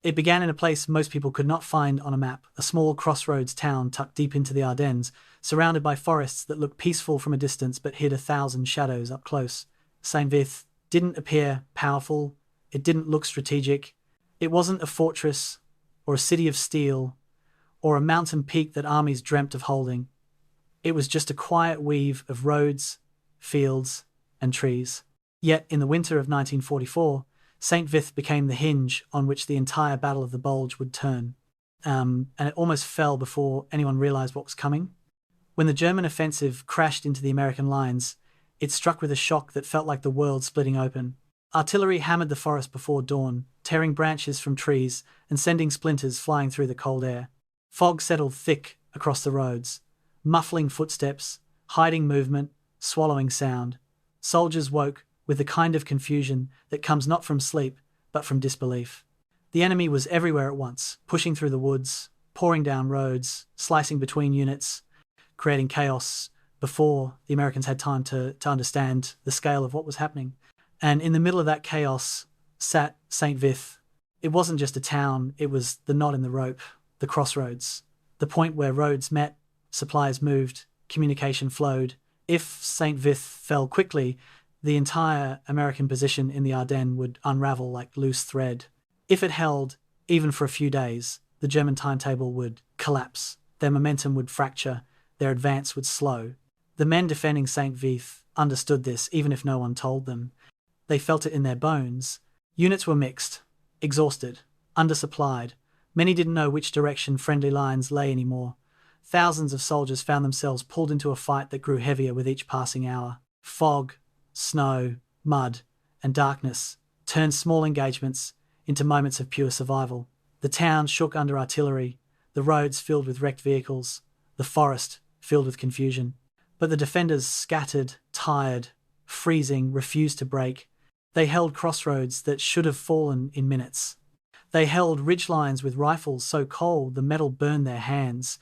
It began in a place most people could not find on a map, a small crossroads town tucked deep into the Ardennes, surrounded by forests that looked peaceful from a distance but hid 1,000 shadows up close. St. Vith didn't appear powerful, it didn't look strategic, it wasn't a fortress, or a city of steel, or a mountain peak that armies dreamt of holding. It was just a quiet weave of roads, fields, and trees. Yet, in the winter of 1944, St. Vith became the hinge on which the entire Battle of the Bulge would turn, and it almost fell before anyone realized what was coming. When the German offensive crashed into the American lines, it struck with a shock that felt like the world splitting open. Artillery hammered the forest before dawn, tearing branches from trees and sending splinters flying through the cold air. Fog settled thick across the roads, muffling footsteps, hiding movement, swallowing sound. Soldiers woke with the kind of confusion that comes not from sleep, but from disbelief. The enemy was everywhere at once, pushing through the woods, pouring down roads, slicing between units, creating chaos before the Americans had time to understand the scale of what was happening. And in the middle of that chaos sat St. Vith. It wasn't just a town, it was the knot in the rope, the crossroads, the point where roads met, supplies moved, communication flowed. If St. Vith fell quickly, the entire American position in the Ardennes would unravel like loose thread. If it held, even for a few days, the German timetable would collapse, their momentum would fracture, their advance would slow. The men defending St. Vith understood this, even if no one told them. They felt it in their bones. Units were mixed, exhausted, undersupplied. Many didn't know which direction friendly lines lay anymore. Thousands of soldiers found themselves pulled into a fight that grew heavier with each passing hour. Fog, snow, mud, and darkness turned small engagements into moments of pure survival. The town shook under artillery, the roads filled with wrecked vehicles, the forest filled with confusion. But the defenders, scattered, tired, freezing, refused to break. They held crossroads that should have fallen in minutes. They held ridgelines with rifles so cold the metal burned their hands.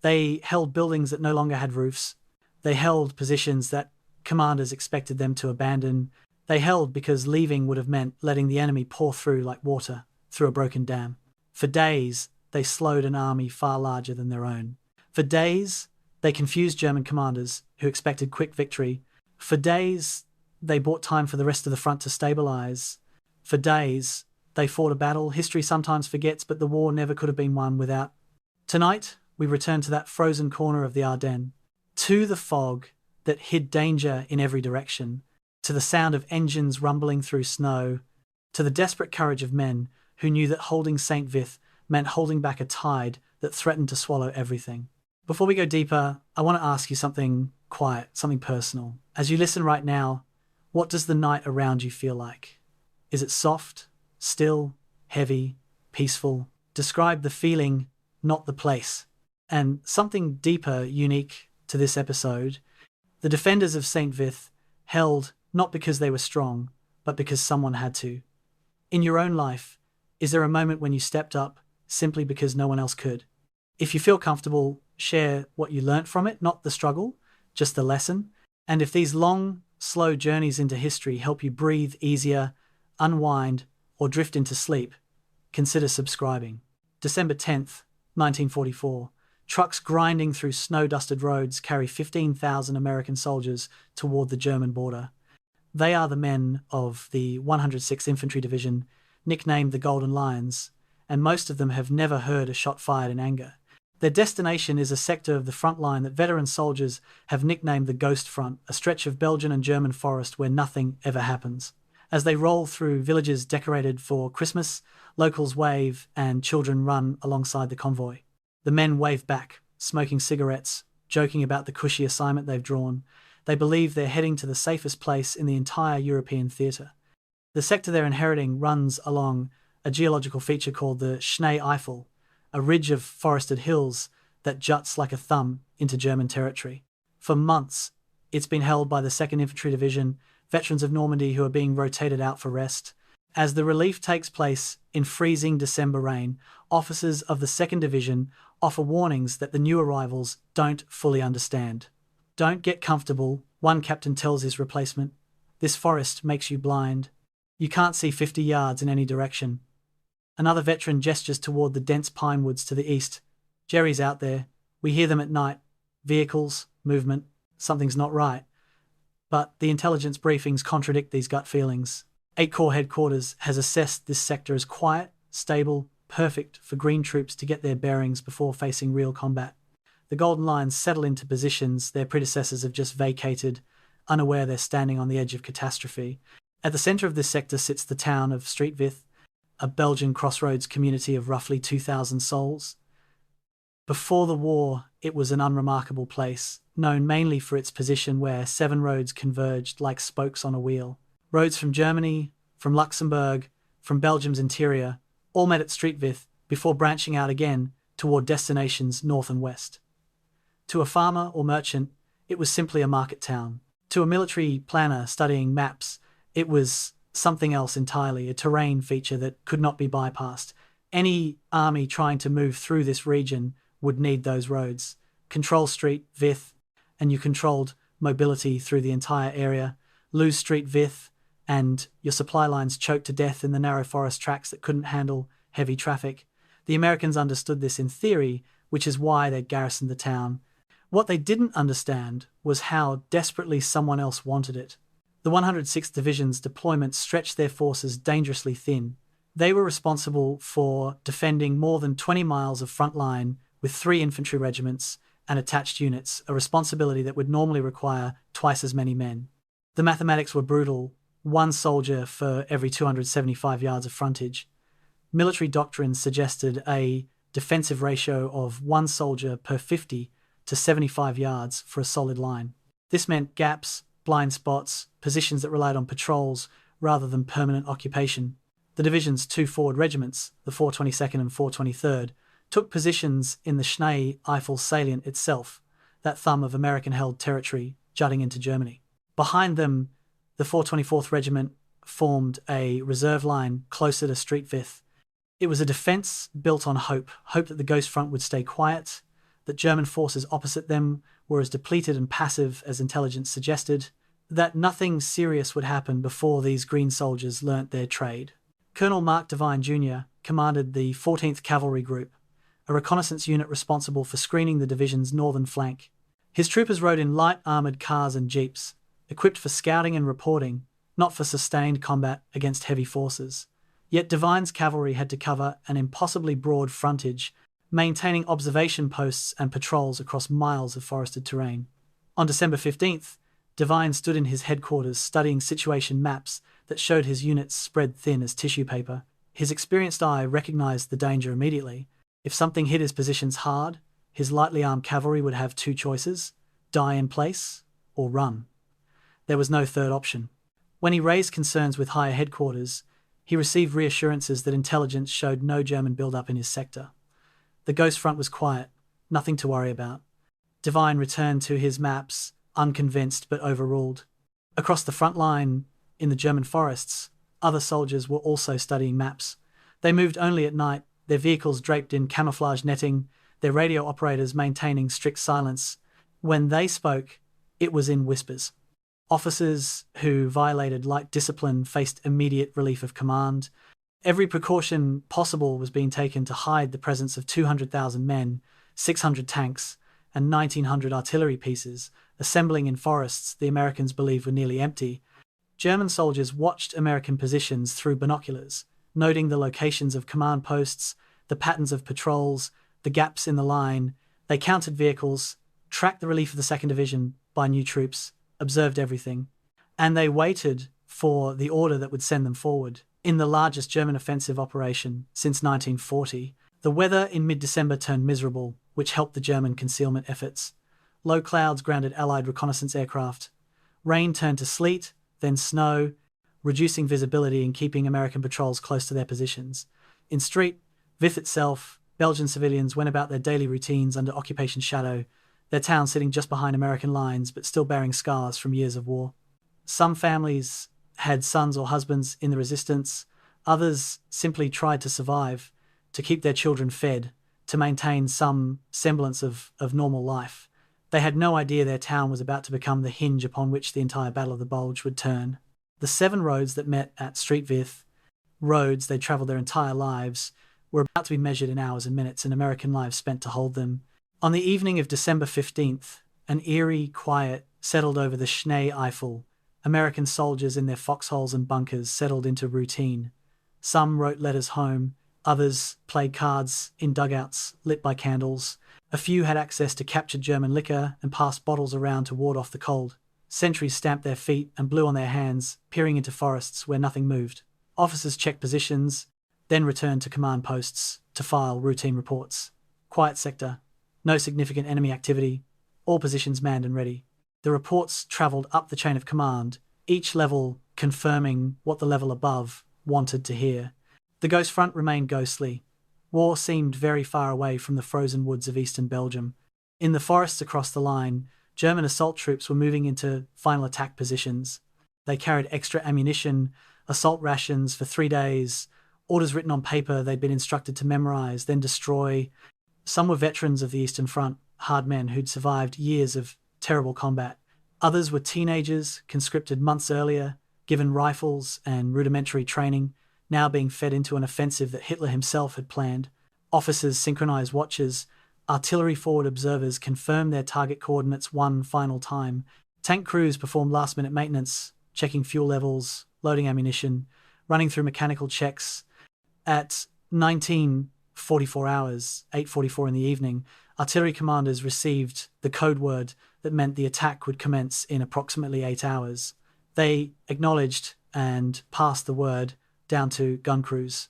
They held buildings that no longer had roofs. They held positions that commanders expected them to abandon. They held because leaving would have meant letting the enemy pour through like water through a broken dam. For days, they slowed an army far larger than their own. For days, they confused German commanders who expected quick victory. For days, they bought time for the rest of the front to stabilize. For days, they fought a battle history sometimes forgets, but the war never could have been won without. Tonight, we return to that frozen corner of the Ardennes, to the fog that hid danger in every direction, to the sound of engines rumbling through snow, to the desperate courage of men who knew that holding St. Vith meant holding back a tide that threatened to swallow everything. Before we go deeper, I want to ask you something quiet, something personal. As you listen right now, what does the night around you feel like? Is it soft, still, heavy, peaceful? Describe the feeling, not the place. And something deeper, unique to this episode, the defenders of St. Vith held not because they were strong, but because someone had to. In your own life, is there a moment when you stepped up simply because no one else could? If you feel comfortable, share what you learnt from it, not the struggle, just the lesson. And if these long, slow journeys into history help you breathe easier, unwind, or drift into sleep, consider subscribing. December 10th, 1944. Trucks grinding through snow-dusted roads carry 15,000 American soldiers toward the German border. They are the men of the 106th Infantry Division, nicknamed the Golden Lions, and most of them have never heard a shot fired in anger. Their destination is a sector of the front line that veteran soldiers have nicknamed the Ghost Front, a stretch of Belgian and German forest where nothing ever happens. As they roll through villages decorated for Christmas, locals wave and children run alongside the convoy. The men wave back, smoking cigarettes, joking about the cushy assignment they've drawn. They believe they're heading to the safest place in the entire European theatre. The sector they're inheriting runs along a geological feature called the Schnee Eifel, a ridge of forested hills that juts like a thumb into German territory. For months, it's been held by the 2nd Infantry Division, veterans of Normandy who are being rotated out for rest. As the relief takes place in freezing December rain, officers of the 2nd Division offer warnings that the new arrivals don't fully understand. Don't get comfortable, one captain tells his replacement. This forest makes you blind. You can't see 50 yards in any direction. Another veteran gestures toward the dense pine woods to the east. Jerry's out there. We hear them at night. Vehicles, movement. Something's not right. But the intelligence briefings contradict these gut feelings. 8 Corps headquarters has assessed this sector as quiet, stable, perfect for green troops to get their bearings before facing real combat. The Golden Lines settle into positions their predecessors have just vacated, unaware they're standing on the edge of catastrophe. At the center of this sector sits the town of Vith, a Belgian crossroads community of roughly 2,000 souls. Before the war, it was an unremarkable place, known mainly for its position where 7 roads converged like spokes on a wheel. Roads from Germany, from Luxembourg, from Belgium's interior, all met at Vith before branching out again toward destinations north and west. To a farmer or merchant, it was simply a market town. To a military planner studying maps, it was something else entirely, a terrain feature that could not be bypassed. Any army trying to move through this region would need those roads. Control Vith, and you controlled mobility through the entire area. Lose Vith, and your supply lines choked to death in the narrow forest tracks that couldn't handle heavy traffic. The Americans understood this in theory, which is why they garrisoned the town. What they didn't understand was how desperately someone else wanted it. The 106th Division's deployment stretched their forces dangerously thin. They were responsible for defending more than 20 miles of front line with 3 infantry regiments and attached units, a responsibility that would normally require twice as many men. The mathematics were brutal, 1 soldier for every 275 yards of frontage. Military doctrine suggested a defensive ratio of 1 soldier per 50 to 75 yards for a solid line. This meant gaps, blind spots, positions that relied on patrols rather than permanent occupation. The division's 2 forward regiments, the 422nd and 423rd, took positions in the Schnee-Eifel salient itself, that thumb of American-held territory jutting into Germany. Behind them, the 424th Regiment formed a reserve line closer to Vith. It was a defense built on hope that the Ghost Front would stay quiet, that German forces opposite them were as depleted and passive as intelligence suggested, that nothing serious would happen before these green soldiers learnt their trade. Colonel Mark Devine Jr. commanded the 14th Cavalry Group, a reconnaissance unit responsible for screening the division's northern flank. His troopers rode in light armoured cars and jeeps, equipped for scouting and reporting, not for sustained combat against heavy forces. Yet Devine's cavalry had to cover an impossibly broad frontage, maintaining observation posts and patrols across miles of forested terrain. On December 15th, Devine stood in his headquarters studying situation maps that showed his units spread thin as tissue paper. His experienced eye recognized the danger immediately. If something hit his positions hard, his lightly armed cavalry would have 2 choices: die in place or run. There was no third option. When he raised concerns with higher headquarters, he received reassurances that intelligence showed no German build-up in his sector. The Ghost Front was quiet, nothing to worry about. Devine returned to his maps, unconvinced but overruled. Across the front line, in the German forests, other soldiers were also studying maps. They moved only at night, their vehicles draped in camouflage netting, their radio operators maintaining strict silence. When they spoke, it was in whispers. Officers who violated light discipline faced immediate relief of command. Every precaution possible was being taken to hide the presence of 200,000 men, 600 tanks, and 1,900 artillery pieces, assembling in forests the Americans believed were nearly empty. German soldiers watched American positions through binoculars, noting the locations of command posts, the patterns of patrols, the gaps in the line. They counted vehicles, tracked the relief of the 2nd Division by new troops, observed everything, and they waited for the order that would send them forward. In the largest German offensive operation since 1940, the weather in mid-December turned miserable, which helped the German concealment efforts. Low clouds grounded Allied reconnaissance aircraft. Rain turned to sleet, then snow, reducing visibility and keeping American patrols close to their positions. In Vith itself, Belgian civilians went about their daily routines under occupation shadow, their town sitting just behind American lines but still bearing scars from years of war. Some families had sons or husbands in the resistance, others simply tried to survive, to keep their children fed, to maintain some semblance of normal life. They had no idea their town was about to become the hinge upon which the entire Battle of the Bulge would turn. The 7 roads that met at Vith roads they'd traveled their entire lives were about to be measured in hours and minutes, and American lives spent to hold them. On the evening of December 15th, an eerie quiet settled over the Schnee Eifel. American soldiers in their foxholes and bunkers settled into routine. Some wrote letters home, others played cards in dugouts lit by candles. A few had access to captured German liquor and passed bottles around to ward off the cold. Sentries stamped their feet and blew on their hands, peering into forests where nothing moved. Officers checked positions, then returned to command posts to file routine reports. Quiet sector. No significant enemy activity. All positions manned and ready. The reports travelled up the chain of command, each level confirming what the level above wanted to hear. The Ghost Front remained ghostly. War seemed very far away from the frozen woods of eastern Belgium. In the forests across the line, German assault troops were moving into final attack positions. They carried extra ammunition, assault rations for 3 days, orders written on paper they'd been instructed to memorize, then destroy. Some were veterans of the Eastern Front, hard men who'd survived years of terrible combat. Others were teenagers, conscripted months earlier, given rifles and rudimentary training, now being fed into an offensive that Hitler himself had planned. Officers synchronized watches. Artillery forward observers confirmed their target coordinates one final time. Tank crews performed last-minute maintenance, checking fuel levels, loading ammunition, running through mechanical checks. At 1944 hours, 8:44 in the evening, artillery commanders received the code word that meant the attack would commence in approximately 8 hours. They acknowledged and passed the word down to gun crews.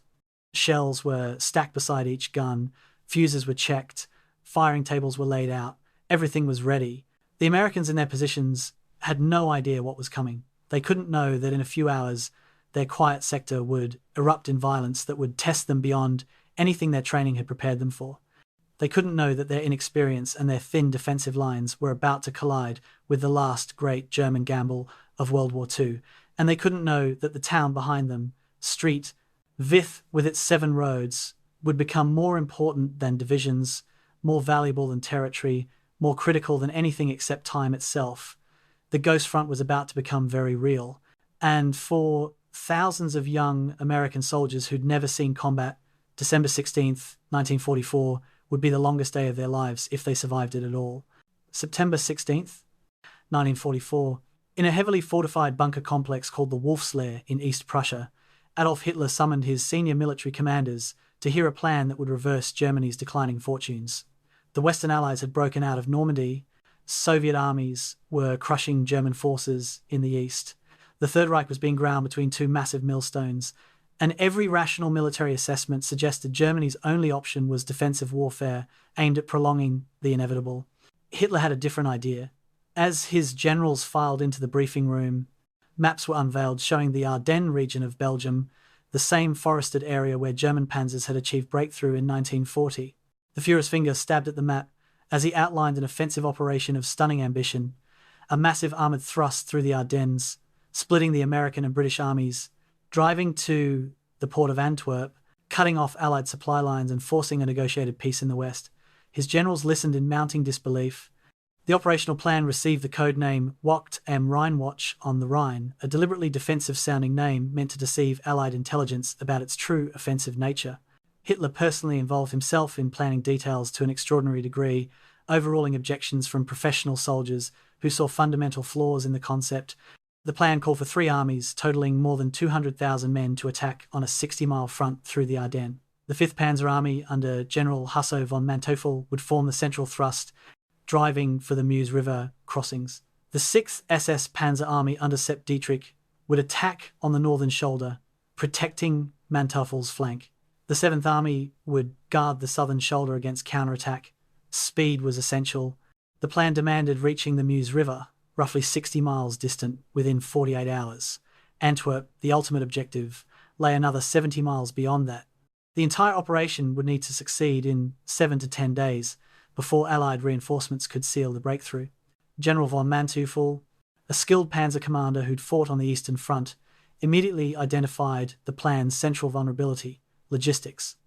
Shells were stacked beside each gun, fuses were checked, firing tables were laid out, everything was ready. The Americans in their positions had no idea what was coming. They couldn't know that in a few hours their quiet sector would erupt in violence that would test them beyond anything their training had prepared them for. They couldn't know that their inexperience and their thin defensive lines were about to collide with the last great German gamble of World War II, and they couldn't know that the town behind them, Street, Vith with its 7 roads, would become more important than divisions, more valuable than territory, more critical than anything except time itself. The Ghost Front was about to become very real, and for thousands of young American soldiers who'd never seen combat, December 16th, 1944, would be the longest day of their lives if they survived it at all. September 16th, 1944, in a heavily fortified bunker complex called the Wolf's Lair in East Prussia, Adolf Hitler summoned his senior military commanders to hear a plan that would reverse Germany's declining fortunes. The Western Allies had broken out of Normandy. Soviet armies were crushing German forces in the east. The Third Reich was being ground between 2 massive millstones, and every rational military assessment suggested Germany's only option was defensive warfare aimed at prolonging the inevitable. Hitler had a different idea. As his generals filed into the briefing room, maps were unveiled showing the Ardennes region of Belgium, the same forested area where German panzers had achieved breakthrough in 1940. The Führer's finger stabbed at the map as he outlined an offensive operation of stunning ambition, a massive armoured thrust through the Ardennes, splitting the American and British armies, driving to the port of Antwerp, cutting off Allied supply lines and forcing a negotiated peace in the West. His generals listened in mounting disbelief. The operational plan received the code name Wacht am Rheinwatch on the Rhine, a deliberately defensive-sounding name meant to deceive Allied intelligence about its true offensive nature. Hitler personally involved himself in planning details to an extraordinary degree, overruling objections from professional soldiers who saw fundamental flaws in the concept. The plan called for 3 armies, totaling more than 200,000 men, to attack on a 60-mile front through the Ardennes. The 5th Panzer Army, under General Hasso von Manteuffel, would form the central thrust, driving for the Meuse River crossings. The 6th SS Panzer Army under Sepp Dietrich would attack on the northern shoulder, protecting Manteuffel's flank. The 7th Army would guard the southern shoulder against counterattack. Speed was essential. The plan demanded reaching the Meuse River, roughly 60 miles distant, within 48 hours. Antwerp, the ultimate objective, lay another 70 miles beyond that. The entire operation would need to succeed in 7 to 10 days before Allied reinforcements could seal the breakthrough. General von Manteuffel, a skilled panzer commander who'd fought on the Eastern Front, immediately identified the plan's central vulnerability: logistics.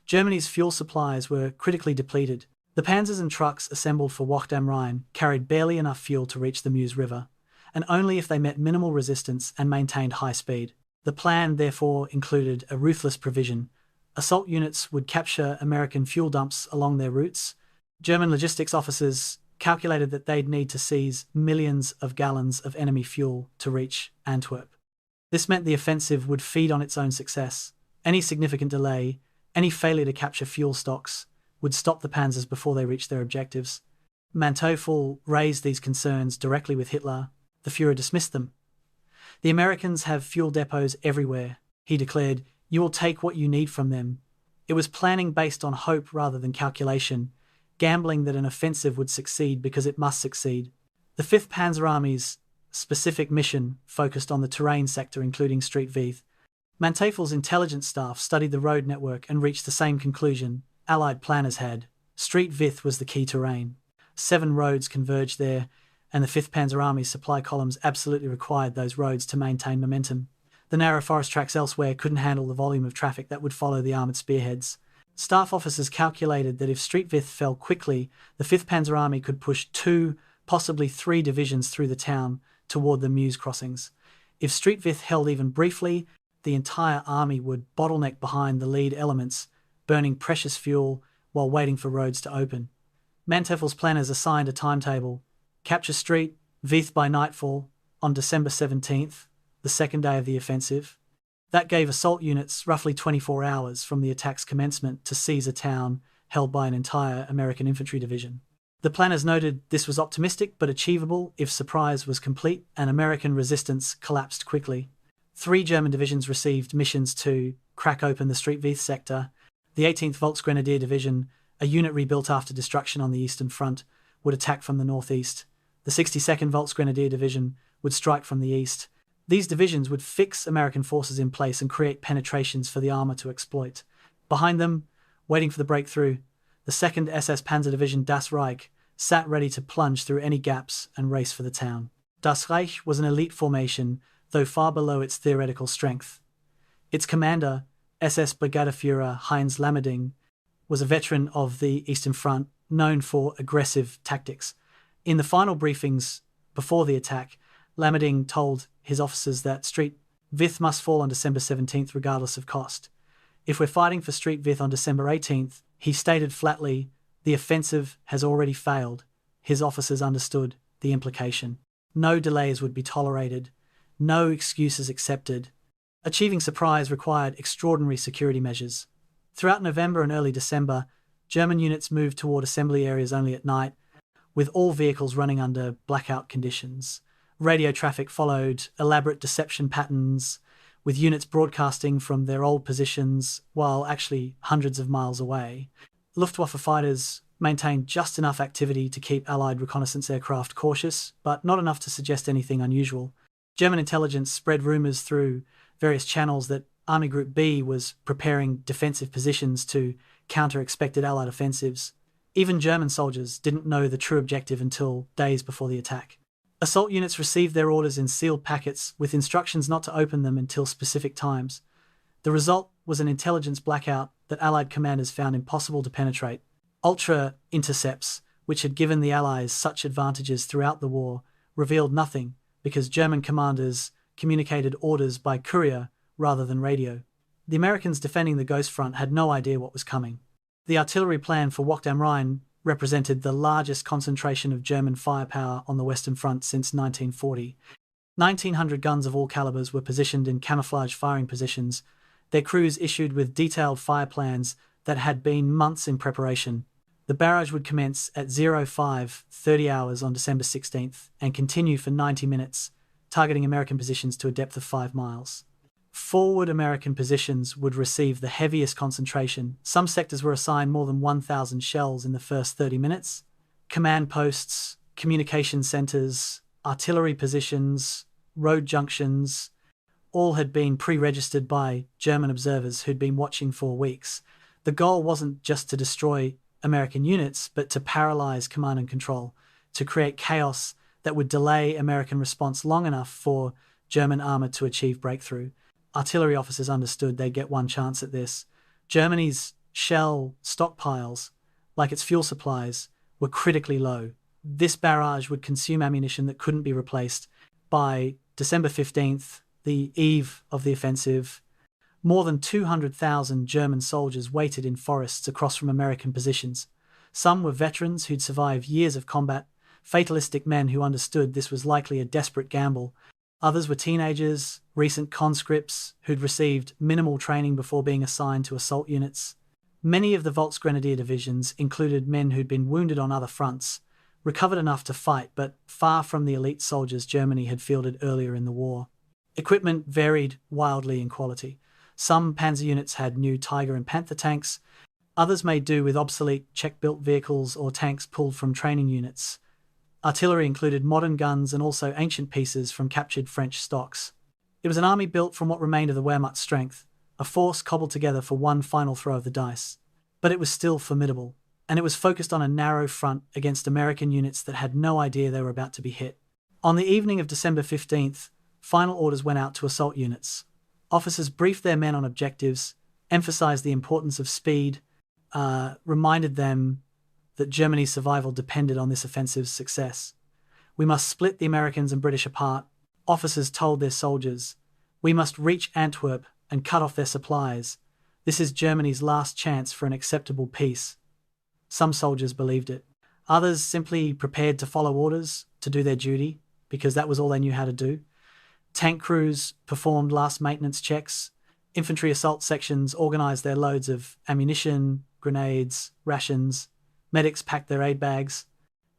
Germany's fuel supplies were critically depleted. The panzers and trucks assembled for Wacht am Rhein carried barely enough fuel to reach the Meuse River, and only if they met minimal resistance and maintained high speed. The plan, therefore, included a ruthless provision. Assault units would capture American fuel dumps along their routes. German logistics officers calculated that they'd need to seize millions of gallons of enemy fuel to reach Antwerp. This meant the offensive would feed on its own success. Any significant delay, any failure to capture fuel stocks, would stop the panzers before they reached their objectives. Manteuffel raised these concerns directly with Hitler. The Führer dismissed them. "The Americans have fuel depots everywhere," he declared. "You will take what you need from them." It was planning based on hope rather than calculation, gambling that an offensive would succeed because it must succeed. The 5th Panzer Army's specific mission focused on the terrain sector, including Street Vith. Manteuffel's intelligence staff studied the road network and reached the same conclusion Allied planners had. Street Vith was the key terrain. 7 roads converged there, and the 5th Panzer Army's supply columns absolutely required those roads to maintain momentum. The narrow forest tracks elsewhere couldn't handle the volume of traffic that would follow the armoured spearheads. Staff officers calculated that if Street Vith fell quickly, the 5th Panzer Army could push 2, possibly 3 divisions through the town toward the Meuse crossings. If Street Vith held even briefly, the entire army would bottleneck behind the lead elements, burning precious fuel while waiting for roads to open. Manteuffel's planners assigned a timetable: capture Street Vith by nightfall on December 17th, the second day of the offensive. That gave assault units roughly 24 hours from the attack's commencement to seize a town held by an entire American infantry division. The planners noted this was optimistic but achievable if surprise was complete and American resistance collapsed quickly. 3 German divisions received missions to crack open the Street Vith sector. The 18th Volksgrenadier Division, a unit rebuilt after destruction on the Eastern Front, would attack from the northeast. The 62nd Volksgrenadier Division would strike from the east. These divisions would fix American forces in place and create penetrations for the armour to exploit. Behind them, waiting for the breakthrough, the 2nd SS Panzer Division Das Reich sat ready to plunge through any gaps and race for the town. Das Reich was an elite formation, though far below its theoretical strength. Its commander, SS Brigadeführer Heinz Lammerding, was a veteran of the Eastern Front, known for aggressive tactics. In the final briefings before the attack, Lammerding told his officers that Street Vith must fall on December 17th regardless of cost. "If we're fighting for Street Vith on December 18th, he stated flatly, the offensive has already failed. His officers understood the implication. No delays would be tolerated, no excuses accepted. Achieving surprise required extraordinary security measures. Throughout November and early December, German units moved toward assembly areas only at night, with all vehicles running under blackout conditions. Radio traffic followed elaborate deception patterns, with units broadcasting from their old positions while actually hundreds of miles away. Luftwaffe fighters maintained just enough activity to keep Allied reconnaissance aircraft cautious, but not enough to suggest anything unusual. German intelligence spread rumours through various channels that Army Group B was preparing defensive positions to counter expected Allied offensives. Even German soldiers didn't know the true objective until days before the attack. Assault units received their orders in sealed packets with instructions not to open them until specific times. The result was an intelligence blackout that Allied commanders found impossible to penetrate. Ultra-intercepts, which had given the Allies such advantages throughout the war, revealed nothing because German commanders communicated orders by courier rather than radio. The Americans defending the Ghost Front had no idea what was coming. The artillery plan for Wacht am Rhein represented the largest concentration of German firepower on the Western Front since 1940. 1,900 guns of all calibers were positioned in camouflage firing positions, their crews issued with detailed fire plans that had been months in preparation. The barrage would commence at 05:30 hours on December 16th and continue for 90 minutes, targeting American positions to a depth of 5 miles. Forward American positions would receive the heaviest concentration. Some sectors were assigned more than 1,000 shells in the first 30 minutes. Command posts, communication centers, artillery positions, road junctions, all had been pre-registered by German observers who'd been watching for weeks. The goal wasn't just to destroy American units, but to paralyze command and control, to create chaos that would delay American response long enough for German armor to achieve breakthrough. Artillery officers understood they'd get one chance at this. Germany's shell stockpiles, like its fuel supplies, were critically low. This barrage would consume ammunition that couldn't be replaced. By December 15th, the eve of the offensive, more than 200,000 German soldiers waited in forests across from American positions. Some were veterans who'd survived years of combat, fatalistic men who understood this was likely a desperate gamble. Others were teenagers, recent conscripts who'd received minimal training before being assigned to assault units. Many of the Volksgrenadier divisions included men who'd been wounded on other fronts, recovered enough to fight, but far from the elite soldiers Germany had fielded earlier in the war. Equipment varied wildly in quality. Some panzer units had new Tiger and Panther tanks, others made do with obsolete Czech-built vehicles or tanks pulled from training units. Artillery included modern guns and also ancient pieces from captured French stocks. It was an army built from what remained of the Wehrmacht's strength, a force cobbled together for one final throw of the dice. But it was still formidable, and it was focused on a narrow front against American units that had no idea they were about to be hit. On the evening of December 15th, final orders went out to assault units. Officers briefed their men on objectives, emphasized the importance of speed, reminded them that Germany's survival depended on this offensive's success. "We must split the Americans and British apart," officers told their soldiers. "We must reach Antwerp and cut off their supplies. This is Germany's last chance for an acceptable peace." Some soldiers believed it. Others simply prepared to follow orders, to do their duty, because that was all they knew how to do. Tank crews performed last maintenance checks. Infantry assault sections organized their loads of ammunition, grenades, rations. Medics packed their aid bags.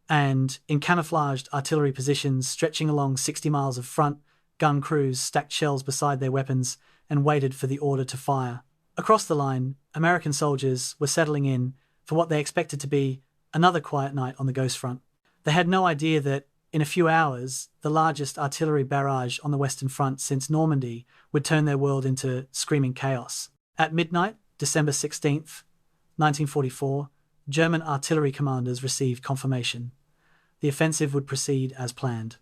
And in camouflaged artillery positions stretching along 60 miles of front, gun crews stacked shells beside their weapons and waited for the order to fire. Across the line, American soldiers were settling in for what they expected to be another quiet night on the Ghost Front. They had no idea that, in a few hours, the largest artillery barrage on the Western Front since Normandy would turn their world into screaming chaos. At midnight, December 16th, 1944, German artillery commanders received confirmation. The offensive would proceed as planned.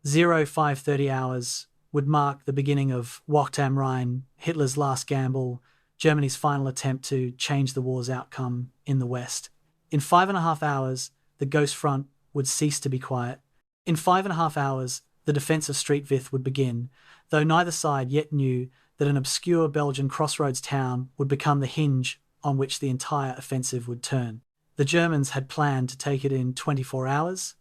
0530 hours would mark the beginning of Wacht am Rhein, Hitler's last gamble, Germany's final attempt to change the war's outcome in the West. In 5.5 hours, the Ghost Front would cease to be quiet. In 5.5 hours, the defence of Street Vith would begin, though neither side yet knew that an obscure Belgian Crossroads town would become the hinge on which the entire offensive would turn. The Germans had planned to take it in 24 hours.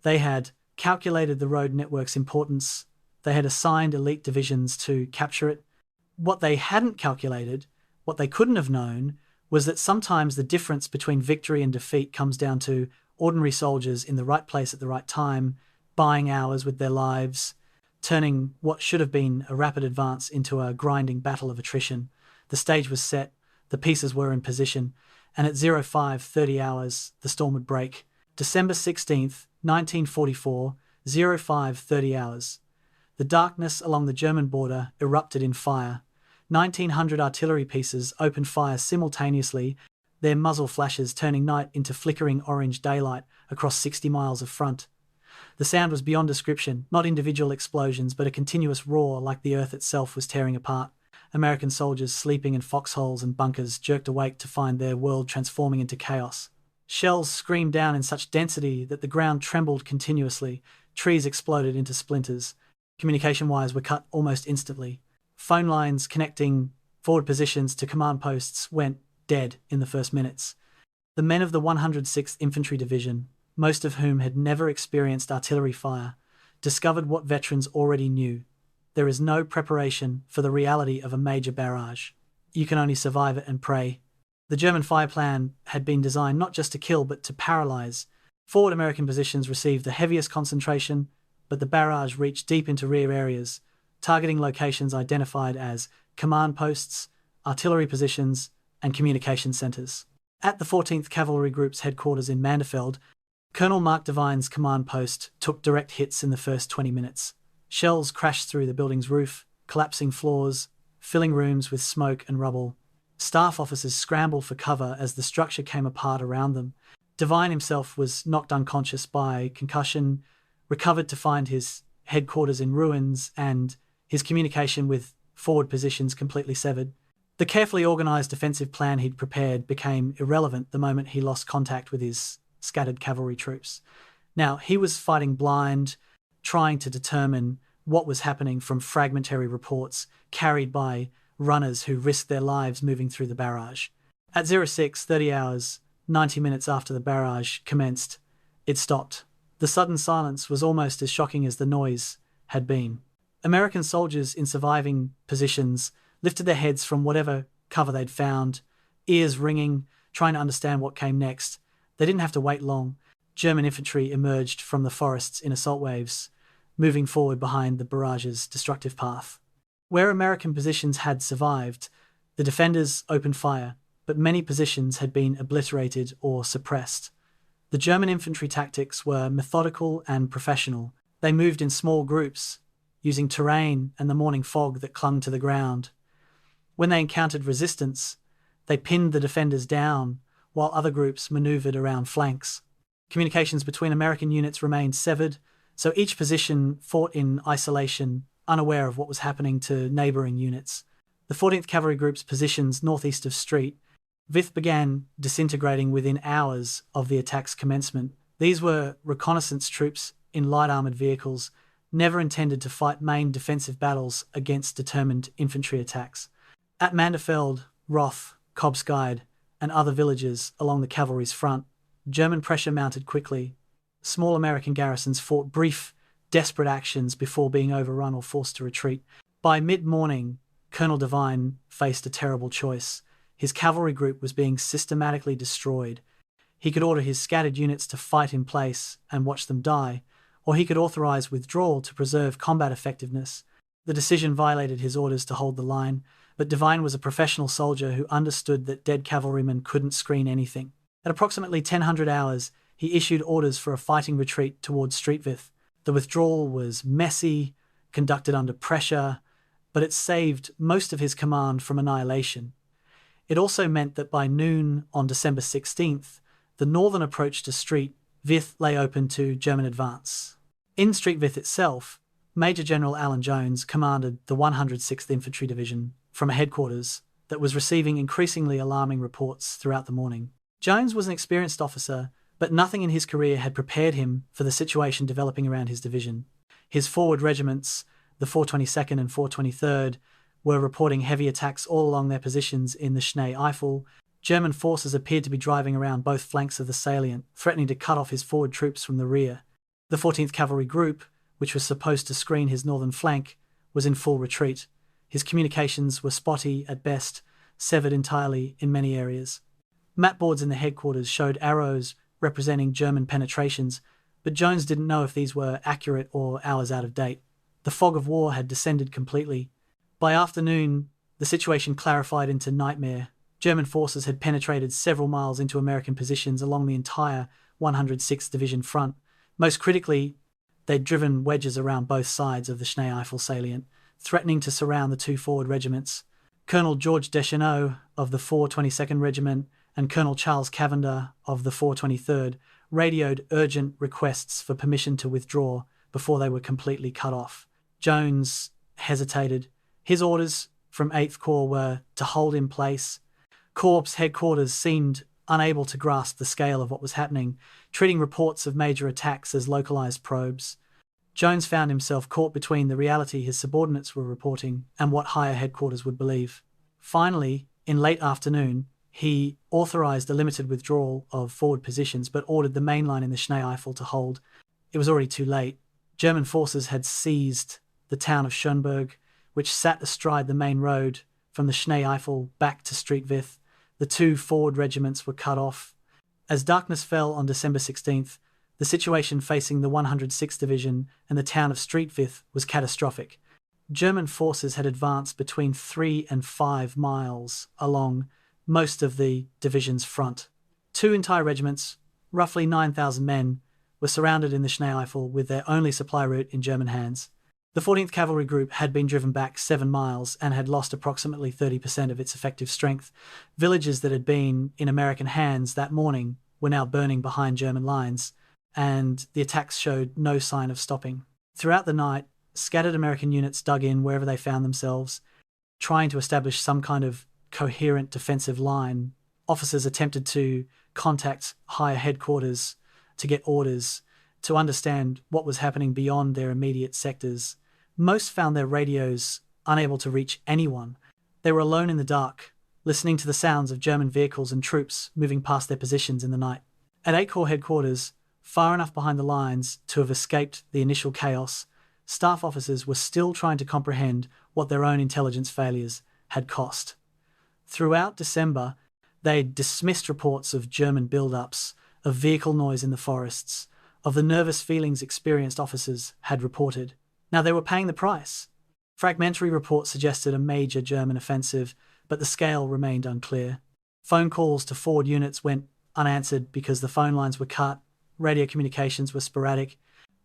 They had calculated the road network's importance. They had assigned elite divisions to capture it. What they hadn't calculated, what they couldn't have known, was that sometimes the difference between victory and defeat comes down to ordinary soldiers in the right place at the right time, buying hours with their lives, turning what should have been a rapid advance into a grinding battle of attrition. The stage was set, the pieces were in position, and at 0530 hours, the storm would break. December 16th, 1944, 0530 hours. The darkness along the German border erupted in fire. 1,900 artillery pieces opened fire simultaneously, their muzzle flashes turning night into flickering orange daylight across 60 miles of front. The sound was beyond description, not individual explosions, but a continuous roar like the earth itself was tearing apart. American soldiers sleeping in foxholes and bunkers jerked awake to find their world transforming into chaos. Shells screamed down in such density that the ground trembled continuously. Trees exploded into splinters. Communication wires were cut almost instantly. Phone lines connecting forward positions to command posts went dead in the first minutes. The men of the 106th Infantry Division, most of whom had never experienced artillery fire, discovered what veterans already knew. There is no preparation for the reality of a major barrage. You can only survive it and pray. The German fire plan had been designed not just to kill but to paralyze. Forward American positions received the heaviest concentration, but the barrage reached deep into rear areas, targeting locations identified as command posts, artillery positions, and communication centers. At the 14th Cavalry Group's headquarters in Mandefeld, Colonel Mark Devine's command post took direct hits in the first 20 minutes. Shells crashed through the building's roof, collapsing floors, filling rooms with smoke and rubble. Staff officers scrambled for cover as the structure came apart around them. Devine himself was knocked unconscious by concussion, recovered to find his headquarters in ruins and his communication with forward positions completely severed. The carefully organised defensive plan he'd prepared became irrelevant the moment he lost contact with his scattered cavalry troops. Now, he was fighting blind, trying to determine what was happening from fragmentary reports carried by runners who risked their lives moving through the barrage. At 06:30 hours, 90 minutes after the barrage commenced, it stopped. The sudden silence was almost as shocking as the noise had been. American soldiers in surviving positions lifted their heads from whatever cover they'd found, ears ringing, trying to understand what came next. They didn't have to wait long. German infantry emerged from the forests in assault waves, moving forward behind the barrage's destructive path. Where American positions had survived, the defenders opened fire, but many positions had been obliterated or suppressed. The German infantry tactics were methodical and professional. They moved in small groups, using terrain and the morning fog that clung to the ground. When they encountered resistance, they pinned the defenders down, while other groups maneuvered around flanks. Communications between American units remained severed, so each position fought in isolation, unaware of what was happening to neighbouring units. The 14th Cavalry Group's positions northeast of Street, Vith began disintegrating within hours of the attack's commencement. These were reconnaissance troops in light armoured vehicles, never intended to fight main defensive battles against determined infantry attacks. At Manderfeld, Roth, Kobsguide, and other villages along the cavalry's front, German pressure mounted quickly. Small American garrisons fought brief, desperate actions before being overrun or forced to retreat. By mid-morning, Colonel Devine faced a terrible choice. His cavalry group was being systematically destroyed. He could order his scattered units to fight in place and watch them die, or he could authorize withdrawal to preserve combat effectiveness. The decision violated his orders to hold the line, but Devine was a professional soldier who understood that dead cavalrymen couldn't screen anything. At approximately 1000 hours, he issued orders for a fighting retreat towards Streetvith. The withdrawal was messy, conducted under pressure, but it saved most of his command from annihilation. It also meant that by noon on December 16th, the northern approach to Street Vith lay open to German advance. In Street Vith itself, Major General Alan Jones commanded the 106th Infantry Division from a headquarters that was receiving increasingly alarming reports throughout the morning. Jones was an experienced officer, but nothing in his career had prepared him for the situation developing around his division. His forward regiments, the 422nd and 423rd, were reporting heavy attacks all along their positions in the Schnee Eifel. German forces appeared to be driving around both flanks of the salient, threatening to cut off his forward troops from the rear. The 14th Cavalry Group, which was supposed to screen his northern flank, was in full retreat. His communications were spotty at best, severed entirely in many areas. Mapboards in the headquarters showed arrows representing German penetrations, but Jones didn't know if these were accurate or hours out of date. The fog of war had descended completely. By afternoon, the situation clarified into nightmare. German forces had penetrated several miles into American positions along the entire 106th Division front. Most critically, they'd driven wedges around both sides of the Schnee Eifel salient, threatening to surround the two forward regiments. Colonel George Deschenaux of the 422nd Regiment and Colonel Charles Cavender of the 423rd radioed urgent requests for permission to withdraw before they were completely cut off. Jones hesitated. His orders from 8th Corps were to hold in place. Corps headquarters seemed unable to grasp the scale of what was happening, treating reports of major attacks as localized probes. Jones found himself caught between the reality his subordinates were reporting and what higher headquarters would believe. Finally, in late afternoon, he authorized a limited withdrawal of forward positions but ordered the main line in the Schnee Eifel to hold. It was already too late. German forces had seized the town of Schönberg, which sat astride the main road from the Schnee Eifel back to Street Vith. The two forward regiments were cut off. As darkness fell on December 16th, the situation facing the 106th Division and the town of Street Vith was catastrophic. German forces had advanced between 3 and 5 miles along most of the division's front. Two entire regiments, roughly 9,000 men, were surrounded in the Schnee Eifel with their only supply route in German hands. The 14th Cavalry Group had been driven back 7 miles and had lost approximately 30% of its effective strength. Villages that had been in American hands that morning were now burning behind German lines, and the attacks showed no sign of stopping. Throughout the night, scattered American units dug in wherever they found themselves, trying to establish some kind of coherent defensive line. Officers attempted to contact higher headquarters to get orders, to understand what was happening beyond their immediate sectors. Most found their radios unable to reach anyone. They were alone in the dark, listening to the sounds of German vehicles and troops moving past their positions in the night. At 8 Corps headquarters, far enough behind the lines to have escaped the initial chaos, staff officers were still trying to comprehend what their own intelligence failures had cost. Throughout December, they dismissed reports of German build-ups, of vehicle noise in the forests, of the nervous feelings experienced officers had reported. Now they were paying the price. Fragmentary reports suggested a major German offensive, but the scale remained unclear. Phone calls to forward units went unanswered because the phone lines were cut, radio communications were sporadic.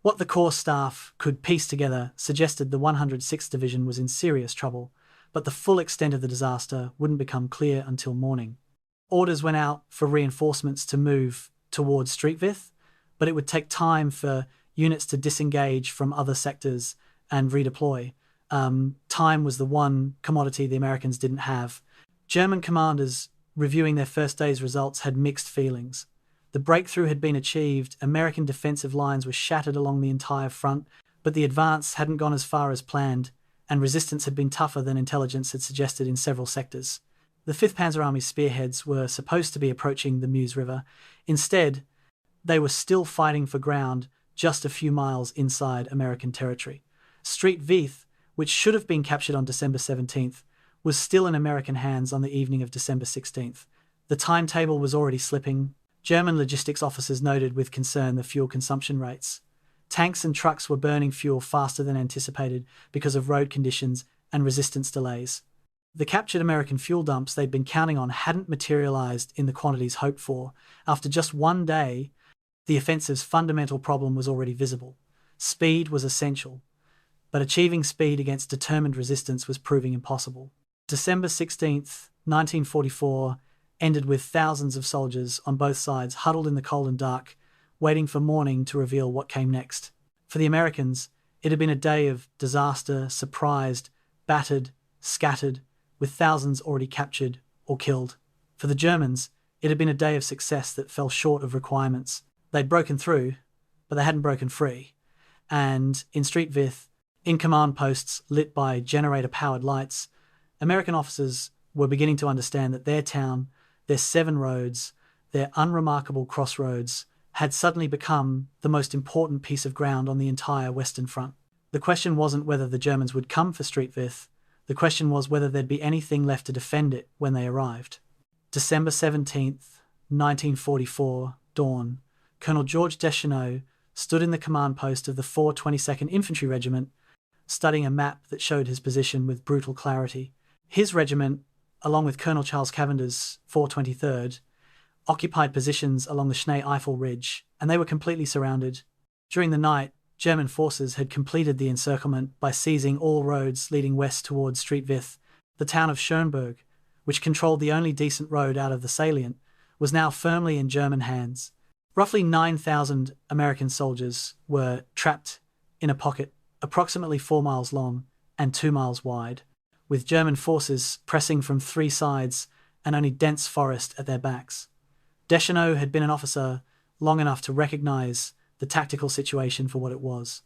What the Corps staff could piece together suggested the 106th Division was in serious trouble, but the full extent of the disaster wouldn't become clear until morning. Orders went out for reinforcements to move towards Vith, but it would take time for units to disengage from other sectors and redeploy. Time was the one commodity the Americans didn't have. German commanders reviewing their first day's results had mixed feelings. The breakthrough had been achieved, American defensive lines were shattered along the entire front, but the advance hadn't gone as far as planned, and resistance had been tougher than intelligence had suggested in several sectors. The 5th Panzer Army's spearheads were supposed to be approaching the Meuse River. Instead, they were still fighting for ground just a few miles inside American territory. Vith, which should have been captured on December 17th, was still in American hands on the evening of December 16th. The timetable was already slipping. German logistics officers noted with concern the fuel consumption rates. Tanks and trucks were burning fuel faster than anticipated because of road conditions and resistance delays. The captured American fuel dumps they'd been counting on hadn't materialized in the quantities hoped for. After just one day, the offensive's fundamental problem was already visible. Speed was essential, but achieving speed against determined resistance was proving impossible. December 16th, 1944, ended with thousands of soldiers on both sides huddled in the cold and dark, waiting for morning to reveal what came next. For the Americans, it had been a day of disaster, surprised, battered, scattered, with thousands already captured or killed. For the Germans, it had been a day of success that fell short of requirements. They'd broken through, but they hadn't broken free. And in Vith, in command posts lit by generator-powered lights, American officers were beginning to understand that their town, their 7 roads, their unremarkable crossroads, had suddenly become the most important piece of ground on the entire Western Front. The question wasn't whether the Germans would come for Vith, the question was whether there'd be anything left to defend it when they arrived. December 17th, 1944, dawn. Colonel George Deschenaux stood in the command post of the 422nd Infantry Regiment, studying a map that showed his position with brutal clarity. His regiment, along with Colonel Charles Cavender's 423rd, occupied positions along the Schnee-Eifel Ridge, and they were completely surrounded. During the night, German forces had completed the encirclement by seizing all roads leading west towards Vith. The town of Schönberg, which controlled the only decent road out of the salient, was now firmly in German hands. Roughly 9,000 American soldiers were trapped in a pocket approximately 4 miles long and 2 miles wide, with German forces pressing from 3 sides and only dense forest at their backs. Deschenaux had been an officer long enough to recognize the tactical situation for what it was,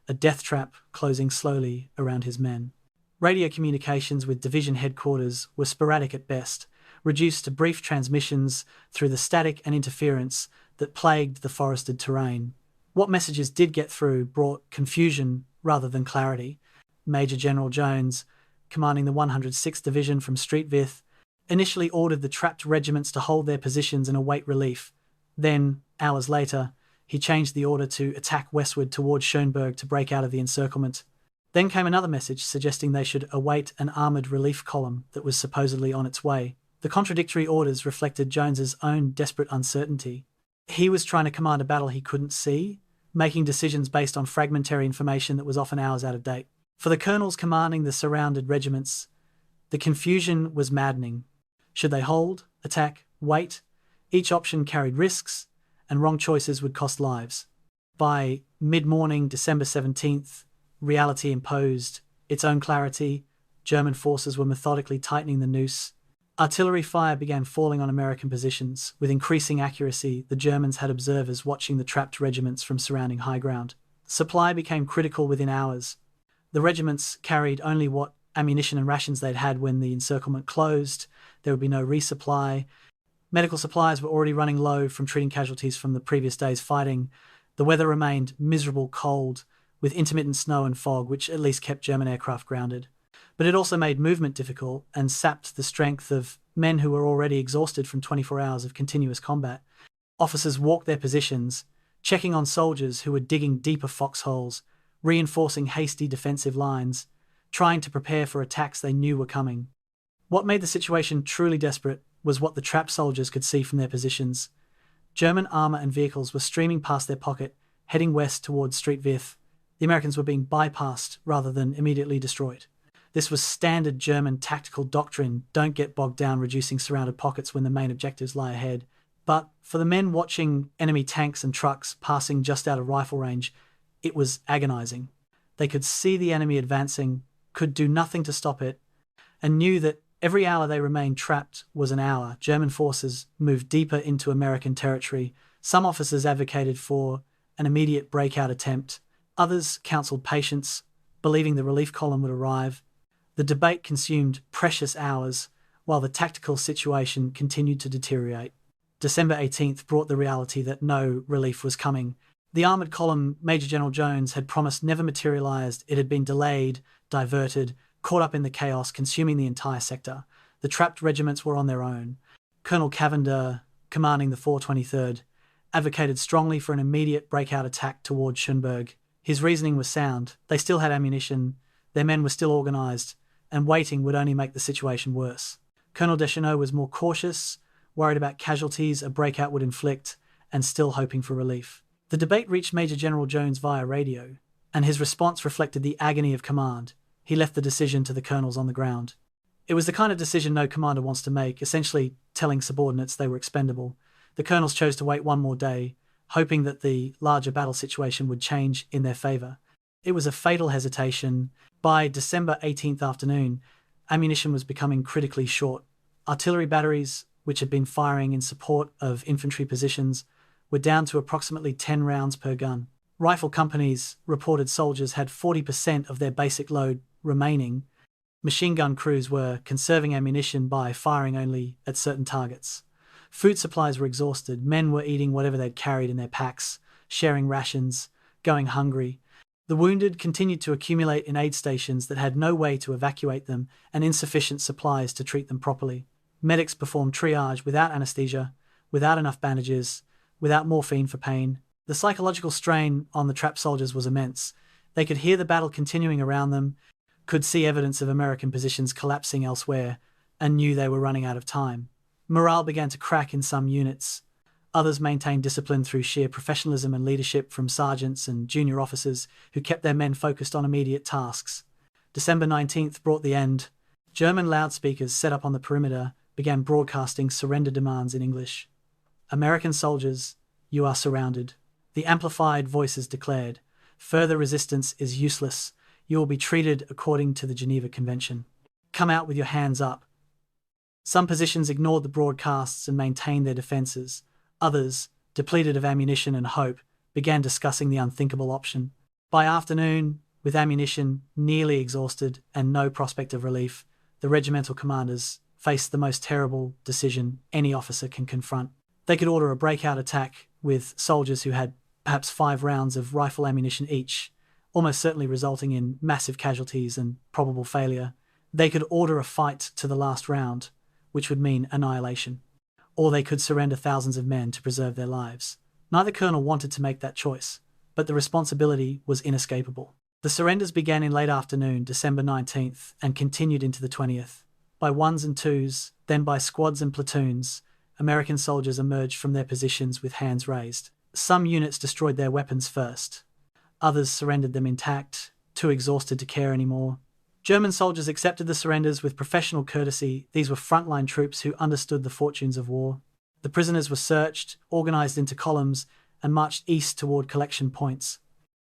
a death trap closing slowly around his men. Radio communications with division headquarters were sporadic at best, reduced to brief transmissions through the static and interference that plagued the forested terrain. What messages did get through brought confusion rather than clarity. Major General Jones, commanding the 106th Division from Vith, initially ordered the trapped regiments to hold their positions and await relief. Then, hours later, he changed the order to attack westward towards Schönberg to break out of the encirclement. Then came another message suggesting they should await an armoured relief column that was supposedly on its way. The contradictory orders reflected Jones's own desperate uncertainty. He was trying to command a battle he couldn't see, making decisions based on fragmentary information that was often hours out of date. For the colonels commanding the surrounded regiments, the confusion was maddening. Should they hold, attack, wait? Each option carried risks, and wrong choices would cost lives. By mid-morning, December 17th, reality imposed its own clarity. German forces were methodically tightening the noose. Artillery fire began falling on American positions. With increasing accuracy, the Germans had observers watching the trapped regiments from surrounding high ground. Supply became critical within hours. The regiments carried only what ammunition and rations they'd had when the encirclement closed. There would be no resupply. Medical supplies were already running low from treating casualties from the previous day's fighting. The weather remained miserable cold, with intermittent snow and fog, which at least kept German aircraft grounded. But it also made movement difficult and sapped the strength of men who were already exhausted from 24 hours of continuous combat. Officers walked their positions, checking on soldiers who were digging deeper foxholes, reinforcing hasty defensive lines, trying to prepare for attacks they knew were coming. What made the situation truly desperate was what the trapped soldiers could see from their positions. German armor and vehicles were streaming past their pocket, heading west towards Street Vith. The Americans were being bypassed rather than immediately destroyed. This was standard German tactical doctrine: don't get bogged down reducing surrounded pockets when the main objectives lie ahead. But for the men watching enemy tanks and trucks passing just out of rifle range, it was agonizing. They could see the enemy advancing, could do nothing to stop it, and knew that every hour they remained trapped was an hour. German forces moved deeper into American territory. Some officers advocated for an immediate breakout attempt. Others counseled patience, believing the relief column would arrive. The debate consumed precious hours, while the tactical situation continued to deteriorate. December 18th brought the reality that no relief was coming. The armoured column Major General Jones had promised never materialised. It had been delayed, diverted, caught up in the chaos, consuming the entire sector. The trapped regiments were on their own. Colonel Cavender, commanding the 423rd, advocated strongly for an immediate breakout attack towards Schönberg. His reasoning was sound. They still had ammunition, their men were still organised, and waiting would only make the situation worse. Colonel Deschanel was more cautious, worried about casualties a breakout would inflict, and still hoping for relief. The debate reached Major General Jones via radio, and his response reflected the agony of command. He left the decision to the colonels on the ground. It was the kind of decision no commander wants to make, essentially telling subordinates they were expendable. The colonels chose to wait one more day, hoping that the larger battle situation would change in their favour. It was a fatal hesitation. By December 18th afternoon, ammunition was becoming critically short. Artillery batteries, which had been firing in support of infantry positions, were down to approximately 10 rounds per gun. Rifle companies reported soldiers had 40% of their basic load remaining. Machine gun crews were conserving ammunition by firing only at certain targets. Food supplies were exhausted. Men were eating whatever they'd carried in their packs, sharing rations, going hungry. The wounded continued to accumulate in aid stations that had no way to evacuate them and insufficient supplies to treat them properly. Medics performed triage without anesthesia, without enough bandages, without morphine for pain. The psychological strain on the trapped soldiers was immense. They could hear the battle continuing around them, could see evidence of American positions collapsing elsewhere, and knew they were running out of time. Morale began to crack in some units. Others maintained discipline through sheer professionalism and leadership from sergeants and junior officers who kept their men focused on immediate tasks. December 19th brought the end. German loudspeakers set up on the perimeter began broadcasting surrender demands in English. American soldiers, you are surrounded. The amplified voices declared, further resistance is useless. You will be treated according to the Geneva Convention. Come out with your hands up. Some positions ignored the broadcasts and maintained their defences. Others, depleted of ammunition and hope, began discussing the unthinkable option. By afternoon, with ammunition nearly exhausted and no prospect of relief, the regimental commanders faced the most terrible decision any officer can confront. They could order a breakout attack with soldiers who had perhaps 5 rounds of rifle ammunition each, almost certainly resulting in massive casualties and probable failure. They could order a fight to the last round, which would mean annihilation. Or they could surrender thousands of men to preserve their lives. Neither colonel wanted to make that choice, but the responsibility was inescapable. The surrenders began in late afternoon, December 19th, and continued into the 20th. By ones and twos, then by squads and platoons, American soldiers emerged from their positions with hands raised. Some units destroyed their weapons first. Others surrendered them intact, too exhausted to care anymore. German soldiers accepted the surrenders with professional courtesy. These were frontline troops who understood the fortunes of war. The prisoners were searched, organised into columns, and marched east toward collection points.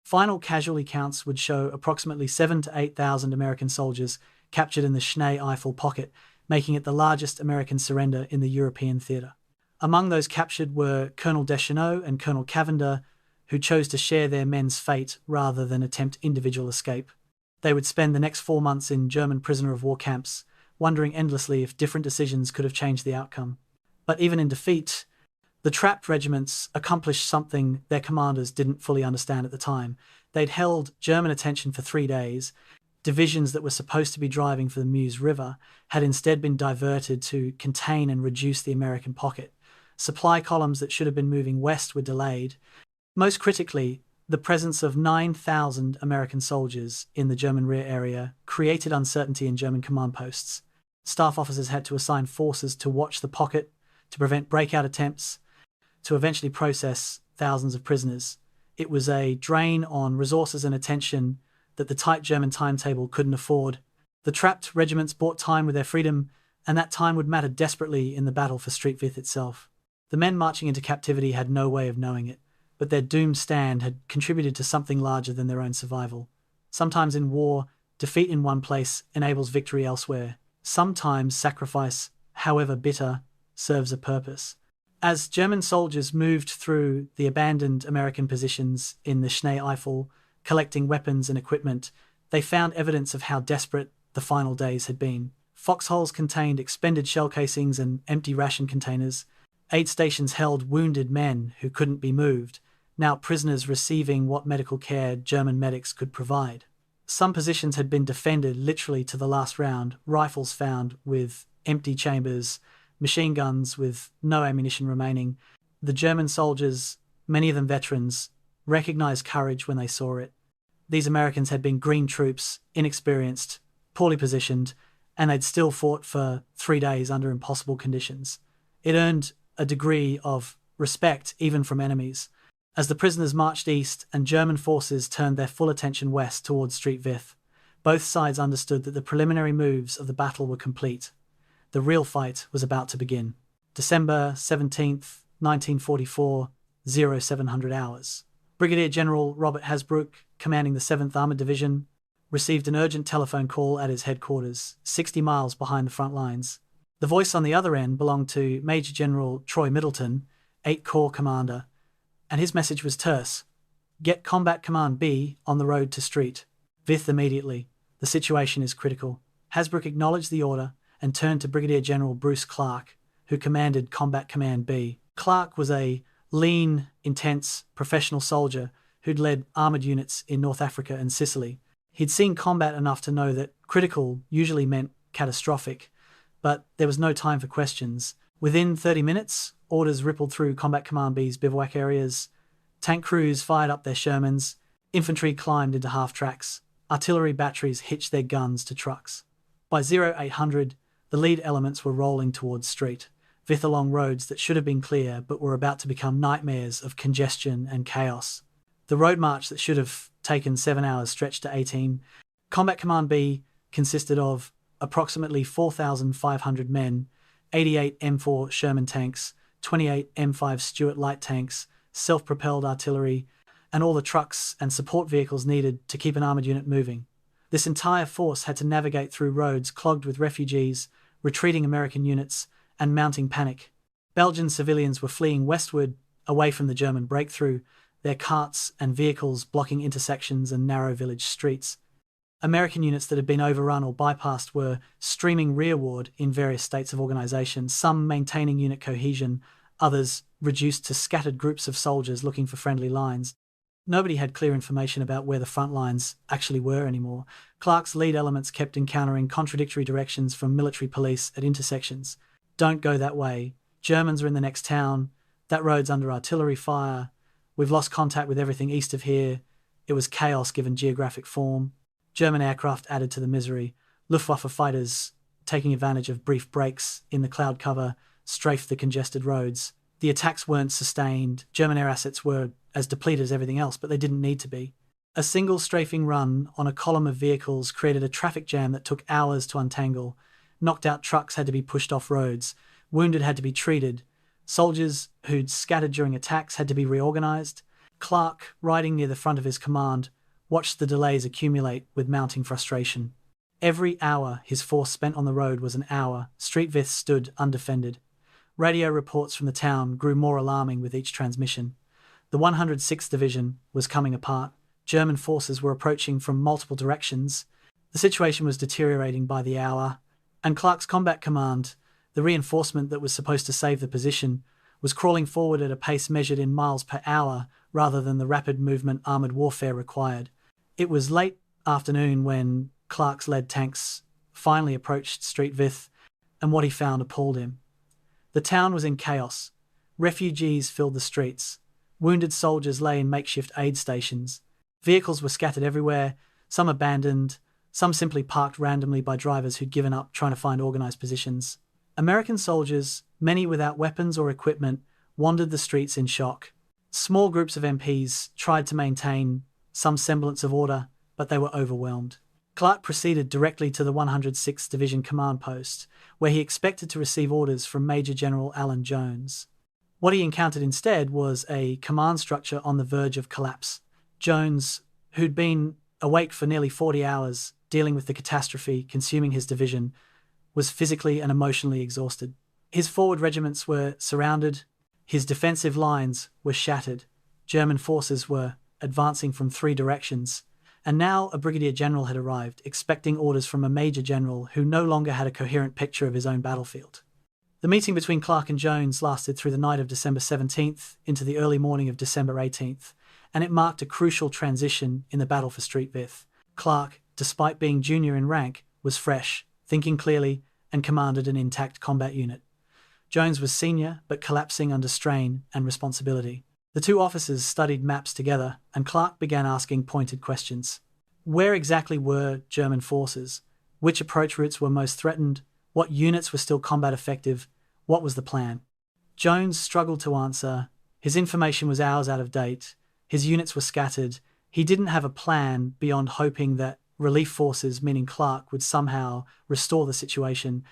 Final casualty counts would show approximately 7,000 to 8,000 American soldiers captured in the Schnee-Eifel pocket, making it the largest American surrender in the European theatre. Among those captured were Colonel Deschanel and Colonel Cavender, who chose to share their men's fate rather than attempt individual escape. They would spend the next 4 months in German prisoner of war camps, wondering endlessly if different decisions could have changed the outcome. But even in defeat, the trapped regiments accomplished something their commanders didn't fully understand at the time. They'd held German attention for 3 days. Divisions that were supposed to be driving for the Meuse River had instead been diverted to contain and reduce the American pocket. Supply columns that should have been moving west were delayed. Most critically, the presence of 9,000 American soldiers in the German rear area created uncertainty in German command posts. Staff officers had to assign forces to watch the pocket, to prevent breakout attempts, to eventually process thousands of prisoners. It was a drain on resources and attention that the tight German timetable couldn't afford. The trapped regiments bought time with their freedom, and that time would matter desperately in the battle for Street Vith itself. The men marching into captivity had no way of knowing it, but their doomed stand had contributed to something larger than their own survival. Sometimes in war, defeat in one place enables victory elsewhere. Sometimes sacrifice, however bitter, serves a purpose. As German soldiers moved through the abandoned American positions in the Schnee Eifel, collecting weapons and equipment, they found evidence of how desperate the final days had been. Foxholes contained expended shell casings and empty ration containers. Aid stations held wounded men who couldn't be moved, now prisoners receiving what medical care German medics could provide. Some positions had been defended literally to the last round, rifles found with empty chambers, machine guns with no ammunition remaining. The German soldiers, many of them veterans, recognized courage when they saw it. These Americans had been green troops, inexperienced, poorly positioned, and they'd still fought for 3 days under impossible conditions. It earned a degree of respect even from enemies. As the prisoners marched east and German forces turned their full attention west towards Street Vith, both sides understood that the preliminary moves of the battle were complete. The real fight was about to begin. December 17th, 1944, 0700 hours. Brigadier General Robert Hasbrouck, commanding the 7th Armoured Division, received an urgent telephone call at his headquarters, 60 miles behind the front lines. The voice on the other end belonged to Major General Troy Middleton, 8th Corps commander, and his message was terse. Get Combat Command B on the road to Street Vith immediately. The situation is critical. Hasbrouck acknowledged the order and turned to Brigadier General Bruce Clark, who commanded Combat Command B. Clark was a lean, intense, professional soldier who'd led armoured units in North Africa and Sicily. He'd seen combat enough to know that critical usually meant catastrophic, but there was no time for questions. Within 30 minutes, orders rippled through Combat Command B's bivouac areas. Tank crews fired up their Shermans. Infantry climbed into half-tracks. Artillery batteries hitched their guns to trucks. By 0800, the lead elements were rolling towards Street Vith along roads that should have been clear but were about to become nightmares of congestion and chaos. The road march that should have taken 7 hours stretched to 18. Combat Command B consisted of approximately 4,500 men, 88 M4 Sherman tanks, 28 M5 Stuart light tanks, self-propelled artillery, and all the trucks and support vehicles needed to keep an armoured unit moving. This entire force had to navigate through roads clogged with refugees, retreating American units, and mounting panic. Belgian civilians were fleeing westward, away from the German breakthrough, their carts and vehicles blocking intersections and narrow village streets. American units that had been overrun or bypassed were streaming rearward in various states of organisation, some maintaining unit cohesion, others reduced to scattered groups of soldiers looking for friendly lines. Nobody had clear information about where the front lines actually were anymore. Clark's lead elements kept encountering contradictory directions from military police at intersections. Don't go that way. Germans are in the next town. That road's under artillery fire. We've lost contact with everything east of here. It was chaos given geographic form. German aircraft added to the misery. Luftwaffe fighters, taking advantage of brief breaks in the cloud cover, strafed the congested roads. The attacks weren't sustained. German air assets were as depleted as everything else, but they didn't need to be. A single strafing run on a column of vehicles created a traffic jam that took hours to untangle. Knocked out trucks had to be pushed off roads. Wounded had to be treated. Soldiers who'd scattered during attacks had to be reorganised. Clark, riding near the front of his command, watched the delays accumulate with mounting frustration. Every hour his force spent on the road was an hour. Street Vith stood undefended. Radio reports from the town grew more alarming with each transmission. The 106th Division was coming apart. German forces were approaching from multiple directions. The situation was deteriorating by the hour, and Clark's combat command, the reinforcement that was supposed to save the position, was crawling forward at a pace measured in miles per hour rather than the rapid movement armoured warfare required. It was late afternoon when Clark's led tanks finally approached Street Vith, and what he found appalled him. The town was in chaos. Refugees filled the streets. Wounded soldiers lay in makeshift aid stations. Vehicles were scattered everywhere, some abandoned, some simply parked randomly by drivers who'd given up trying to find organised positions. American soldiers, many without weapons or equipment, wandered the streets in shock. Small groups of MPs tried to maintain some semblance of order, but they were overwhelmed. Clark proceeded directly to the 106th Division command post, where he expected to receive orders from Major General Alan Jones. What he encountered instead was a command structure on the verge of collapse. Jones, who'd been awake for nearly 40 hours, dealing with the catastrophe consuming his division, was physically and emotionally exhausted. His forward regiments were surrounded, his defensive lines were shattered, German forces were advancing from 3 directions, and now a brigadier general had arrived, expecting orders from a major general who no longer had a coherent picture of his own battlefield. The meeting between Clark and Jones lasted through the night of December 17th into the early morning of December 18th, and it marked a crucial transition in the battle for Street Vith. Clark, despite being junior in rank, was fresh, thinking clearly, and commanded an intact combat unit. Jones was senior, but collapsing under strain and responsibility. The two officers studied maps together, and Clark began asking pointed questions. Where exactly were German forces? Which approach routes were most threatened? What units were still combat effective? What was the plan? Jones struggled to answer. His information was hours out of date. His units were scattered. He didn't have a plan beyond hoping that relief forces, meaning Clark, would somehow restore the situation.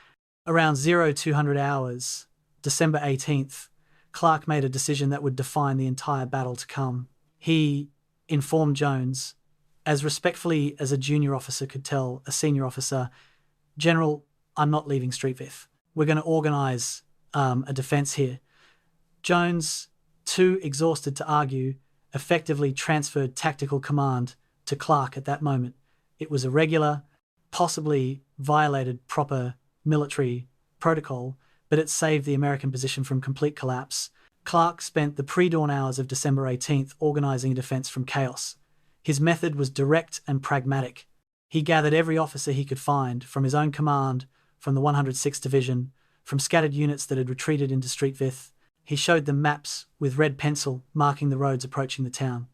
Around 0200 hours, December 18th, Clark made a decision that would define the entire battle to come. He informed Jones, as respectfully as a junior officer could tell a senior officer, "General, I'm not leaving Street Vith. We're going to organise a defence here." Jones, too exhausted to argue, effectively transferred tactical command to Clark at that moment. It was irregular, possibly violated proper military protocol, but it saved the American position from complete collapse. Clark spent the pre-dawn hours of December 18th organising a defence from chaos. His method was direct and pragmatic. He gathered every officer he could find, from his own command, from the 106th Division, from scattered units that had retreated into Street Vith. He showed them maps with red pencil marking the roads approaching the town.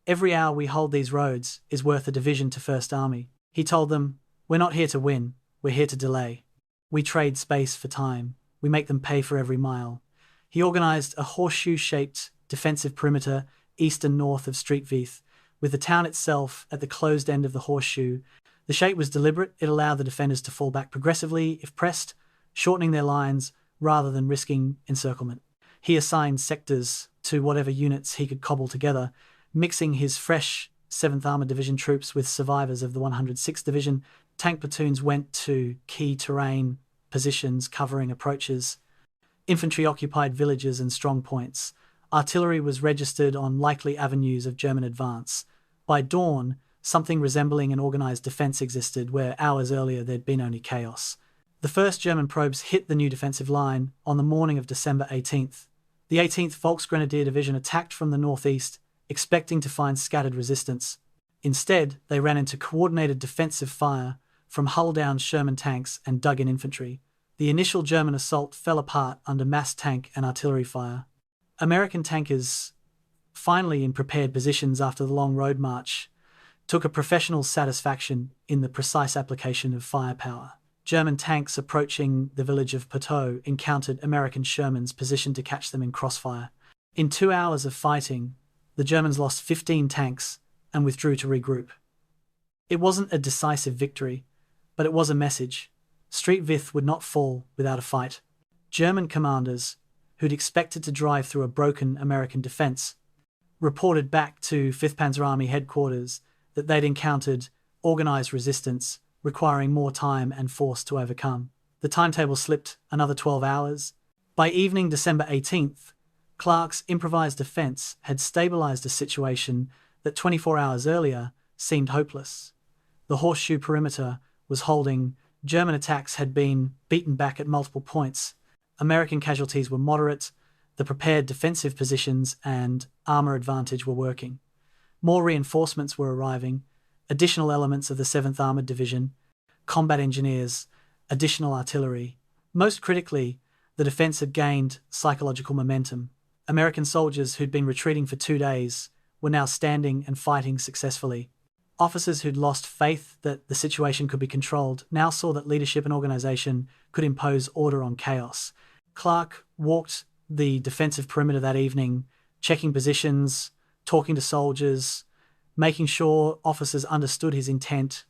"Every hour we hold these roads is worth a division to First Army." He told them, "We're not here to win, we're here to delay. We trade space for time. We make them pay for every mile." He organised a horseshoe-shaped defensive perimeter east and north of Street Vith, with the town itself at the closed end of the horseshoe. The shape was deliberate. It allowed the defenders to fall back progressively if pressed, shortening their lines rather than risking encirclement. He assigned sectors to whatever units he could cobble together, mixing his fresh 7th Armoured Division troops with survivors of the 106th Division. Tank platoons went to key terrain positions covering approaches. Infantry occupied villages and strong points. Artillery was registered on likely avenues of German advance. By dawn, something resembling an organised defence existed where hours earlier there'd been only chaos. The first German probes hit the new defensive line on the morning of December 18th. The 18th Volksgrenadier Division attacked from the northeast, expecting to find scattered resistance. Instead, they ran into coordinated defensive fire from hull-down Sherman tanks and dug-in infantry. The initial German assault fell apart under massed tank and artillery fire. American tankers, finally in prepared positions after the long road march, took a professional satisfaction in the precise application of firepower. German tanks approaching the village of Poteau encountered American Shermans positioned to catch them in crossfire. In 2 hours of fighting, the Germans lost 15 tanks and withdrew to regroup. It wasn't a decisive victory, but it was a message. Street Vith would not fall without a fight. German commanders, who'd expected to drive through a broken American defense, reported back to 5th Panzer Army headquarters that they'd encountered organized resistance requiring more time and force to overcome. The timetable slipped another 12 hours. By evening December 18th, Clark's improvised defense had stabilized a situation that 24 hours earlier seemed hopeless. The horseshoe perimeter was holding, German attacks had been beaten back at multiple points, American casualties were moderate, the prepared defensive positions and armor advantage were working. More reinforcements were arriving, additional elements of the 7th Armored Division, combat engineers, additional artillery. Most critically, the defense had gained psychological momentum. American soldiers who'd been retreating for 2 days were now standing and fighting successfully. Officers who'd lost faith that the situation could be controlled now saw that leadership and organization could impose order on chaos. Clark walked the defensive perimeter that evening, checking positions, talking to soldiers, making sure officers understood his intent.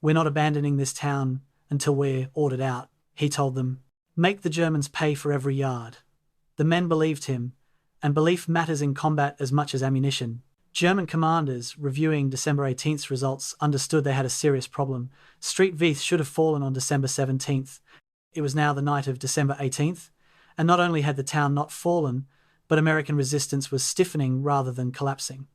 "We're not abandoning this town until we're ordered out," he told them. "Make the Germans pay for every yard." The men believed him, and belief matters in combat as much as ammunition. German commanders, reviewing December 18th's results, understood they had a serious problem. Vith should have fallen on December 17th. It was now the night of December 18th, and not only had the town not fallen, but American resistance was stiffening rather than collapsing.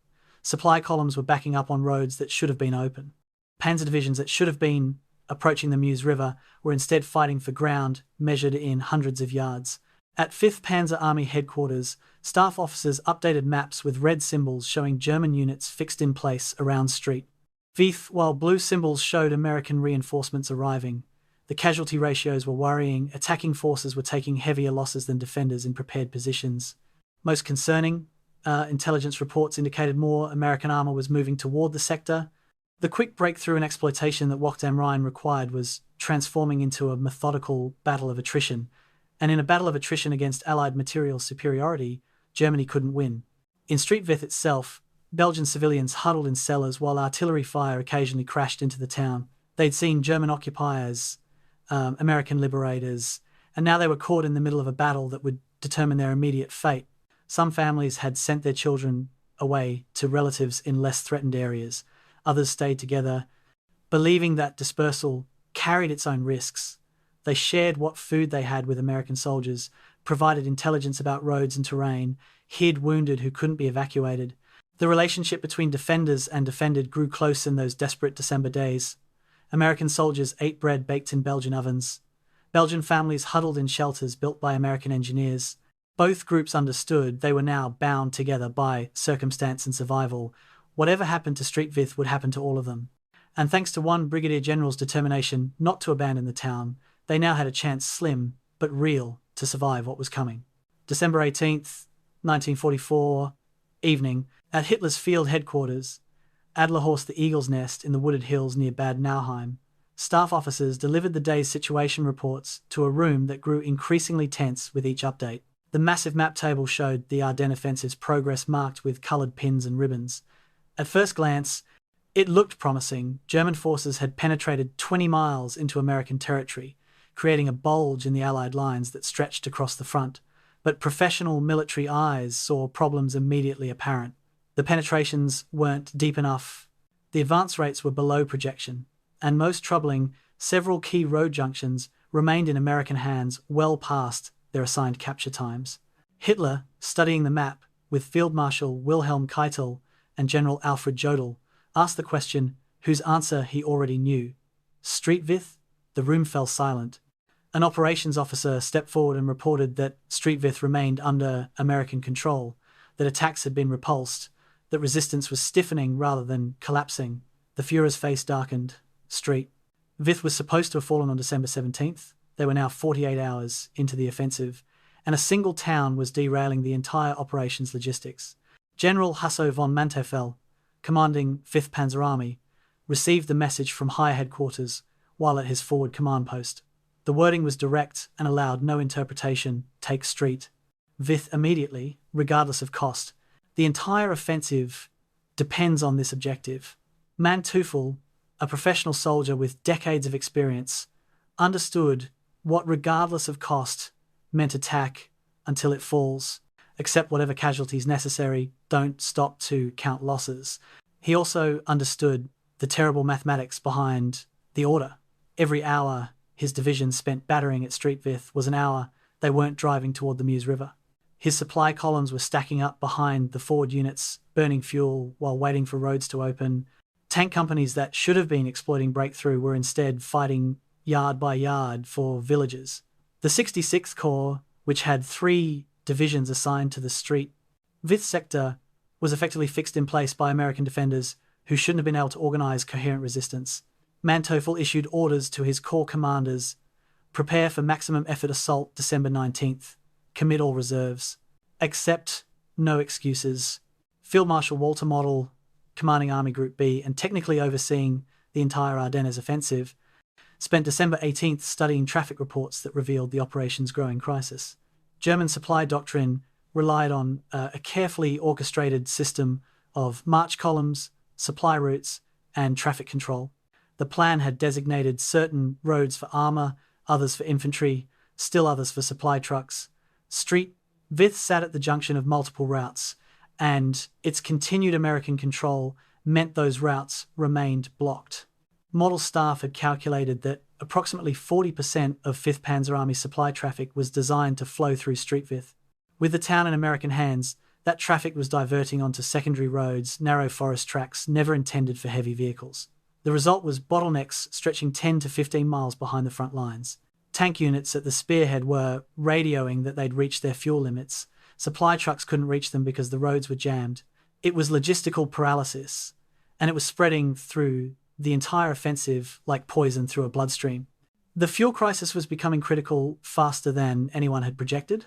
Supply columns were backing up on roads that should have been open. Panzer divisions that should have been approaching the Meuse River were instead fighting for ground measured in hundreds of yards. At 5th Panzer Army headquarters, staff officers updated maps with red symbols showing German units fixed in place around Street Vith, while blue symbols showed American reinforcements arriving. The casualty ratios were worrying. Attacking forces were taking heavier losses than defenders in prepared positions. Most concerning, intelligence reports indicated more American armor was moving toward the sector. The quick breakthrough and exploitation that Wacht am Rhein required was transforming into a methodical battle of attrition. And in a battle of attrition against Allied material superiority, Germany couldn't win. In Street Vith itself, Belgian civilians huddled in cellars while artillery fire occasionally crashed into the town. They'd seen German occupiers, American liberators, and now they were caught in the middle of a battle that would determine their immediate fate. Some families had sent their children away to relatives in less threatened areas. Others stayed together, believing that dispersal carried its own risks. They shared what food they had with American soldiers, provided intelligence about roads and terrain, hid wounded who couldn't be evacuated. The relationship between defenders and defended grew close in those desperate December days. American soldiers ate bread baked in Belgian ovens. Belgian families huddled in shelters built by American engineers. Both groups understood they were now bound together by circumstance and survival. Whatever happened to Street Vith would happen to all of them. And thanks to one brigadier general's determination not to abandon the town, they now had a chance, slim but real, to survive what was coming. December 18th, 1944, evening, at Hitler's field headquarters, Adlerhorst the Eagle's Nest in the wooded hills near Bad Nauheim, staff officers delivered the day's situation reports to a room that grew increasingly tense with each update. The massive map table showed the Ardennes offensive's progress marked with coloured pins and ribbons. At first glance, it looked promising. German forces had penetrated 20 miles into American territory, creating a bulge in the Allied lines that stretched across the front. But professional military eyes saw problems immediately apparent. The penetrations weren't deep enough, the advance rates were below projection, and most troubling, several key road junctions remained in American hands well past their assigned capture times. Hitler, studying the map with Field Marshal Wilhelm Keitel and General Alfred Jodl, asked the question whose answer he already knew. Street Vith? The room fell silent. An operations officer stepped forward and reported that Street Vith remained under American control, that attacks had been repulsed, that resistance was stiffening rather than collapsing. The Führer's face darkened. Street Vith was supposed to have fallen on December 17th. They were now 48 hours into the offensive, and a single town was derailing the entire operation's logistics. General Hasso von Manteuffel, commanding 5th Panzer Army, received the message from high headquarters while at his forward command post. The wording was direct and allowed no interpretation. Take Street Vith immediately, regardless of cost. The entire offensive depends on this objective. Manteuffel, a professional soldier with decades of experience, understood what regardless of cost meant. Attack until it falls. Accept whatever casualties necessary. Don't stop to count losses. He also understood the terrible mathematics behind the order. Every hour his division spent battering at Street Vith was an hour they weren't driving toward the Meuse River. His supply columns were stacking up behind the forward units, burning fuel while waiting for roads to open. Tank companies that should have been exploiting breakthrough were instead fighting yard by yard for villages. The 66th Corps, which had 3 divisions assigned to the street Vith sector, was effectively fixed in place by American defenders who shouldn't have been able to organize coherent resistance. Manteuffel issued orders to his corps commanders: prepare for maximum effort assault December 19th. Commit all reserves. Accept no excuses. Field Marshal Walter Model, commanding Army Group B and technically overseeing the entire Ardennes offensive, spent December 18th studying traffic reports that revealed the operation's growing crisis. German supply doctrine relied on a carefully orchestrated system of march columns, supply routes, and traffic control. The plan had designated certain roads for armor, others for infantry, still others for supply trucks. Street Vith sat at the junction of multiple routes, and its continued American control meant those routes remained blocked. Model staff had calculated that approximately 40% of 5th Panzer Army supply traffic was designed to flow through Street Vith. With the town in American hands, that traffic was diverting onto secondary roads, narrow forest tracks never intended for heavy vehicles. The result was bottlenecks stretching 10 to 15 miles behind the front lines. Tank units at the spearhead were radioing that they'd reached their fuel limits. Supply trucks couldn't reach them because the roads were jammed. It was logistical paralysis, and it was spreading through the entire offensive like poison through a bloodstream. The fuel crisis was becoming critical faster than anyone had projected.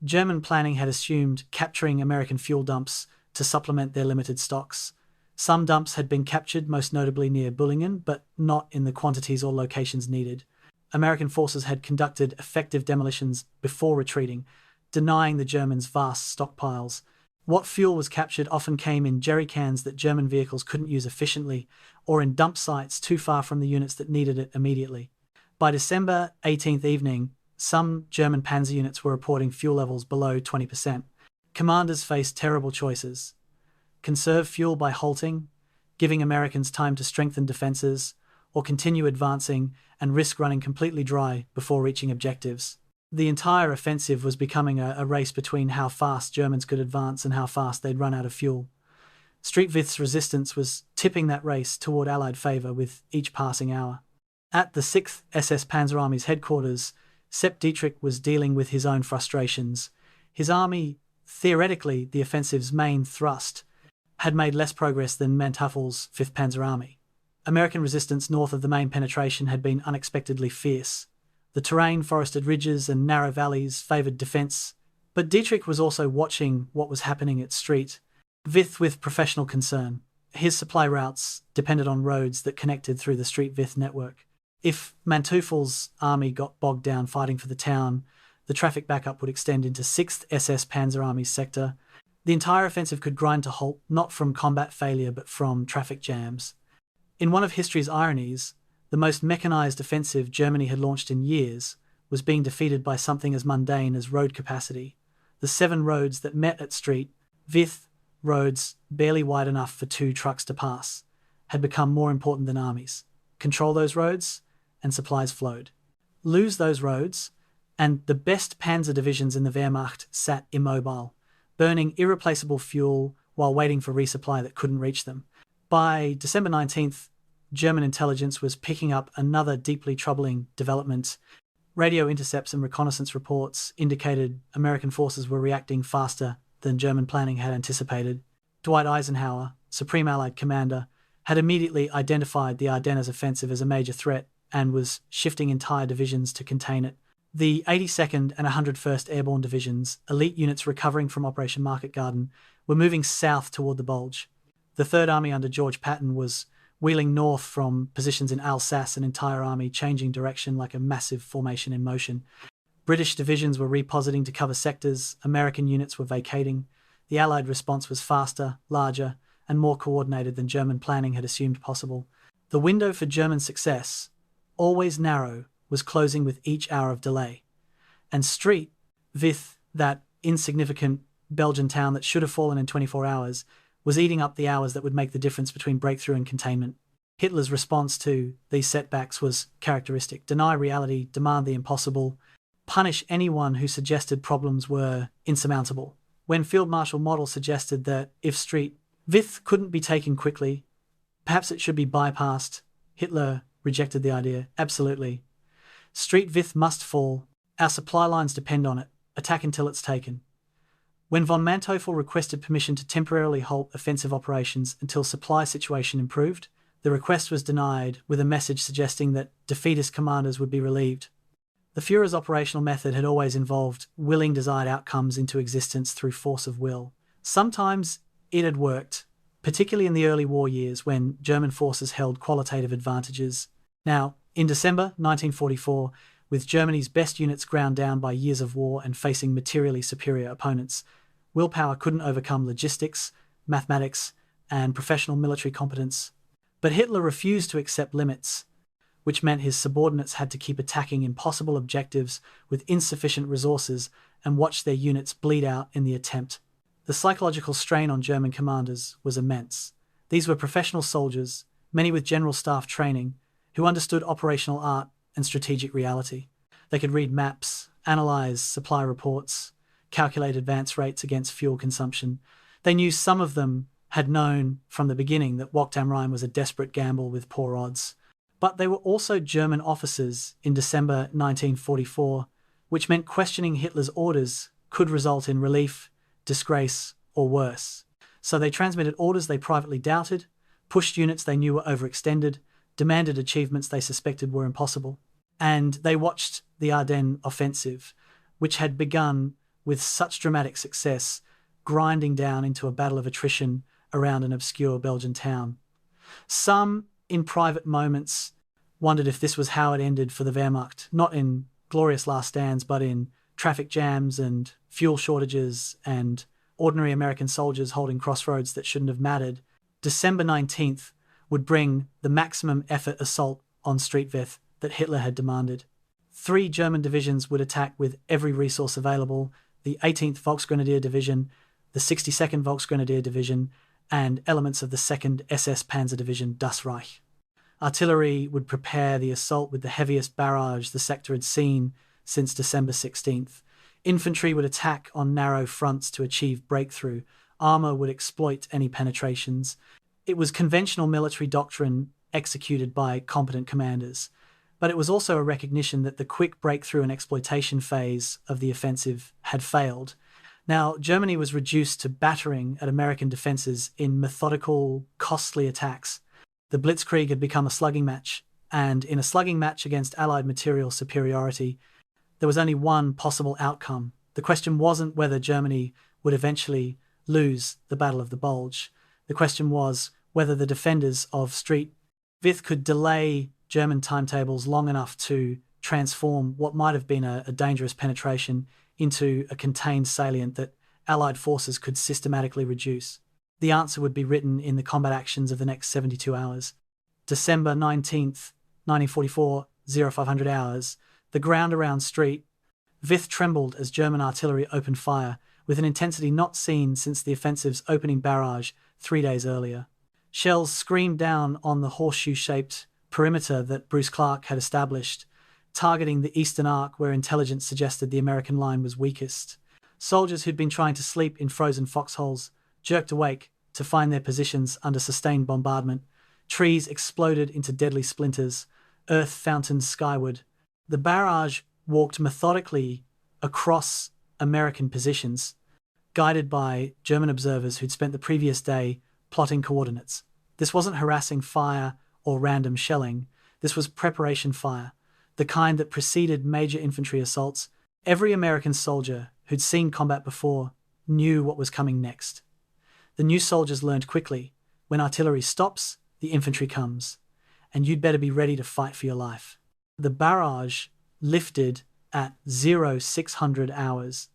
German planning had assumed capturing American fuel dumps to supplement their limited stocks. Some dumps had been captured, most notably near Bullingen, but not in the quantities or locations needed. American forces had conducted effective demolitions before retreating, denying the Germans vast stockpiles. What fuel was captured often came in jerry cans that German vehicles couldn't use efficiently, or in dump sites too far from the units that needed it immediately. By December 18th evening, some German panzer units were reporting fuel levels below 20%. Commanders faced terrible choices: conserve fuel by halting, giving Americans time to strengthen defenses, or continue advancing and risk running completely dry before reaching objectives. The entire offensive was becoming a race between how fast Germans could advance and how fast they'd run out of fuel. Street Vith's resistance was tipping that race toward Allied favour with each passing hour. At the 6th SS Panzer Army's headquarters, Sepp Dietrich was dealing with his own frustrations. His army, theoretically the offensive's main thrust, had made less progress than Manteuffel's 5th Panzer Army. American resistance north of the main penetration had been unexpectedly fierce. The terrain, forested ridges and narrow valleys favoured defence, but Dietrich was also watching what was happening at Street Vith with professional concern. His supply routes depended on roads that connected through the Street Vith network. If Manteuffel's army got bogged down fighting for the town, the traffic backup would extend into 6th SS Panzer Army's sector. The entire offensive could grind to halt, not from combat failure but from traffic jams. In one of history's ironies, the most mechanized offensive Germany had launched in years was being defeated by something as mundane as road capacity. The 7 roads that met at Street Vith, roads barely wide enough for 2 trucks to pass, had become more important than armies. Control those roads, and supplies flowed. Lose those roads, and the best panzer divisions in the Wehrmacht sat immobile, burning irreplaceable fuel while waiting for resupply that couldn't reach them. By December 19th, German intelligence was picking up another deeply troubling development. Radio intercepts and reconnaissance reports indicated American forces were reacting faster than German planning had anticipated. Dwight Eisenhower, Supreme Allied Commander, had immediately identified the Ardennes offensive as a major threat and was shifting entire divisions to contain it. The 82nd and 101st Airborne Divisions, elite units recovering from Operation Market Garden, were moving south toward the Bulge. The 3rd Army under George Patton was wheeling north from positions in Alsace, an entire army changing direction like a massive formation in motion. British divisions were repositing to cover sectors, American units were vacating. The Allied response was faster, larger, and more coordinated than German planning had assumed possible. The window for German success, always narrow, was closing with each hour of delay. And Street Vith, that insignificant Belgian town that should have fallen in 24 hours, was eating up the hours that would make the difference between breakthrough and containment. Hitler's response to these setbacks was characteristic: deny reality, demand the impossible. punish anyone who suggested problems were insurmountable. When Field Marshal Model suggested that if Street Vith couldn't be taken quickly, perhaps it should be bypassed, Hitler rejected the idea. Absolutely. Street Vith must fall. Our supply lines depend on it. Attack until it's taken. When von Manteuffel requested permission to temporarily halt offensive operations until supply situation improved, the request was denied with a message suggesting that defeatist commanders would be relieved. The Führer's operational method had always involved willing desired outcomes into existence through force of will. Sometimes it had worked, particularly in the early war years when German forces held qualitative advantages. Now, in December 1944, with Germany's best units ground down by years of war and facing materially superior opponents, willpower couldn't overcome logistics, mathematics, and professional military competence. But Hitler refused to accept limits, which meant his subordinates had to keep attacking impossible objectives with insufficient resources and watch their units bleed out in the attempt. The psychological strain on German commanders was immense. These were professional soldiers, many with general staff training, who understood operational art and strategic reality. They could read maps, analyze supply reports, calculate advance rates against fuel consumption. They knew some of them had known from the beginning that Wacht am Rhein was a desperate gamble with poor odds. But they were also German officers in December 1944, which meant questioning Hitler's orders could result in relief, disgrace, or worse. So they transmitted orders they privately doubted, pushed units they knew were overextended, demanded achievements they suspected were impossible. And they watched the Ardennes offensive, which had begun with such dramatic success, grinding down into a battle of attrition around an obscure Belgian town. Some, in private moments, wondered if this was how it ended for the Wehrmacht, not in glorious last stands, but in traffic jams and fuel shortages and ordinary American soldiers holding crossroads that shouldn't have mattered. December 19th would bring the maximum effort assault on Street Vith that Hitler had demanded. 3 German divisions would attack with every resource available: the 18th Volksgrenadier Division, the 62nd Volksgrenadier Division, and elements of the 2nd SS Panzer Division Das Reich. Artillery would prepare the assault with the heaviest barrage the sector had seen since December 16th. Infantry would attack on narrow fronts to achieve breakthrough. Armour would exploit any penetrations. It was conventional military doctrine executed by competent commanders, but it was also a recognition that the quick breakthrough and exploitation phase of the offensive had failed. Now, Germany was reduced to battering at American defences in methodical, costly attacks. The Blitzkrieg had become a slugging match, and in a slugging match against Allied material superiority, there was only one possible outcome. The question wasn't whether Germany would eventually lose the Battle of the Bulge. The question was whether the defenders of Street Vith could delay German timetables long enough to transform what might have been a dangerous penetration into a contained salient that Allied forces could systematically reduce. The answer would be written in the combat actions of the next 72 hours. December 19th, 1944, 0500 hours, the ground around Street Vith trembled as German artillery opened fire with an intensity not seen since the offensive's opening barrage 3 days earlier. Shells screamed down on the horseshoe-shaped perimeter that Bruce Clark had established, targeting the eastern arc where intelligence suggested the American line was weakest. Soldiers who'd been trying to sleep in frozen foxholes jerked awake to find their positions under sustained bombardment. Trees exploded into deadly splinters, earth fountained skyward. The barrage walked methodically across American positions, guided by German observers who'd spent the previous day plotting coordinates. This wasn't harassing fire or random shelling. This was preparation fire, the kind that preceded major infantry assaults. Every American soldier who'd seen combat before knew what was coming next. The new soldiers learned quickly, when artillery stops, the infantry comes, and you'd better be ready to fight for your life. The barrage lifted at 0600 hours,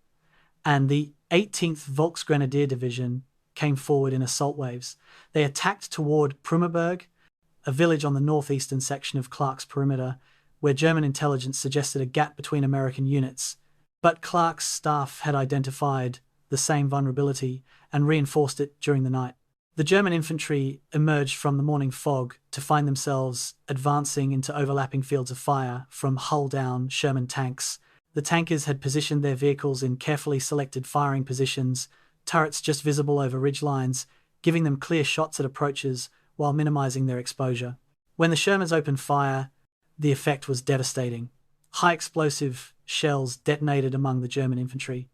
and the 18th Volksgrenadier Division came forward in assault waves. They attacked toward Prummerberg, a village on the northeastern section of Clark's perimeter, where German intelligence suggested a gap between American units. But Clark's staff had identified the same vulnerability and reinforced it during the night. The German infantry emerged from the morning fog to find themselves advancing into overlapping fields of fire from hull-down Sherman tanks. The tankers had positioned their vehicles in carefully selected firing positions, turrets just visible over ridgelines, giving them clear shots at approaches while minimizing their exposure. When the Shermans opened fire, the effect was devastating. High explosive shells detonated among the German infantry.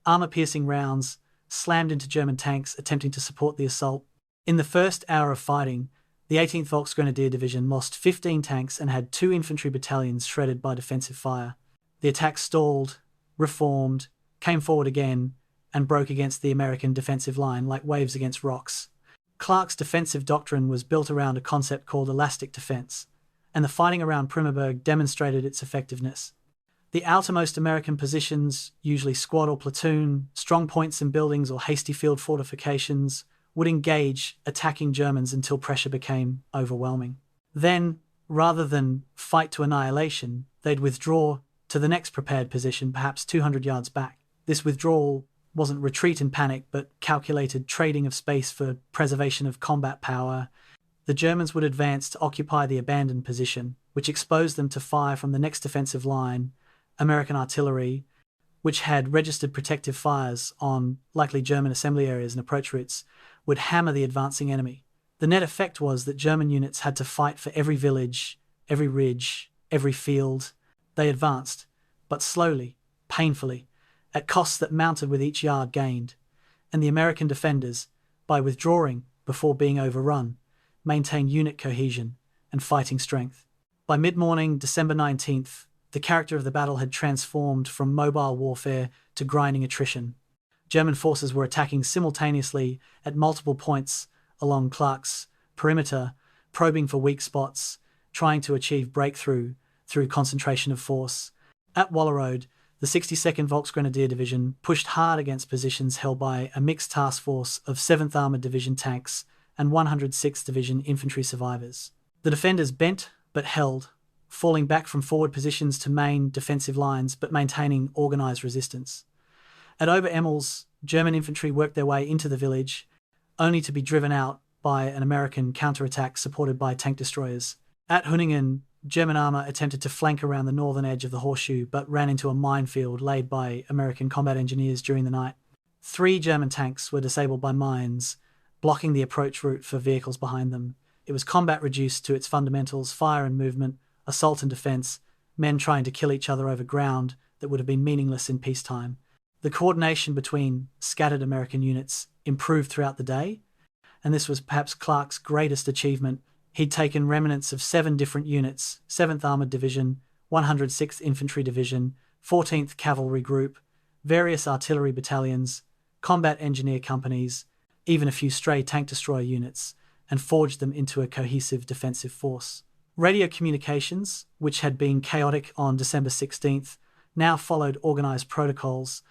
Armor-piercing rounds slammed into German tanks attempting to support the assault. In the first hour of fighting, the 18th Volksgrenadier Division lost 15 tanks and had 2 infantry battalions shredded by defensive fire. The attack stalled, reformed, came forward again, and broke against the American defensive line like waves against rocks. Clark's defensive doctrine was built around a concept called elastic defense, and the fighting around Primmerberg demonstrated its effectiveness. The outermost American positions, usually squad or platoon, strong points in buildings or hasty field fortifications, would engage attacking Germans until pressure became overwhelming. Then, rather than fight to annihilation, they'd withdraw to the next prepared position, perhaps 200 yards back. This withdrawal wasn't retreat in panic, but calculated trading of space for preservation of combat power. The Germans would advance to occupy the abandoned position, which exposed them to fire from the next defensive line. American artillery, which had registered protective fires on likely German assembly areas and approach routes, would hammer the advancing enemy. The net effect was that German units had to fight for every village, every ridge, every field. They advanced, but slowly, painfully, at costs that mounted with each yard gained, and the American defenders, by withdrawing before being overrun, maintained unit cohesion and fighting strength. By mid-morning, December 19th, the character of the battle had transformed from mobile warfare to grinding attrition. German forces were attacking simultaneously at multiple points along Clark's perimeter, probing for weak spots, trying to achieve breakthrough through concentration of force. At Wallerode, the 62nd Volksgrenadier Division pushed hard against positions held by a mixed task force of 7th Armoured Division tanks and 106th Division infantry survivors. The defenders bent but held, falling back from forward positions to main defensive lines but maintaining organised resistance. At Ober-Emmels, German infantry worked their way into the village, only to be driven out by an American counterattack supported by tank destroyers. At Hunningen, German armour attempted to flank around the northern edge of the horseshoe but ran into a minefield laid by American combat engineers during the night. 3 German tanks were disabled by mines, blocking the approach route for vehicles behind them. It was combat reduced to its fundamentals: fire and movement, assault and defence, men trying to kill each other over ground that would have been meaningless in peacetime. The coordination between scattered American units improved throughout the day, and this was perhaps Clark's greatest achievement. He'd taken remnants of 7 different units: 7th Armoured Division, 106th Infantry Division, 14th Cavalry Group, various artillery battalions, combat engineer companies, even a few stray tank destroyer units, and forged them into a cohesive defensive force. Radio communications, which had been chaotic on December 16th, now followed organised protocols.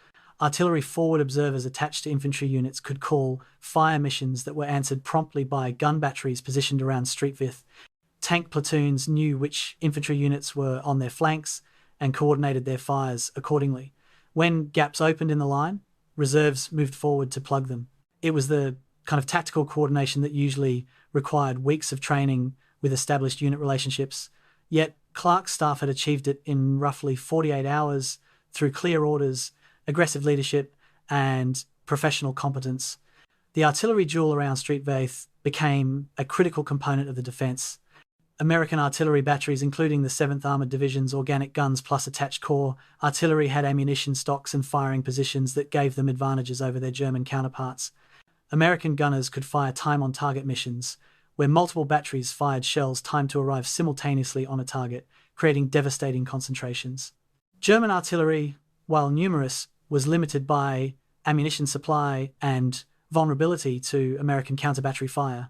Artillery forward observers attached to infantry units could call fire missions that were answered promptly by gun batteries positioned around Street Vith. Tank platoons knew which infantry units were on their flanks and coordinated their fires accordingly. When gaps opened in the line, reserves moved forward to plug them. It was the kind of tactical coordination that usually required weeks of training with established unit relationships, yet Clark's staff had achieved it in roughly 48 hours through clear orders, aggressive leadership, and professional competence. The artillery duel around Street Vith became a critical component of the defence. American artillery batteries, including the 7th Armoured Division's organic guns plus attached corps artillery, had ammunition stocks and firing positions that gave them advantages over their German counterparts. American gunners could fire time-on-target missions, where multiple batteries fired shells timed to arrive simultaneously on a target, creating devastating concentrations. German artillery, while numerous, was limited by ammunition supply and vulnerability to American counter-battery fire.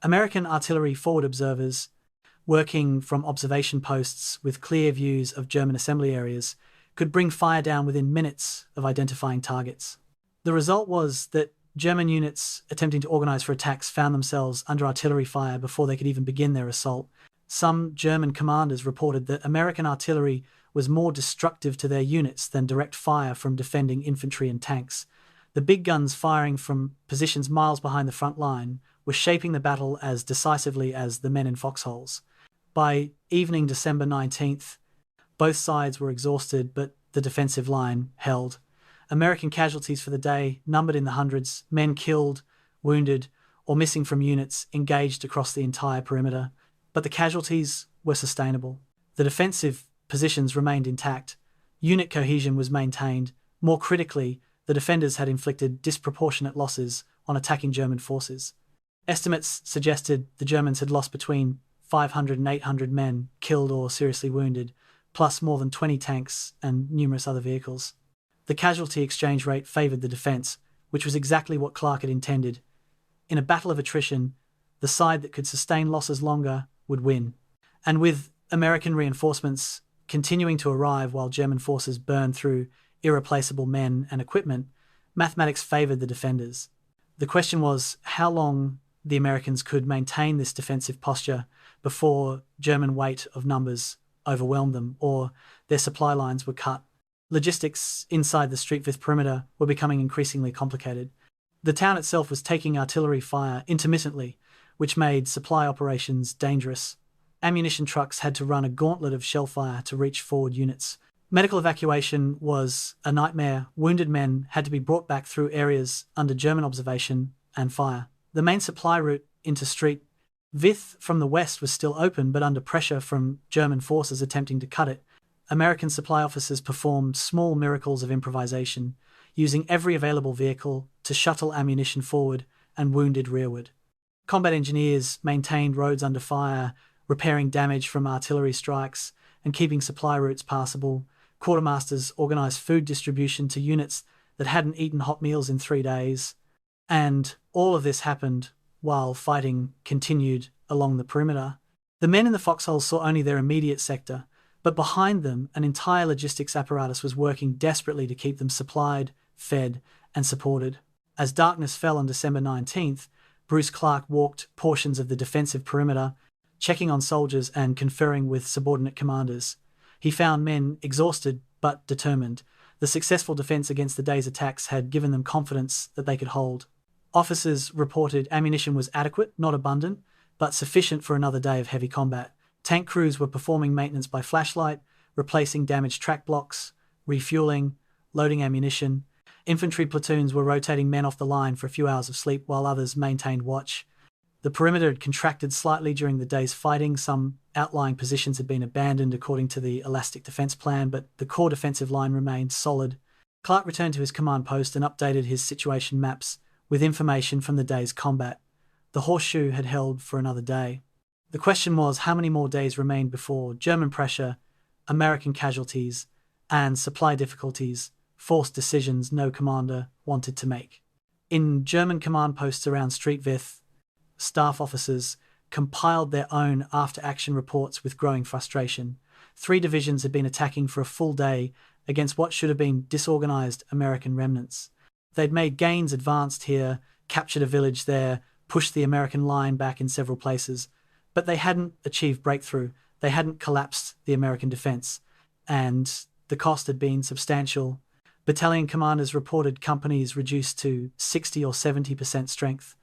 American artillery forward observers, working from observation posts with clear views of German assembly areas, could bring fire down within minutes of identifying targets. The result was that German units attempting to organise for attacks found themselves under artillery fire before they could even begin their assault. Some German commanders reported that American artillery was more destructive to their units than direct fire from defending infantry and tanks. The big guns firing from positions miles behind the front line were shaping the battle as decisively as the men in foxholes. By evening December 19th, Both sides were exhausted, but the defensive line held. American casualties for the day numbered in the hundreds, men killed, wounded, or missing from units engaged across the entire perimeter. But the casualties were sustainable. The defensive positions remained intact. Unit cohesion was maintained. More critically, the defenders had inflicted disproportionate losses on attacking German forces. Estimates suggested the Germans had lost between 500 and 800 men killed or seriously wounded, plus more than 20 tanks and numerous other vehicles. The casualty exchange rate favoured the defence, which was exactly what Clark had intended. In a battle of attrition, the side that could sustain losses longer would win. And with American reinforcements continuing to arrive while German forces burned through irreplaceable men and equipment, mathematics favoured the defenders. The question was how long the Americans could maintain this defensive posture before German weight of numbers overwhelmed them or their supply lines were cut. Logistics inside the Vith perimeter were becoming increasingly complicated. The town itself was taking artillery fire intermittently, which made supply operations dangerous. Ammunition trucks had to run a gauntlet of shell fire to reach forward units. Medical evacuation was a nightmare. Wounded men had to be brought back through areas under German observation and fire. The main supply route into Vith from the west was still open, but under pressure from German forces attempting to cut it. American supply officers performed small miracles of improvisation, using every available vehicle to shuttle ammunition forward and wounded rearward. Combat engineers maintained roads under fire, repairing damage from artillery strikes and keeping supply routes passable. Quartermasters organised food distribution to units that hadn't eaten hot meals in 3 days. And all of this happened while fighting continued along the perimeter. The men in the foxholes saw only their immediate sector, but behind them an entire logistics apparatus was working desperately to keep them supplied, fed, and supported. As darkness fell on December 19th, Bruce Clark walked portions of the defensive perimeter, checking on soldiers and conferring with subordinate commanders. He found men exhausted but determined. The successful defense against the day's attacks had given them confidence that they could hold. Officers reported ammunition was adequate, not abundant, but sufficient for another day of heavy combat. Tank crews were performing maintenance by flashlight, replacing damaged track blocks, refueling, loading ammunition. Infantry platoons were rotating men off the line for a few hours of sleep while others maintained watch. The perimeter had contracted slightly during the day's fighting. Some outlying positions had been abandoned according to the elastic defense plan, but the core defensive line remained solid. Clark returned to his command post and updated his situation maps with information from the day's combat. The horseshoe had held for another day. The question was how many more days remained before German pressure, American casualties, and supply difficulties forced decisions no commander wanted to make. In German command posts around Vith, staff officers compiled their own after-action reports with growing frustration. 3 divisions had been attacking for a full day against what should have been disorganized American remnants. They'd made gains, advanced here, captured a village there, pushed the American line back in several places, but they hadn't achieved breakthrough. They hadn't collapsed the American defense, and the cost had been substantial. Battalion commanders reported companies reduced to 60 or 70% strength.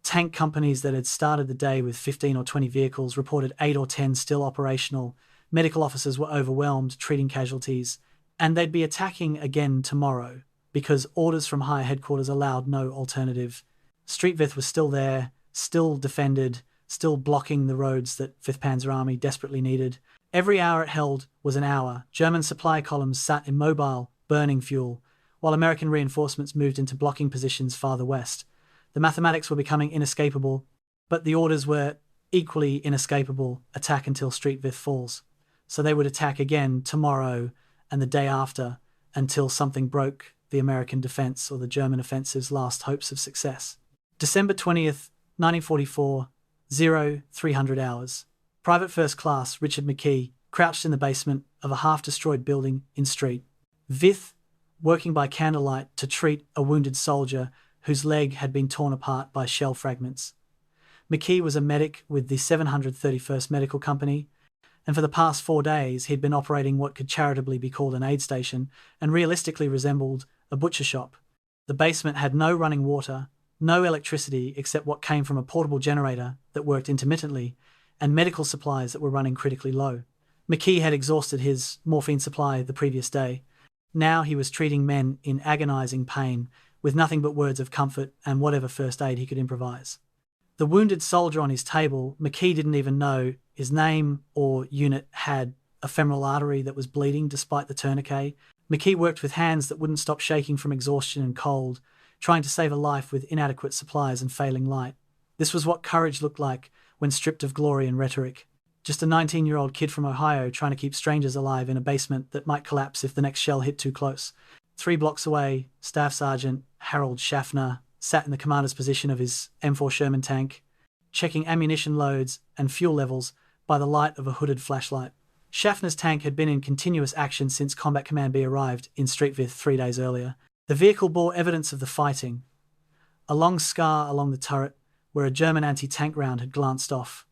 Tank companies that had started the day with 15 or 20 vehicles reported 8 or 10 still operational. Medical officers were overwhelmed treating casualties, and they'd be attacking again tomorrow because orders from higher headquarters allowed no alternative. Vith was still there, still defended, still blocking the roads that 5th Panzer Army desperately needed. Every hour it held was an hour. German supply columns sat immobile, burning fuel, while American reinforcements moved into blocking positions farther west. The mathematics were becoming inescapable, but the orders were equally inescapable: attack until Vith falls. So they would attack again tomorrow and the day after until something broke the American defense or the German offensive's last hopes of success. December 20th, 1944, 0300 hours. Private First Class Richard McKee crouched in the basement of a half-destroyed building in Vith, working by candlelight to treat a wounded soldier whose leg had been torn apart by shell fragments. McKee was a medic with the 731st Medical Company, and for the past 4 days he'd been operating what could charitably be called an aid station and realistically resembled a butcher shop. The basement had no running water, no electricity except what came from a portable generator that worked intermittently, and medical supplies that were running critically low. McKee had exhausted his morphine supply the previous day. Now he was treating men in agonizing pain with nothing but words of comfort and whatever first aid he could improvise. The wounded soldier on his table, McKee didn't even know his name or unit, had a femoral artery that was bleeding despite the tourniquet. McKee worked with hands that wouldn't stop shaking from exhaustion and cold, trying to save a life with inadequate supplies and failing light. This was what courage looked like when stripped of glory and rhetoric. Just a 19-year-old kid from Ohio trying to keep strangers alive in a basement that might collapse if the next shell hit too close. 3 blocks away, Staff Sergeant Harold Schaffner sat in the commander's position of his M4 Sherman tank, checking ammunition loads and fuel levels by the light of a hooded flashlight. Schaffner's tank had been in continuous action since Combat Command B arrived in Street Vith 3 days earlier. The vehicle bore evidence of the fighting. A long scar along the turret where a German anti-tank round had glanced off,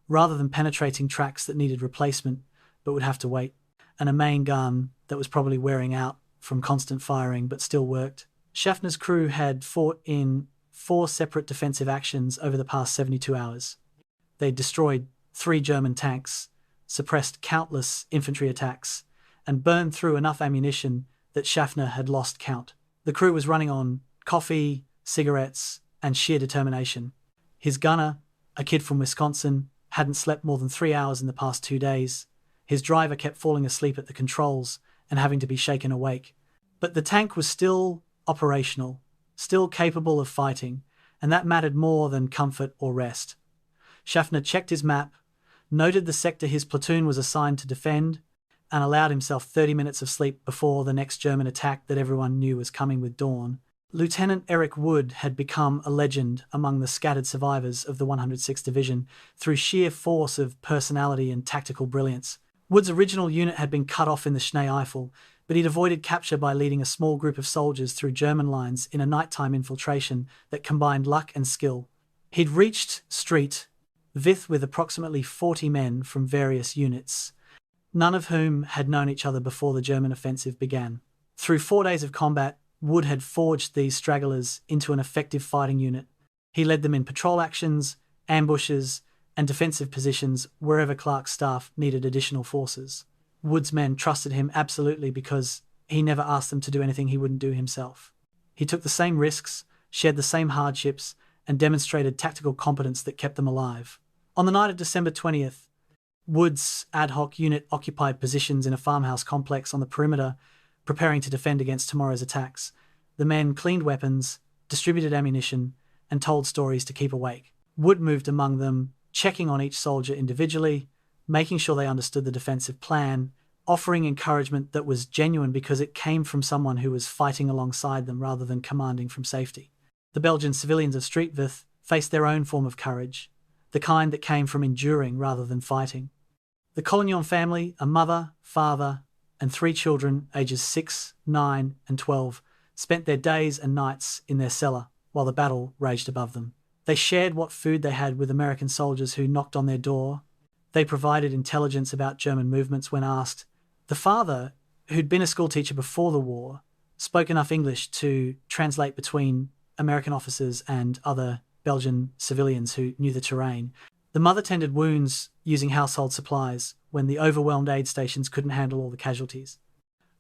rather than penetrating tracks that needed replacement but would have to wait, and a main gun that was probably wearing out from constant firing but still worked. Schaffner's crew had fought in 4 separate defensive actions over the past 72 hours. They'd destroyed 3 German tanks, suppressed countless infantry attacks, and burned through enough ammunition that Schaffner had lost count. The crew was running on coffee, cigarettes, and sheer determination. His gunner, a kid from Wisconsin, hadn't slept more than 3 hours in the past 2 days. His driver kept falling asleep at the controls and having to be shaken awake. But the tank was still operational, still capable of fighting, and that mattered more than comfort or rest. Schaffner checked his map, noted the sector his platoon was assigned to defend, and allowed himself 30 minutes of sleep before the next German attack that everyone knew was coming with dawn. Lieutenant Eric Wood had become a legend among the scattered survivors of the 106th Division through sheer force of personality and tactical brilliance. Wood's original unit had been cut off in the Schnee Eifel, but he'd avoided capture by leading a small group of soldiers through German lines in a nighttime infiltration that combined luck and skill. He'd reached Street Vith with approximately 40 men from various units, none of whom had known each other before the German offensive began. Through 4 days of combat, Wood had forged these stragglers into an effective fighting unit. He led them in patrol actions, ambushes, and defensive positions wherever Clark's staff needed additional forces. Wood's men trusted him absolutely because he never asked them to do anything he wouldn't do himself. He took the same risks, shared the same hardships, and demonstrated tactical competence that kept them alive. On the night of December 20th, Wood's ad hoc unit occupied positions in a farmhouse complex on the perimeter, preparing to defend against tomorrow's attacks. The men cleaned weapons, distributed ammunition, and told stories to keep awake. Wood moved among them, checking on each soldier individually, making sure they understood the defensive plan, offering encouragement that was genuine because it came from someone who was fighting alongside them rather than commanding from safety. The Belgian civilians of Street Vith faced their own form of courage, the kind that came from enduring rather than fighting. The Collignon family, a mother, father, and 3 children, ages 6, 9, and 12, spent their days and nights in their cellar while the battle raged above them. They shared what food they had with American soldiers who knocked on their door. They provided intelligence about German movements when asked. The father, who'd been a schoolteacher before the war, spoke enough English to translate between American officers and other Belgian civilians who knew the terrain. The mother tended wounds using household supplies when the overwhelmed aid stations couldn't handle all the casualties.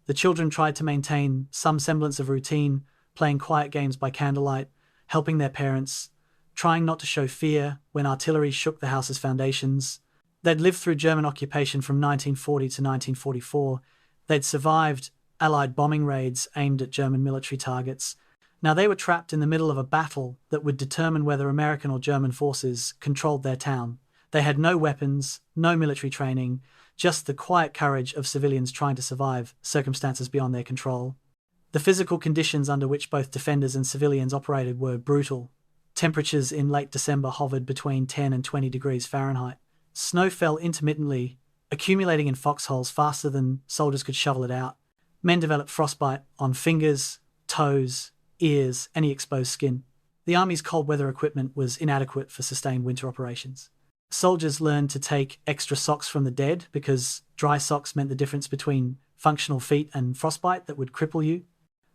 The children tried to maintain some semblance of routine, playing quiet games by candlelight, helping their parents, trying not to show fear when artillery shook the house's foundations. They'd lived through German occupation from 1940 to 1944. They'd survived Allied bombing raids aimed at German military targets. Now they were trapped in the middle of a battle that would determine whether American or German forces controlled their town. They had no weapons, no military training, just the quiet courage of civilians trying to survive circumstances beyond their control. The physical conditions under which both defenders and civilians operated were brutal. Temperatures in late December hovered between 10 and 20 degrees Fahrenheit. Snow fell intermittently, accumulating in foxholes faster than soldiers could shovel it out. Men developed frostbite on fingers, toes, ears, any exposed skin. The Army's cold weather equipment was inadequate for sustained winter operations. Soldiers learned to take extra socks from the dead because dry socks meant the difference between functional feet and frostbite that would cripple you.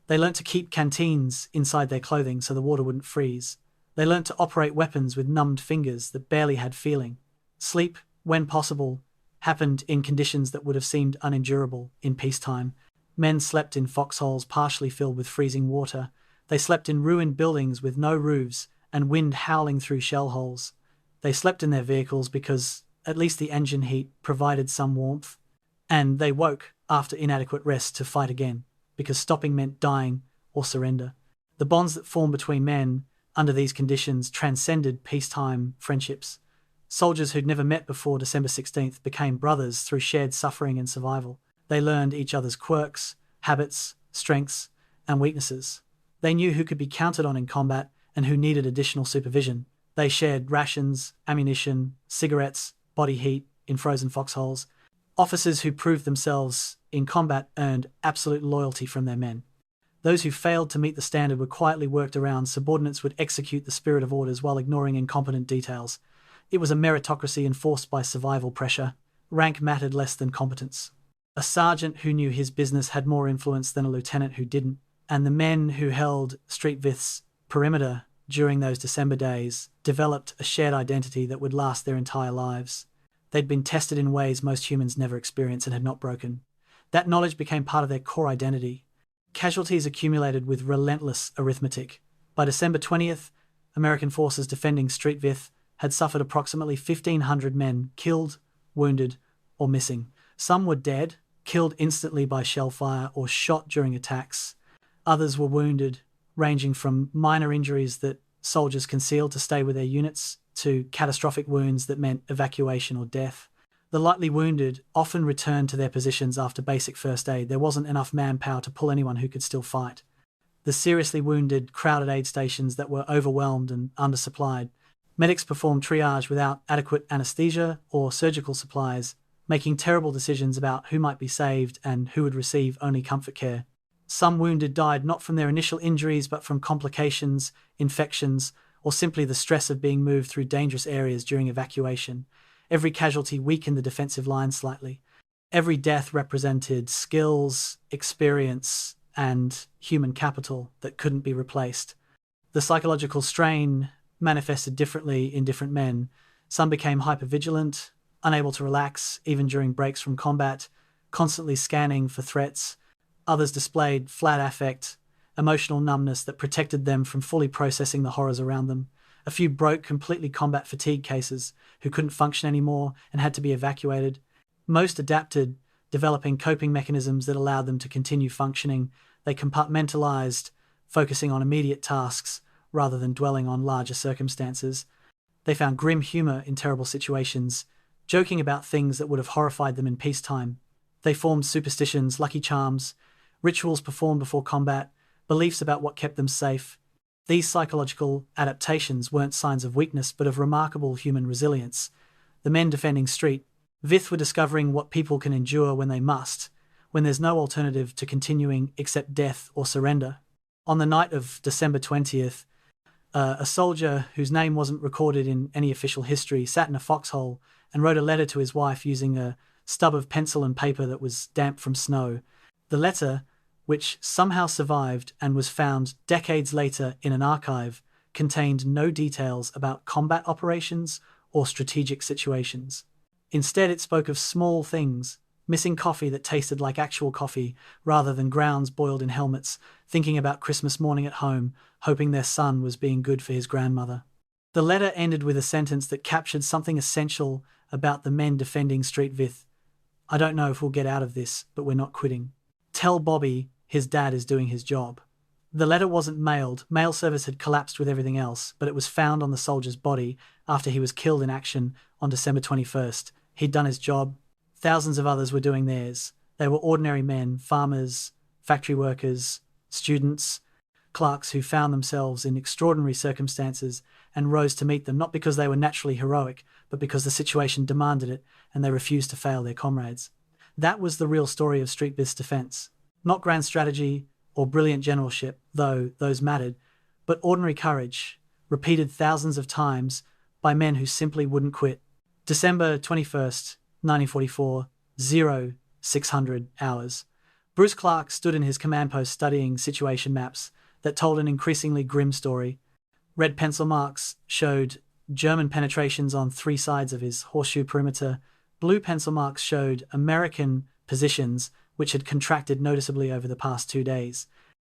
They learned to keep canteens inside their clothing so the water wouldn't freeze. They learned to operate weapons with numbed fingers that barely had feeling. Sleep, when possible, happened in conditions that would have seemed unendurable in peacetime. Men slept in foxholes partially filled with freezing water. They slept in ruined buildings with no roofs and wind howling through shell holes. They slept in their vehicles because at least the engine heat provided some warmth. And they woke after inadequate rest to fight again, because stopping meant dying or surrender. The bonds that formed between men under these conditions transcended peacetime friendships. Soldiers who'd never met before December 16th became brothers through shared suffering and survival. They learned each other's quirks, habits, strengths, and weaknesses. They knew who could be counted on in combat and who needed additional supervision. They shared rations, ammunition, cigarettes, body heat in frozen foxholes. Officers who proved themselves in combat earned absolute loyalty from their men. Those who failed to meet the standard were quietly worked around. Subordinates would execute the spirit of orders while ignoring incompetent details. It was a meritocracy enforced by survival pressure. Rank mattered less than competence. A sergeant who knew his business had more influence than a lieutenant who didn't, and the men who held Street Vith's perimeter during those December days developed a shared identity that would last their entire lives. They'd been tested in ways most humans never experience and had not broken. That knowledge became part of their core identity. Casualties accumulated with relentless arithmetic. By December 20th, American forces defending Street Vith had suffered approximately 1,500 men killed, wounded, or missing. Some were dead, killed instantly by shell fire or shot during attacks. Others were wounded, ranging from minor injuries that soldiers concealed to stay with their units to catastrophic wounds that meant evacuation or death. The lightly wounded often returned to their positions after basic first aid. There wasn't enough manpower to pull anyone who could still fight. The seriously wounded crowded aid stations that were overwhelmed and undersupplied. Medics performed triage without adequate anesthesia or surgical supplies, making terrible decisions about who might be saved and who would receive only comfort care. Some wounded died not from their initial injuries but from complications, infections, or simply the stress of being moved through dangerous areas during evacuation. Every casualty weakened the defensive line slightly. Every death represented skills, experience, and human capital that couldn't be replaced. The psychological strain manifested differently in different men. Some became hypervigilant, unable to relax even during breaks from combat, constantly scanning for threats. Others displayed flat affect, emotional numbness that protected them from fully processing the horrors around them. A few broke completely combat fatigue cases who couldn't function anymore and had to be evacuated. Most adapted, developing coping mechanisms that allowed them to continue functioning. They compartmentalized, focusing on immediate tasks rather than dwelling on larger circumstances. They found grim humor in terrible situations, joking about things that would have horrified them in peacetime. They formed superstitions, lucky charms, rituals performed before combat, beliefs about what kept them safe. These psychological adaptations weren't signs of weakness but of remarkable human resilience. The men defending Street Vith were discovering what people can endure when they must, when there's no alternative to continuing except death or surrender. On the night of December 20th, a soldier whose name wasn't recorded in any official history sat in a foxhole and wrote a letter to his wife using a stub of pencil and paper that was damp from snow. The letter, which somehow survived and was found decades later in an archive, contained no details about combat operations or strategic situations. Instead, it spoke of small things, missing coffee that tasted like actual coffee rather than grounds boiled in helmets, thinking about Christmas morning at home, hoping their son was being good for his grandmother. The letter ended with a sentence that captured something essential about the men defending Street Vith. "I don't know if we'll get out of this, but we're not quitting. Tell Bobby his dad is doing his job." The letter wasn't mailed. Mail service had collapsed with everything else, but it was found on the soldier's body after he was killed in action on December 21st. He'd done his job. Thousands of others were doing theirs. They were ordinary men, farmers, factory workers, students, clerks who found themselves in extraordinary circumstances and rose to meet them, not because they were naturally heroic, but because the situation demanded it and they refused to fail their comrades. That was the real story of Street Vith's defense. Not grand strategy or brilliant generalship, though those mattered, but ordinary courage, repeated thousands of times by men who simply wouldn't quit. December 21st, 1944, 0600 hours. Bruce Clark stood in his command post studying situation maps that told an increasingly grim story. Red pencil marks showed German penetrations on 3 sides of his horseshoe perimeter, Blue pencil marks showed American positions which had contracted noticeably over the past 2 days.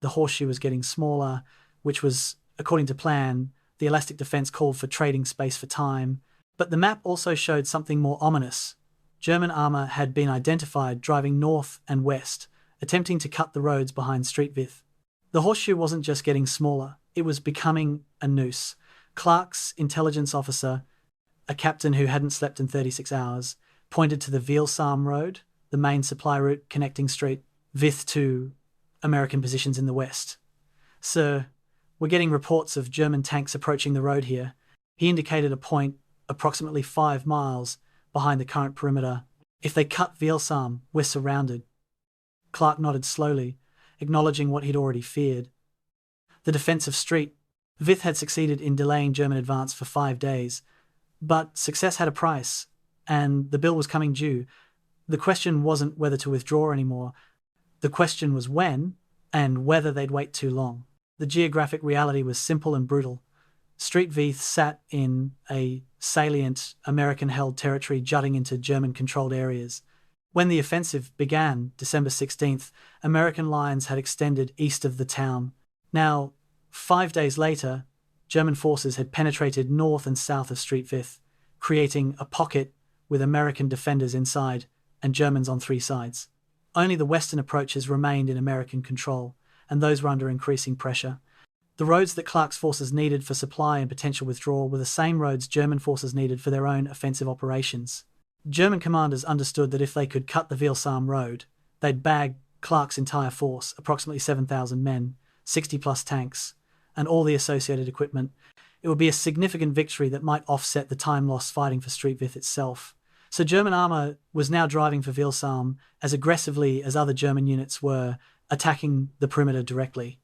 The horseshoe was getting smaller, which was, according to plan, the elastic defense called for trading space for time. But the map also showed something more ominous. German armor had been identified driving north and west, attempting to cut the roads behind Street Vith. The horseshoe wasn't just getting smaller, it was becoming a noose. Clark's intelligence officer, a captain who hadn't slept in 36 hours, pointed to the Veilsam Road, the main supply route connecting Street Vith to American positions in the west. "Sir, we're getting reports of German tanks approaching the road here." He indicated a point approximately 5 miles behind the current perimeter. "If they cut Veilsam, we're surrounded." Clark nodded slowly, acknowledging what he'd already feared. The defense of Street Vith had succeeded in delaying German advance for 5 days, but success had a price, and the bill was coming due. The question wasn't whether to withdraw anymore. The question was when, and whether they'd wait too long. The geographic reality was simple and brutal. Street Vith sat in a salient American-held territory jutting into German-controlled areas. When the offensive began, December 16th, American lines had extended east of the town. Now, 5 days later, German forces had penetrated north and south of Street Vith, creating a pocket with American defenders inside and Germans on 3 sides. Only the western approaches remained in American control, and those were under increasing pressure. The roads that Clark's forces needed for supply and potential withdrawal were the same roads German forces needed for their own offensive operations. German commanders understood that if they could cut the Veilsam Road, they'd bag Clark's entire force, approximately 7,000 men, 60-plus tanks, and all the associated equipment. It would be a significant victory that might offset the time lost fighting for Street Vith itself. So German armor was now driving for Veilsam as aggressively as other German units were attacking the perimeter directly.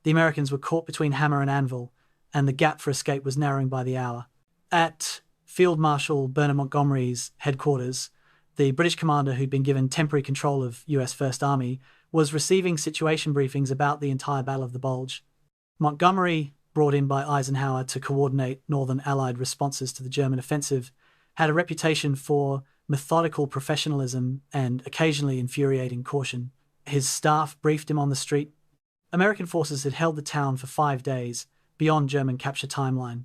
The Americans were caught between hammer and anvil, and the gap for escape was narrowing by the hour. At Field Marshal Bernard Montgomery's headquarters, the British commander who'd been given temporary control of US First Army was receiving situation briefings about the entire Battle of the Bulge. Montgomery, brought in by Eisenhower to coordinate Northern Allied responses to the German offensive, had a reputation for methodical professionalism and occasionally infuriating caution. His staff briefed him on the street. American forces had held the town for 5 days, beyond German capture timeline,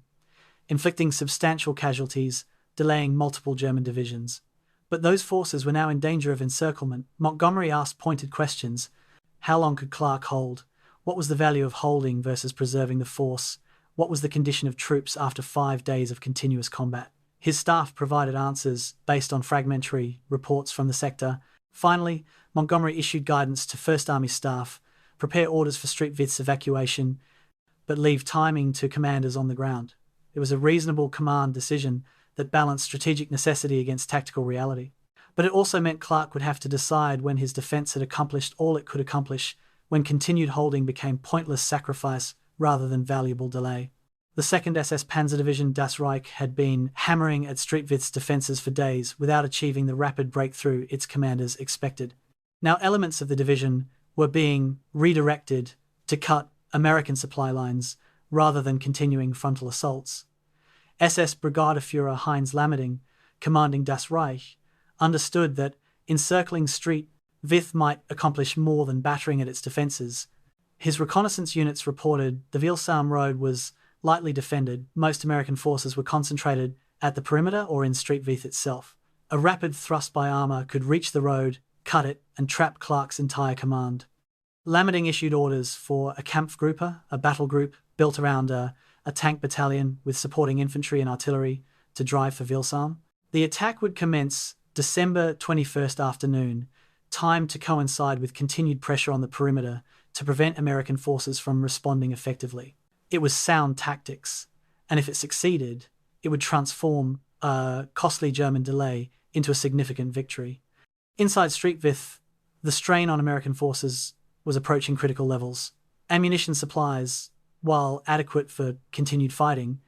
inflicting substantial casualties, delaying multiple German divisions. But those forces were now in danger of encirclement. Montgomery asked pointed questions. How long could Clark hold? What was the value of holding versus preserving the force? What was the condition of troops after 5 days of continuous combat? His staff provided answers based on fragmentary reports from the sector. Finally, Montgomery issued guidance to First Army staff: prepare orders for Street Vith's evacuation, but leave timing to commanders on the ground. It was a reasonable command decision that balanced strategic necessity against tactical reality. But it also meant Clark would have to decide when his defense had accomplished all it could accomplish, when continued holding became pointless sacrifice rather than valuable delay. The 2nd SS Panzer Division Das Reich had been hammering at Street Vith's defences for days without achieving the rapid breakthrough its commanders expected. Now elements of the division were being redirected to cut American supply lines rather than continuing frontal assaults. SS Brigadeführer Heinz Lammerding, commanding Das Reich, understood that encircling Street Vith might accomplish more than battering at its defences. His reconnaissance units reported the Veilsam Road was lightly defended. Most American forces were concentrated at the perimeter or in Street Vith itself. A rapid thrust by armour could reach the road, cut it, and trap Clark's entire command. Lammerding issued orders for a Kampfgruppe, a battle group built around a tank battalion with supporting infantry and artillery, to drive for Veilsam. The attack would commence December 21st afternoon, timed to coincide with continued pressure on the perimeter to prevent American forces from responding effectively. It was sound tactics, and if it succeeded, it would transform a costly German delay into a significant victory. Inside Street Vith, the strain on American forces was approaching critical levels. Ammunition supplies, while adequate for continued fighting,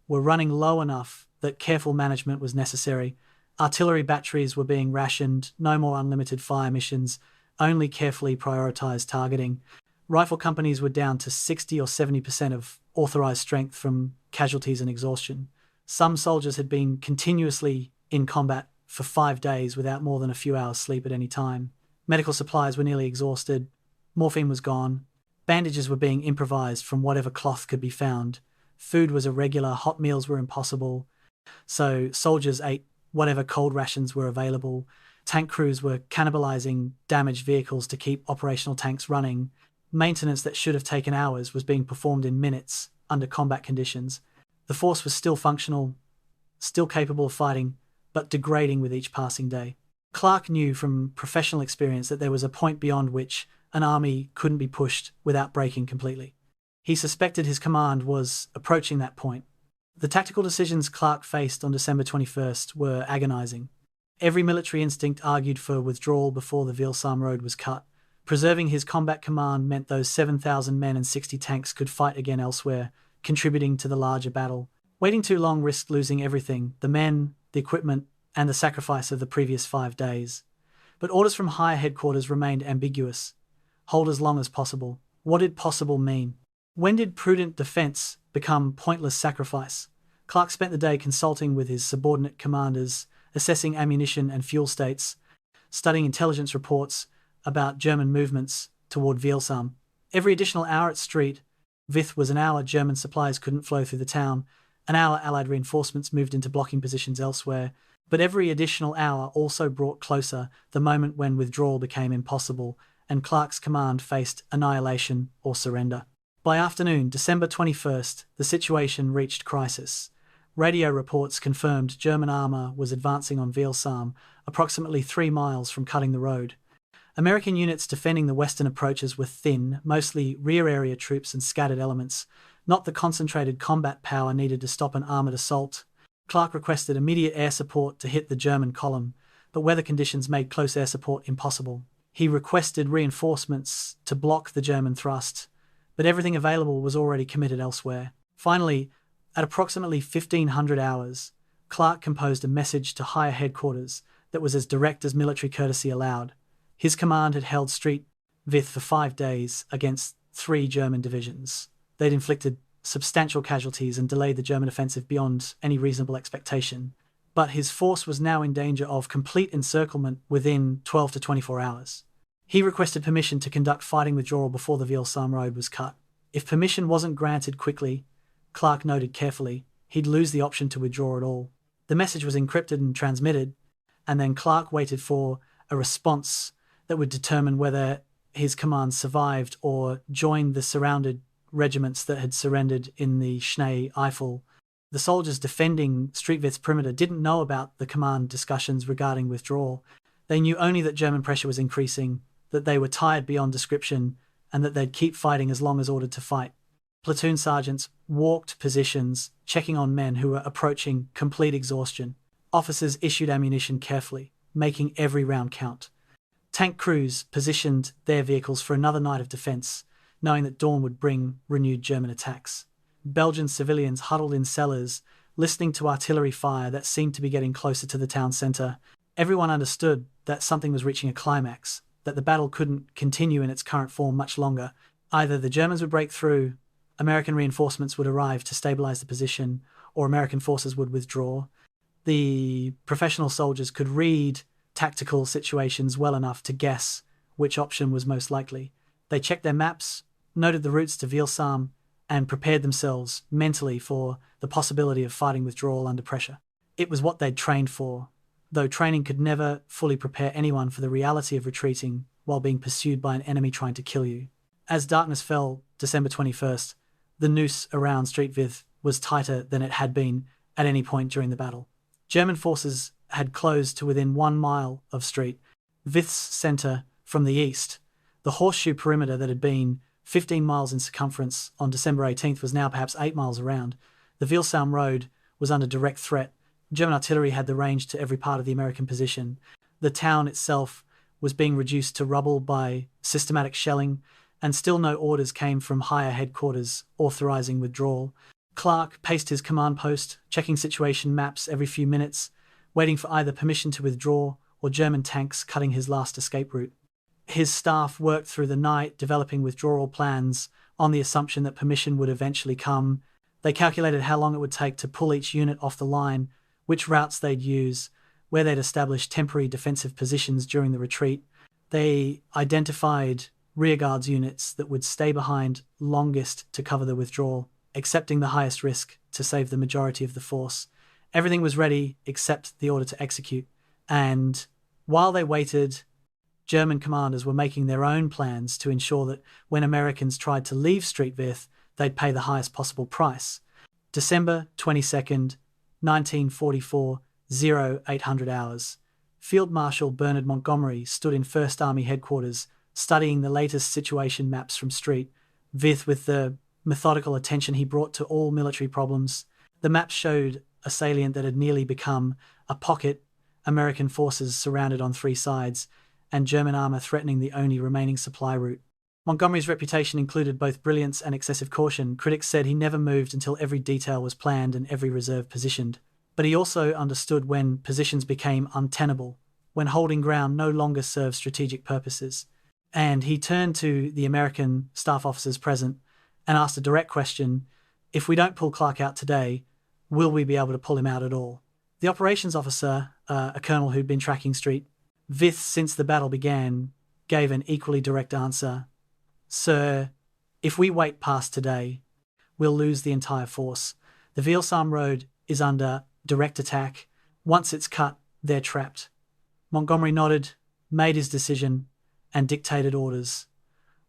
were running low enough that careful management was necessary. Artillery batteries were being rationed, no more unlimited fire missions, only carefully prioritized targeting. Rifle companies were down to 60 or 70% of authorized strength from casualties and exhaustion. Some soldiers had been continuously in combat for 5 days without more than a few hours sleep at any time. Medical supplies were nearly exhausted. Morphine was gone. Bandages were being improvised from whatever cloth could be found. Food was irregular. Hot meals were impossible. So soldiers ate whatever cold rations were available. Tank crews were cannibalizing damaged vehicles to keep operational tanks running. Maintenance that should have taken hours was being performed in minutes under combat conditions. The force was still functional, still capable of fighting, but degrading with each passing day. Clark knew from professional experience that there was a point beyond which an army couldn't be pushed without breaking completely. He suspected his command was approaching that point. The tactical decisions Clark faced on December 21st were agonizing. Every military instinct argued for withdrawal before the Vith road was cut. Preserving his combat command meant those 7,000 men and 60 tanks could fight again elsewhere, contributing to the larger battle. Waiting too long risked losing everything: the men, the equipment, and the sacrifice of the previous 5 days. But orders from higher headquarters remained ambiguous. Hold as long as possible. What did possible mean? When did prudent defense become pointless sacrifice? Clark spent the day consulting with his subordinate commanders, assessing ammunition and fuel states, studying intelligence reports about German movements toward Vith. Every additional hour at Street Vith was an hour German supplies couldn't flow through the town, an hour Allied reinforcements moved into blocking positions elsewhere, but every additional hour also brought closer the moment when withdrawal became impossible and Clark's command faced annihilation or surrender. By afternoon, December 21st, the situation reached crisis. Radio reports confirmed German armour was advancing on Vith, approximately 3 miles from cutting the road. American units defending the western approaches were thin, mostly rear area troops and scattered elements, not the concentrated combat power needed to stop an armoured assault. Clark requested immediate air support to hit the German column, but weather conditions made close air support impossible. He requested reinforcements to block the German thrust, but everything available was already committed elsewhere. Finally, at approximately 1500 hours, Clark composed a message to higher headquarters that was as direct as military courtesy allowed. His command had held Street Vith for 5 days against 3 German divisions. They'd inflicted substantial casualties and delayed the German offensive beyond any reasonable expectation. But his force was now in danger of complete encirclement within 12 to 24 hours. He requested permission to conduct fighting withdrawal before the Vith road was cut. If permission wasn't granted quickly, Clark noted carefully, he'd lose the option to withdraw at all. The message was encrypted and transmitted, and then Clark waited for a response that would determine whether his command survived or joined the surrounded regiments that had surrendered in the Schnee Eifel. The soldiers defending Street Vith's perimeter didn't know about the command discussions regarding withdrawal. They knew only that German pressure was increasing, that they were tired beyond description, and that they'd keep fighting as long as ordered to fight. Platoon sergeants walked positions, checking on men who were approaching complete exhaustion. Officers issued ammunition carefully, making every round count. Tank crews positioned their vehicles for another night of defense, knowing that dawn would bring renewed German attacks. Belgian civilians huddled in cellars, listening to artillery fire that seemed to be getting closer to the town centre. Everyone understood that something was reaching a climax, that the battle couldn't continue in its current form much longer. Either the Germans would break through, American reinforcements would arrive to stabilize the position, or American forces would withdraw. The professional soldiers could read tactical situations well enough to guess which option was most likely. They checked their maps, noted the routes to Vith, and prepared themselves mentally for the possibility of fighting withdrawal under pressure. It was what they'd trained for, though training could never fully prepare anyone for the reality of retreating while being pursued by an enemy trying to kill you. As darkness fell, December 21st, the noose around Street Vith was tighter than it had been at any point during the battle. German forces had closed to within 1 mile of Street Vith's centre from the east. The horseshoe perimeter that had been 15 miles in circumference on December 18th was now perhaps 8 miles around. The Vith road was under direct threat. German artillery had the range to every part of the American position. The town itself was being reduced to rubble by systematic shelling, and still no orders came from higher headquarters authorizing withdrawal. Clark paced his command post, checking situation maps every few minutes, waiting for either permission to withdraw or German tanks cutting his last escape route. His staff worked through the night, developing withdrawal plans on the assumption that permission would eventually come. They calculated how long it would take to pull each unit off the line, which routes they'd use, where they'd established temporary defensive positions during the retreat. They identified rearguards units that would stay behind longest to cover the withdrawal, accepting the highest risk to save the majority of the force. Everything was ready except the order to execute, and while they waited, German commanders were making their own plans to ensure that when Americans tried to leave Street Vith, they'd pay the highest possible price. December 22nd, 1944, 0800 hours. Field Marshal Bernard Montgomery stood in 1st Army headquarters, studying the latest situation maps from Street Vith with the methodical attention he brought to all military problems. The maps showed a salient that had nearly become a pocket, American forces surrounded on 3 sides, and German armour threatening the only remaining supply route. Montgomery's reputation included both brilliance and excessive caution. Critics said he never moved until every detail was planned and every reserve positioned. But he also understood when positions became untenable, when holding ground no longer served strategic purposes. And he turned to the American staff officers present and asked a direct question: if we don't pull Clark out today, will we be able to pull him out at all? The operations officer, a colonel who'd been tracking Street Vith since the battle began, gave an equally direct answer: "Sir, if we wait past today, we'll lose the entire force. The Vielsalm road is under direct attack. Once it's cut, they're trapped." Montgomery nodded, made his decision, and dictated orders.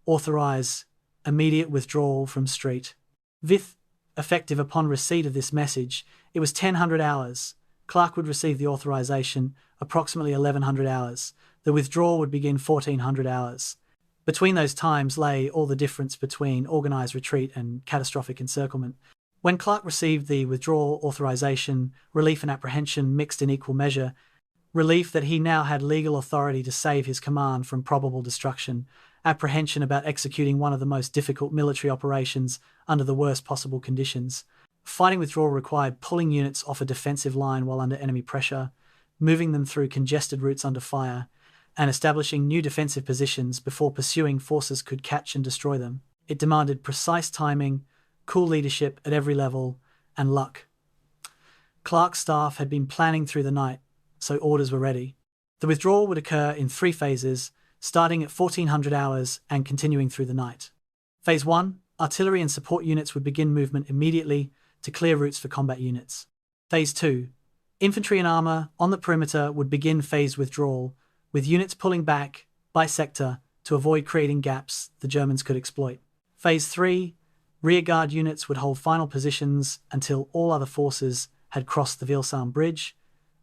Authorize immediate withdrawal from Street Vith. Effective upon receipt of this message, it was 1000 hours. Clark would receive the authorization approximately 1100 hours. The withdrawal would begin 1400 hours. Between those times lay all the difference between organized retreat and catastrophic encirclement. When Clark received the withdrawal authorization, relief and apprehension mixed in equal measure. Relief that he now had legal authority to save his command from probable destruction. Apprehension about executing one of the most difficult military operations under the worst possible conditions. Fighting withdrawal required pulling units off a defensive line while under enemy pressure, moving them through congested routes under fire, and establishing new defensive positions before pursuing forces could catch and destroy them. It demanded precise timing, cool leadership at every level, and luck. Clark's staff had been planning through the night, so orders were ready. The withdrawal would occur in 3 phases, starting at 1400 hours and continuing through the night. Phase 1, artillery and support units would begin movement immediately to clear routes for combat units. Phase 2, infantry and armour on the perimeter would begin phased withdrawal, with units pulling back by sector to avoid creating gaps the Germans could exploit. Phase 3, rearguard units would hold final positions until all other forces had crossed the Vielsalm bridge,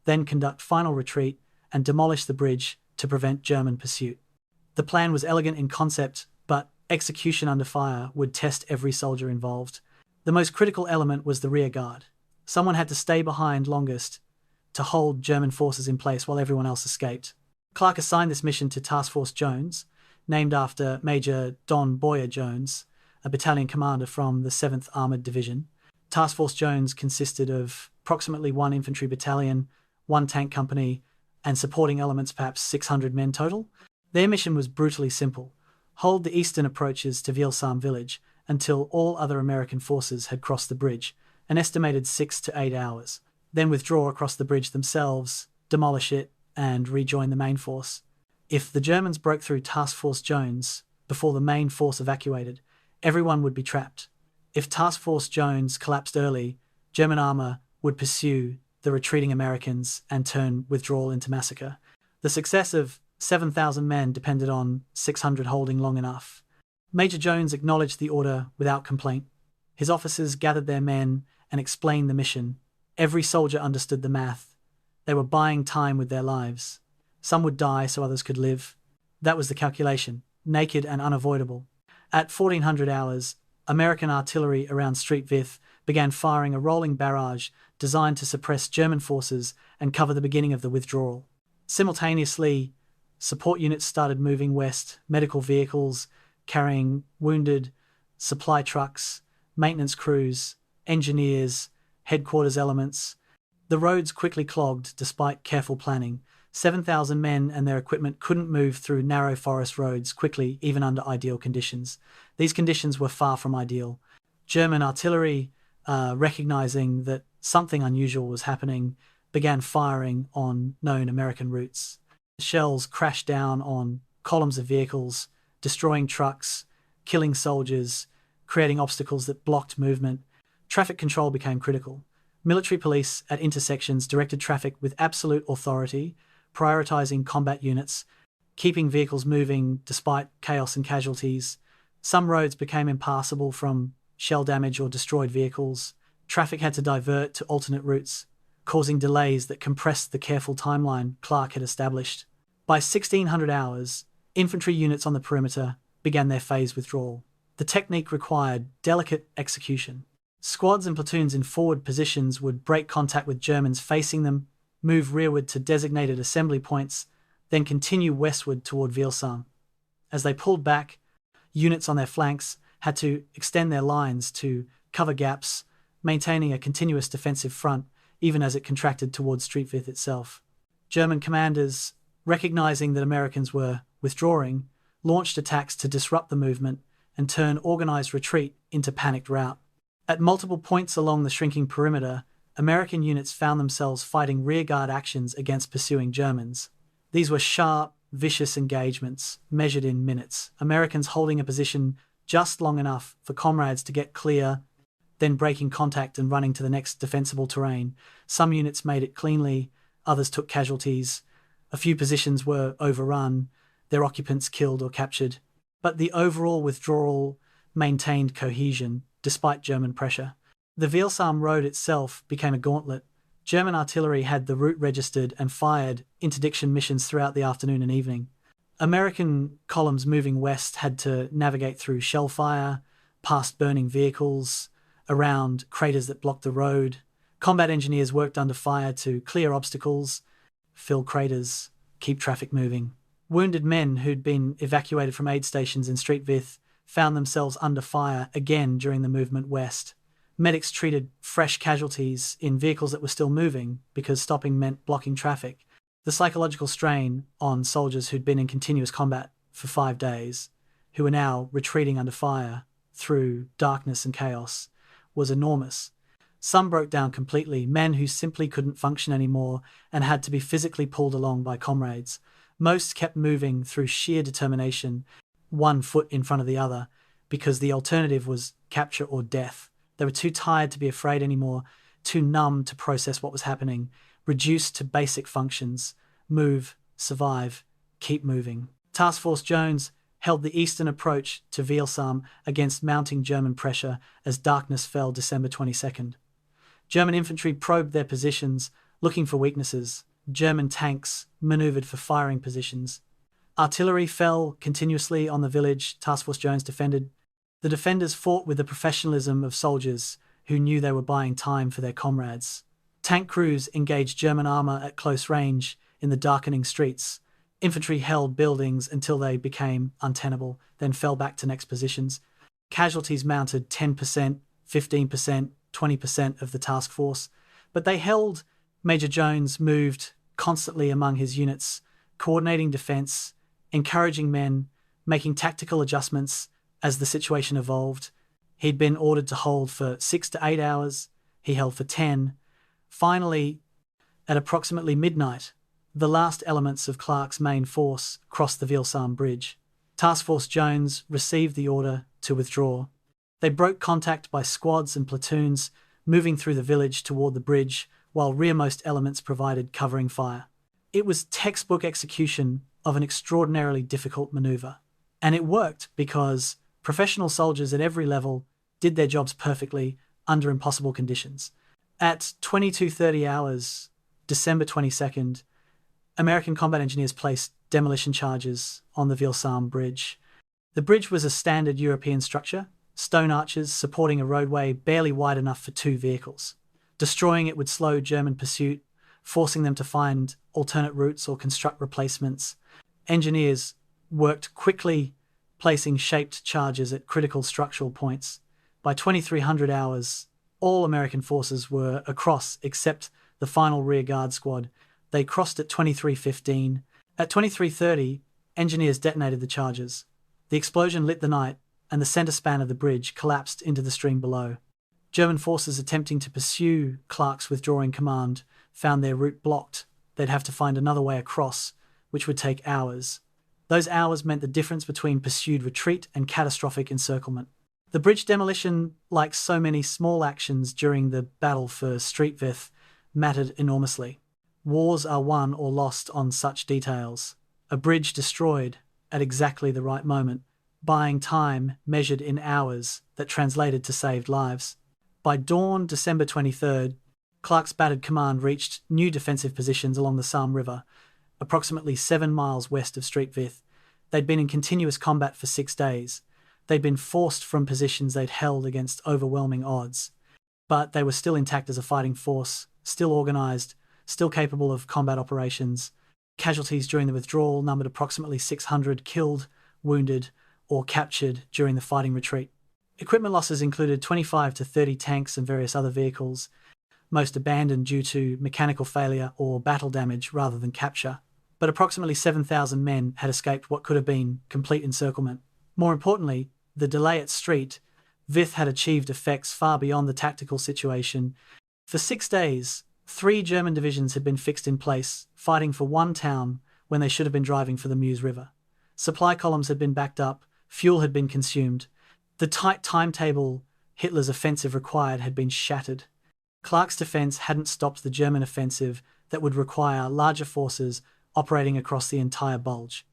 then conduct final retreat and demolish the bridge to prevent German pursuit. The plan was elegant in concept, but execution under fire would test every soldier involved. The most critical element was the rearguard. Someone had to stay behind longest to hold German forces in place while everyone else escaped. Clark assigned this mission to Task Force Jones, named after Major Don Boyer Jones, a battalion commander from the 7th Armoured Division. Task Force Jones consisted of approximately 1 infantry battalion, 1 tank company, and supporting elements perhaps 600 men total. Their mission was brutally simple: hold the eastern approaches to Vielsalm village until all other American forces had crossed the bridge, an estimated 6 to 8 hours, then withdraw across the bridge themselves, demolish it, and rejoin the main force. If the Germans broke through Task Force Jones before the main force evacuated, everyone would be trapped. If Task Force Jones collapsed early, German armour would pursue the retreating Americans and turn withdrawal into massacre. The success of 7,000 men depended on 600 holding long enough. Major Jones acknowledged the order without complaint. His officers gathered their men and explained the mission. Every soldier understood the math. They were buying time with their lives. Some would die so others could live. That was the calculation, naked and unavoidable. At 1400 hours, American artillery around Street Vith began firing a rolling barrage designed to suppress German forces and cover the beginning of the withdrawal. Simultaneously, support units started moving west, medical vehicles carrying wounded, supply trucks, maintenance crews, engineers, headquarters elements. The roads quickly clogged despite careful planning. 7,000 men and their equipment couldn't move through narrow forest roads quickly, even under ideal conditions. These conditions were far from ideal. German artillery, recognizing that something unusual was happening, began firing on known American routes. Shells crashed down on columns of vehicles, destroying trucks, killing soldiers, creating obstacles that blocked movement. Traffic control became critical. Military police at intersections directed traffic with absolute authority, prioritizing combat units, keeping vehicles moving despite chaos and casualties. Some roads became impassable from shell damage or destroyed vehicles. Traffic had to divert to alternate routes, causing delays that compressed the careful timeline Clark had established. By 1600 hours, infantry units on the perimeter began their phased withdrawal. The technique required delicate execution. Squads and platoons in forward positions would break contact with Germans facing them, move rearward to designated assembly points, then continue westward toward Vith. As they pulled back, units on their flanks had to extend their lines to cover gaps, maintaining a continuous defensive front even as it contracted towards Vith itself. German commanders, recognizing that Americans were withdrawing, launched attacks to disrupt the movement and turn organized retreat into panicked rout. At multiple points along the shrinking perimeter, American units found themselves fighting rearguard actions against pursuing Germans. These were sharp, vicious engagements, measured in minutes, Americans holding a position just long enough for comrades to get clear, then breaking contact and running to the next defensible terrain. Some units made it cleanly, others took casualties. A few positions were overrun, their occupants killed or captured. But the overall withdrawal maintained cohesion, despite German pressure. The Vith road itself became a gauntlet. German artillery had the route registered and fired interdiction missions throughout the afternoon and evening. American columns moving west had to navigate through shell fire, past burning vehicles, around craters that blocked the road. Combat engineers worked under fire to clear obstacles, fill craters, keep traffic moving. Wounded men who'd been evacuated from aid stations in Vith found themselves under fire again during the movement west. Medics treated fresh casualties in vehicles that were still moving because stopping meant blocking traffic. The psychological strain on soldiers who'd been in continuous combat for 5 days, who were now retreating under fire through darkness and chaos, was enormous. Some broke down completely, men who simply couldn't function anymore and had to be physically pulled along by comrades. Most kept moving through sheer determination, one foot in front of the other, because the alternative was capture or death. They were too tired to be afraid anymore, too numb to process what was happening, reduced to basic functions: move, survive, keep moving. Task Force Jones held the eastern approach to Vith against mounting German pressure as darkness fell December 22nd. German infantry probed their positions, looking for weaknesses. German tanks maneuvered for firing positions. Artillery fell continuously on the village Task Force Jones defended. The defenders fought with the professionalism of soldiers who knew they were buying time for their comrades. Tank crews engaged German armor at close range in the darkening streets. Infantry held buildings until they became untenable, then fell back to next positions. Casualties mounted 10%, 15%, 20% of the task force, but they held. Major Jones moved constantly among his units, coordinating defense, encouraging men, making tactical adjustments as the situation evolved. He'd been ordered to hold for 6 to 8 hours. He held for 10. Finally, at approximately midnight, the last elements of Clark's main force crossed the Vith bridge. Task Force Jones received the order to withdraw. They broke contact by squads and platoons, moving through the village toward the bridge, while rearmost elements provided covering fire. It was textbook execution of an extraordinarily difficult maneuver. And it worked because professional soldiers at every level did their jobs perfectly under impossible conditions. At 22:30 hours, December 22nd, American combat engineers placed demolition charges on the Vith bridge. The bridge was a standard European structure, stone arches supporting a roadway barely wide enough for 2 vehicles. Destroying it would slow German pursuit, forcing them to find alternate routes or construct replacements. Engineers worked quickly, placing shaped charges at critical structural points. By 2300 hours, all American forces were across except the final rearguard squad. They crossed at 23:15. At 23:30, engineers detonated the charges. The explosion lit the night, and the center span of the bridge collapsed into the stream below. German forces attempting to pursue Clark's withdrawing command found their route blocked. They'd have to find another way across, which would take hours. Those hours meant the difference between pursued retreat and catastrophic encirclement. The bridge demolition, like so many small actions during the battle for Vith, mattered enormously. Wars are won or lost on such details. A bridge destroyed at exactly the right moment, buying time measured in hours that translated to saved lives. By dawn, December 23rd, Clark's battered command reached new defensive positions along the Salm River, approximately 7 miles west of Vith. They'd been in continuous combat for 6 days. They'd been forced from positions they'd held against overwhelming odds. But they were still intact as a fighting force, still organized, still capable of combat operations. Casualties during the withdrawal numbered approximately 600 killed, wounded, or captured during the fighting retreat. Equipment losses included 25 to 30 tanks and various other vehicles, most abandoned due to mechanical failure or battle damage rather than capture. But approximately 7,000 men had escaped what could have been complete encirclement. More importantly, the delay at Vith had achieved effects far beyond the tactical situation. For 6 days, 3 German divisions had been fixed in place, fighting for one town when they should have been driving for the Meuse River. Supply columns had been backed up, fuel had been consumed. The tight timetable Hitler's offensive required had been shattered. Clark's defense hadn't stopped the German offensive that would require larger forces operating across the entire Bulge.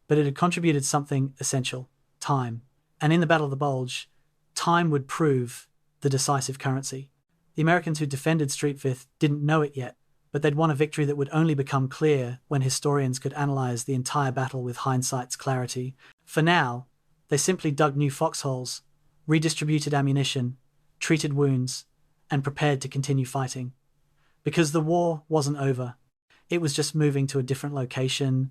But it had contributed something essential: time. And in the Battle of the Bulge, time would prove the decisive currency. The Americans who defended Vith didn't know it yet, but they'd won a victory that would only become clear when historians could analyze the entire battle with hindsight's clarity. For now, they simply dug new foxholes, redistributed ammunition, treated wounds, and prepared to continue fighting. Because the war wasn't over. It was just moving to a different location.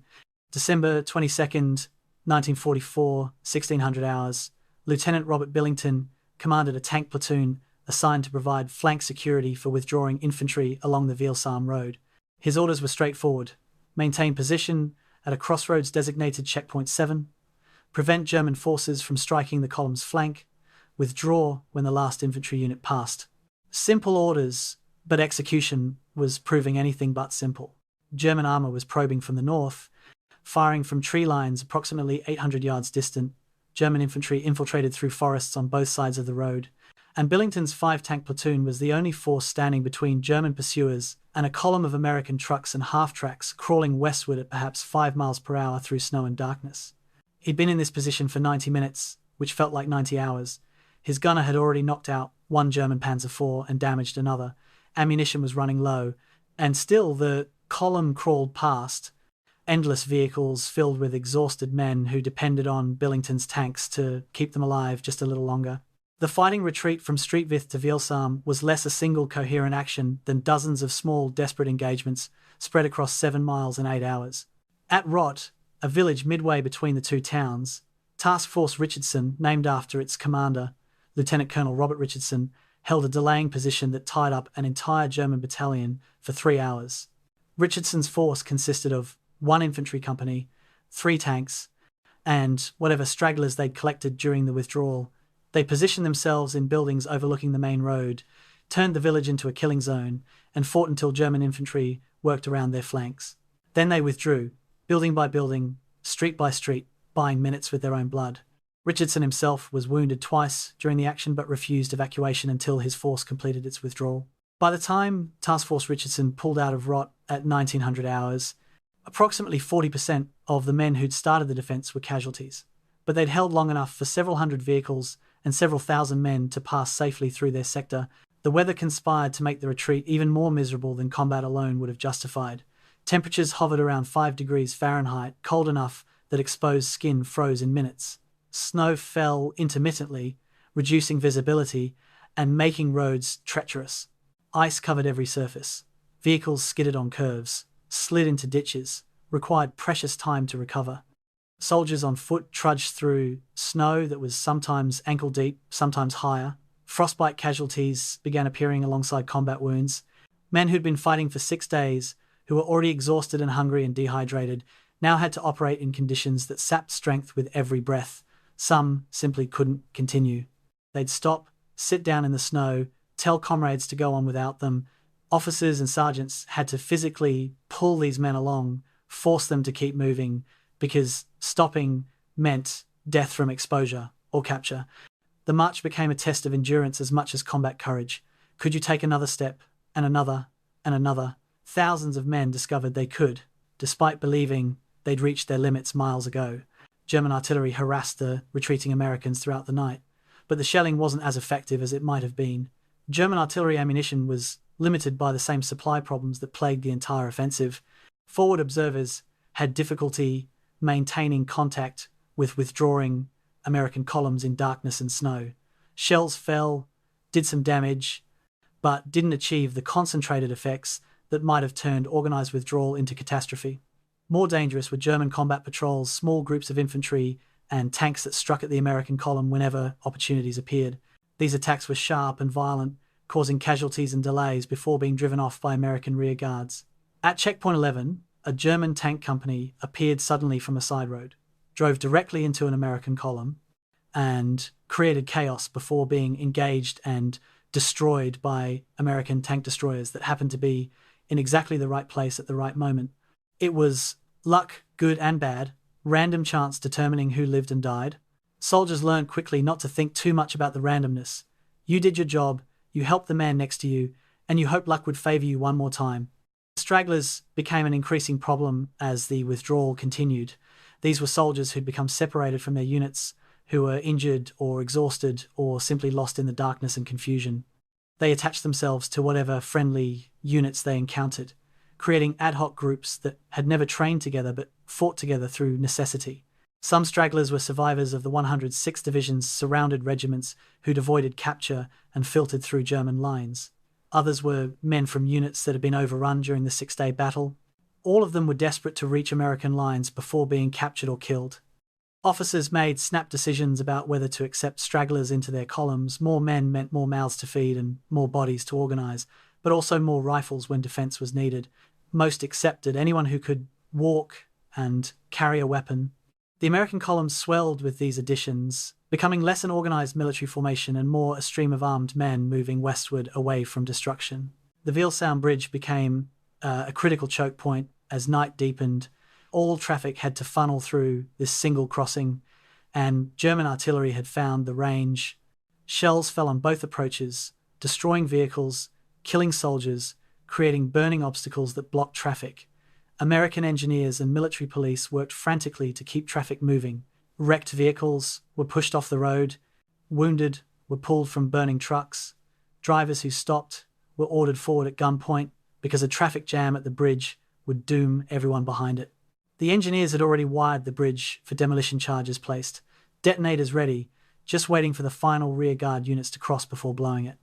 December 22nd, 1944, 1600 hours, Lieutenant Robert Billington commanded a tank platoon assigned to provide flank security for withdrawing infantry along the Vith-Salm road. His orders were straightforward: maintain position at a crossroads designated checkpoint 7, prevent German forces from striking the column's flank, withdraw when the last infantry unit passed. Simple orders, but execution was proving anything but simple. German armor was probing from the north, firing from tree lines approximately 800 yards distant. German infantry infiltrated through forests on both sides of the road, and Billington's 5-tank platoon was the only force standing between German pursuers and a column of American trucks and half-tracks crawling westward at perhaps 5 miles per hour through snow and darkness. He'd been in this position for 90 minutes, which felt like 90 hours. His gunner had already knocked out one German Panzer IV and damaged another. Ammunition was running low, and still the column crawled past, endless vehicles filled with exhausted men who depended on Billington's tanks to keep them alive just a little longer. The fighting retreat from Vith to Vith-Salm was less a single coherent action than dozens of small, desperate engagements spread across 7 miles in 8 hours. At Rott, a village midway between the two towns, Task Force Richardson, named after its commander, Lieutenant Colonel Robert Richardson, held a delaying position that tied up an entire German battalion for 3 hours. Richardson's force consisted of 1 infantry company, 3 tanks, and whatever stragglers they'd collected during the withdrawal. They positioned themselves in buildings overlooking the main road, turned the village into a killing zone, and fought until German infantry worked around their flanks. Then they withdrew, building by building, street by street, buying minutes with their own blood. Richardson himself was wounded twice during the action but refused evacuation until his force completed its withdrawal. By the time Task Force Richardson pulled out of Rott at 1900 hours, approximately 40% of the men who'd started the defense were casualties. But they'd held long enough for several hundred vehicles and several thousand men to pass safely through their sector. The weather conspired to make the retreat even more miserable than combat alone would have justified. Temperatures hovered around 5 degrees Fahrenheit, cold enough that exposed skin froze in minutes. Snow fell intermittently, reducing visibility and making roads treacherous. Ice covered every surface. Vehicles skidded on curves, slid into ditches, required precious time to recover. Soldiers on foot trudged through snow that was sometimes ankle-deep, sometimes higher. Frostbite casualties began appearing alongside combat wounds. Men who'd been fighting for 6 days, who were already exhausted and hungry and dehydrated, now had to operate in conditions that sapped strength with every breath. Some simply couldn't continue. They'd stop, sit down in the snow, tell comrades to go on without them. Officers and sergeants had to physically pull these men along, force them to keep moving, because stopping meant death from exposure or capture. The march became a test of endurance as much as combat courage. Could you take another step, and another, and another? Thousands of men discovered they could, despite believing they'd reached their limits miles ago. German artillery harassed the retreating Americans throughout the night, but the shelling wasn't as effective as it might have been. German artillery ammunition was limited by the same supply problems that plagued the entire offensive. Forward observers had difficulty maintaining contact with withdrawing American columns in darkness and snow. Shells fell, did some damage, but didn't achieve the concentrated effects that might have turned organized withdrawal into catastrophe. More dangerous were German combat patrols, small groups of infantry, and tanks that struck at the American column whenever opportunities appeared. These attacks were sharp and violent, causing casualties and delays before being driven off by American rear guards. At checkpoint 11, a German tank company appeared suddenly from a side road, drove directly into an American column, and created chaos before being engaged and destroyed by American tank destroyers that happened to be in exactly the right place at the right moment. It was luck, good and bad, random chance determining who lived and died. Soldiers learned quickly not to think too much about the randomness. You did your job, you helped the man next to you, and you hoped luck would favor you one more time. Stragglers became an increasing problem as the withdrawal continued. These were soldiers who'd become separated from their units, who were injured or exhausted or simply lost in the darkness and confusion. They attached themselves to whatever friendly units they encountered, creating ad hoc groups that had never trained together but fought together through necessity. Some stragglers were survivors of the 106th Division's surrounded regiments who'd avoided capture and filtered through German lines. Others were men from units that had been overrun during the Six-Day Battle. All of them were desperate to reach American lines before being captured or killed. Officers made snap decisions about whether to accept stragglers into their columns. More men meant more mouths to feed and more bodies to organize, but also more rifles when defense was needed. Most accepted anyone who could walk and carry a weapon. The American columns swelled with these additions, becoming less an organized military formation and more a stream of armed men moving westward away from destruction. The Withdrawal Bridge became a critical choke point as night deepened. All traffic had to funnel through this single crossing, and German artillery had found the range. Shells fell on both approaches, destroying vehicles, killing soldiers, creating burning obstacles that blocked traffic. American engineers and military police worked frantically to keep traffic moving. Wrecked vehicles were pushed off the road, wounded were pulled from burning trucks, drivers who stopped were ordered forward at gunpoint because a traffic jam at the bridge would doom everyone behind it. The engineers had already wired the bridge for demolition charges placed, detonators ready, just waiting for the final rearguard units to cross before blowing it.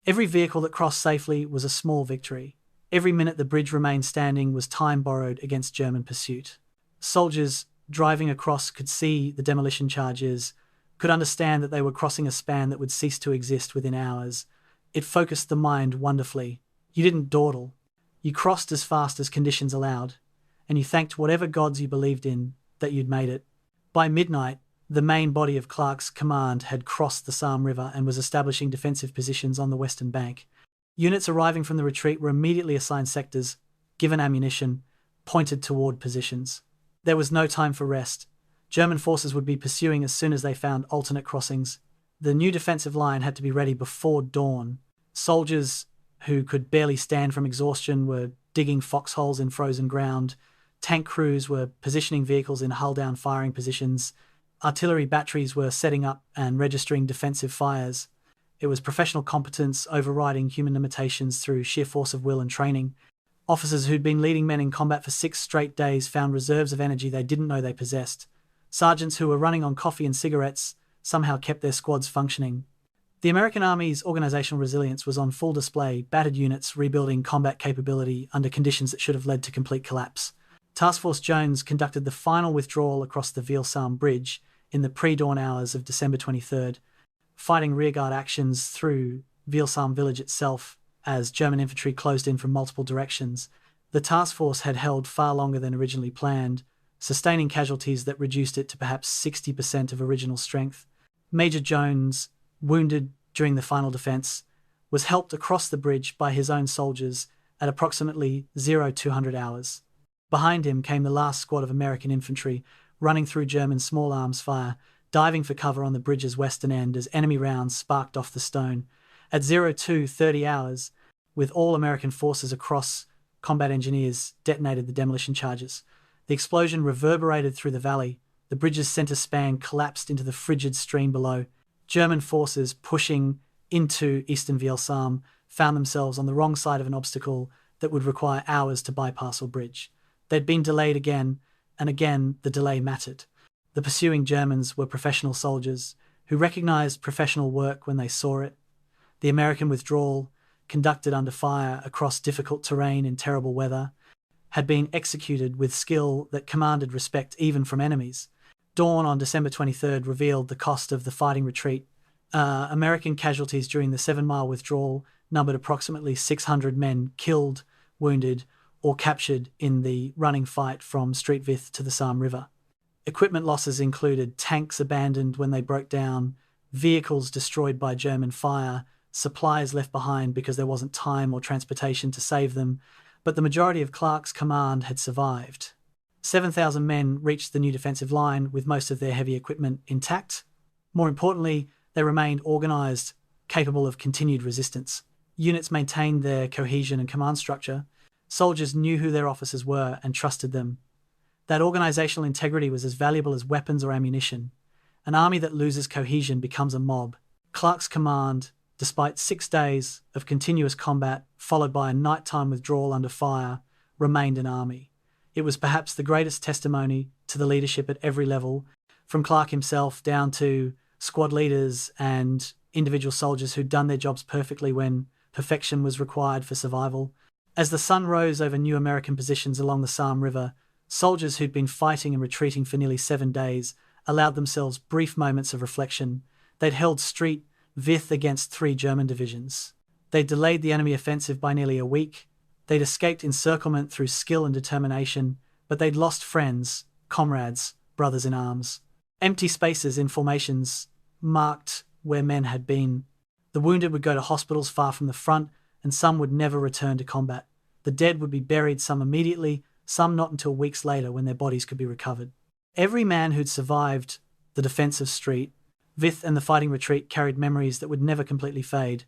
Every vehicle that crossed safely was a small victory. Every minute the bridge remained standing was time borrowed against German pursuit. Soldiers driving across could see the demolition charges, could understand that they were crossing a span that would cease to exist within hours. It focused the mind wonderfully. You didn't dawdle. You crossed as fast as conditions allowed, and you thanked whatever gods you believed in that you'd made it. By midnight, the main body of Clark's command had crossed the Salm River and was establishing defensive positions on the western bank. Units arriving from the retreat were immediately assigned sectors, given ammunition, pointed toward positions. There was no time for rest. German forces would be pursuing as soon as they found alternate crossings. The new defensive line had to be ready before dawn. Soldiers who could barely stand from exhaustion were digging foxholes in frozen ground. Tank crews were positioning vehicles in hull-down firing positions. Artillery batteries were setting up and registering defensive fires. It was professional competence overriding human limitations through sheer force of will and training. Officers who'd been leading men in combat for 6 straight days found reserves of energy they didn't know they possessed. Sergeants who were running on coffee and cigarettes somehow kept their squads functioning. The American Army's organizational resilience was on full display, battered units rebuilding combat capability under conditions that should have led to complete collapse. Task Force Jones conducted the final withdrawal across the Withdrawal Bridge in the pre-dawn hours of December 23rd, fighting rearguard actions through Withdrawal village itself as German infantry closed in from multiple directions. The task force had held far longer than originally planned, sustaining casualties that reduced it to perhaps 60% of original strength. Major Jones, wounded during the final defense, was helped across the bridge by his own soldiers at approximately 0200 hours. Behind him came the last squad of American infantry, running through German small arms fire, diving for cover on the bridge's western end as enemy rounds sparked off the stone. At 0230 hours, with all American forces across, combat engineers detonated the demolition charges. The explosion reverberated through the valley. The bridge's center span collapsed into the frigid stream below. German forces pushing into eastern Vielsalm found themselves on the wrong side of an obstacle that would require hours to bypass or bridge. They'd been delayed again, and again the delay mattered. The pursuing Germans were professional soldiers who recognized professional work when they saw it. The American withdrawal, conducted under fire across difficult terrain in terrible weather, had been executed with skill that commanded respect even from enemies. Dawn on December 23rd revealed the cost of the fighting retreat. American casualties during the 7-mile withdrawal numbered approximately 600 men killed, wounded, or captured in the running fight from Street Vith to the Sam River. Equipment losses included tanks abandoned when they broke down, vehicles destroyed by German fire, supplies left behind because there wasn't time or transportation to save them, but the majority of Clark's command had survived. 7,000 men reached the new defensive line with most of their heavy equipment intact. More importantly, they remained organised, capable of continued resistance. Units maintained their cohesion and command structure. Soldiers knew who their officers were and trusted them. That organisational integrity was as valuable as weapons or ammunition. An army that loses cohesion becomes a mob. Clark's command, despite 6 days of continuous combat, followed by a nighttime withdrawal under fire, remained an army. It was perhaps the greatest testimony to the leadership at every level, from Clark himself down to squad leaders and individual soldiers who'd done their jobs perfectly when perfection was required for survival. As the sun rose over new American positions along the Sam River, soldiers who'd been fighting and retreating for nearly 7 days allowed themselves brief moments of reflection. They'd held Street Vith against 3 German divisions. They'd delayed the enemy offensive by nearly a week. They'd escaped encirclement through skill and determination, but they'd lost friends, comrades, brothers in arms. Empty spaces in formations marked where men had been. The wounded would go to hospitals far from the front, and some would never return to combat. The dead would be buried, some immediately, some not until weeks later when their bodies could be recovered. Every man who'd survived the defense of Street Vith and the fighting retreat carried memories that would never completely fade.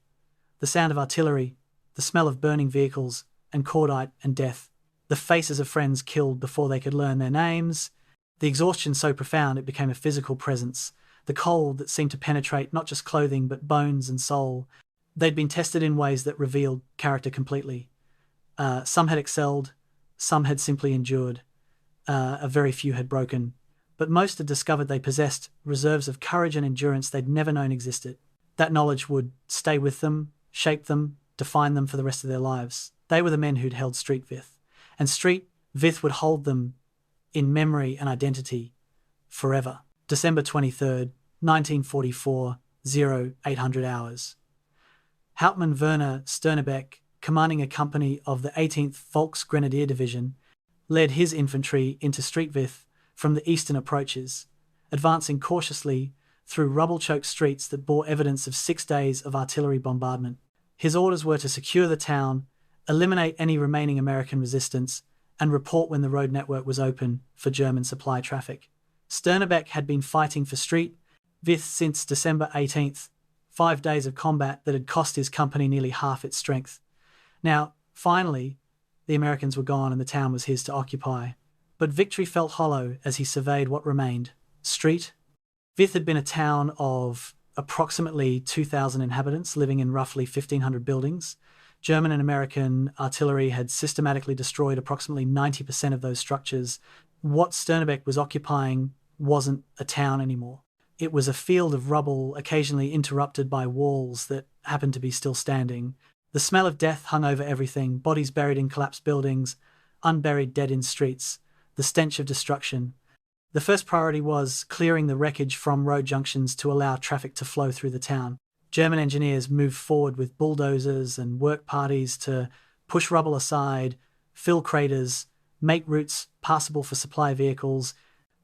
The sound of artillery, the smell of burning vehicles, and cordite and death. The faces of friends killed before they could learn their names. The exhaustion so profound it became a physical presence. The cold that seemed to penetrate not just clothing but bones and soul. They'd been tested in ways that revealed character completely. Some had excelled, some had simply endured. A very few had broken. But most had discovered they possessed reserves of courage and endurance they'd never known existed. That knowledge would stay with them, shape them, define them for the rest of their lives. They were the men who'd held Street Vith. And Street Vith would hold them in memory and identity forever. December 23rd, 1944, 0800 hours. Hauptmann Werner Sternebeck, commanding a company of the 18th Volksgrenadier Division, led his infantry into Street Vith from the eastern approaches, advancing cautiously through rubble-choked streets that bore evidence of 6 days of artillery bombardment. His orders were to secure the town, eliminate any remaining American resistance, and report when the road network was open for German supply traffic. Sternebeck had been fighting for Street Vith since December 18th, 5 days of combat that had cost his company nearly half its strength. Now, finally, the Americans were gone and the town was his to occupy. But victory felt hollow as he surveyed what remained. Street Vith had been a town of approximately 2,000 inhabitants living in roughly 1,500 buildings. German and American artillery had systematically destroyed approximately 90% of those structures. What Sternebeck was occupying wasn't a town anymore. It was a field of rubble, occasionally interrupted by walls that happened to be still standing. The smell of death hung over everything, bodies buried in collapsed buildings, unburied dead in streets, the stench of destruction. The first priority was clearing the wreckage from road junctions to allow traffic to flow through the town. German engineers moved forward with bulldozers and work parties to push rubble aside, fill craters, make routes passable for supply vehicles,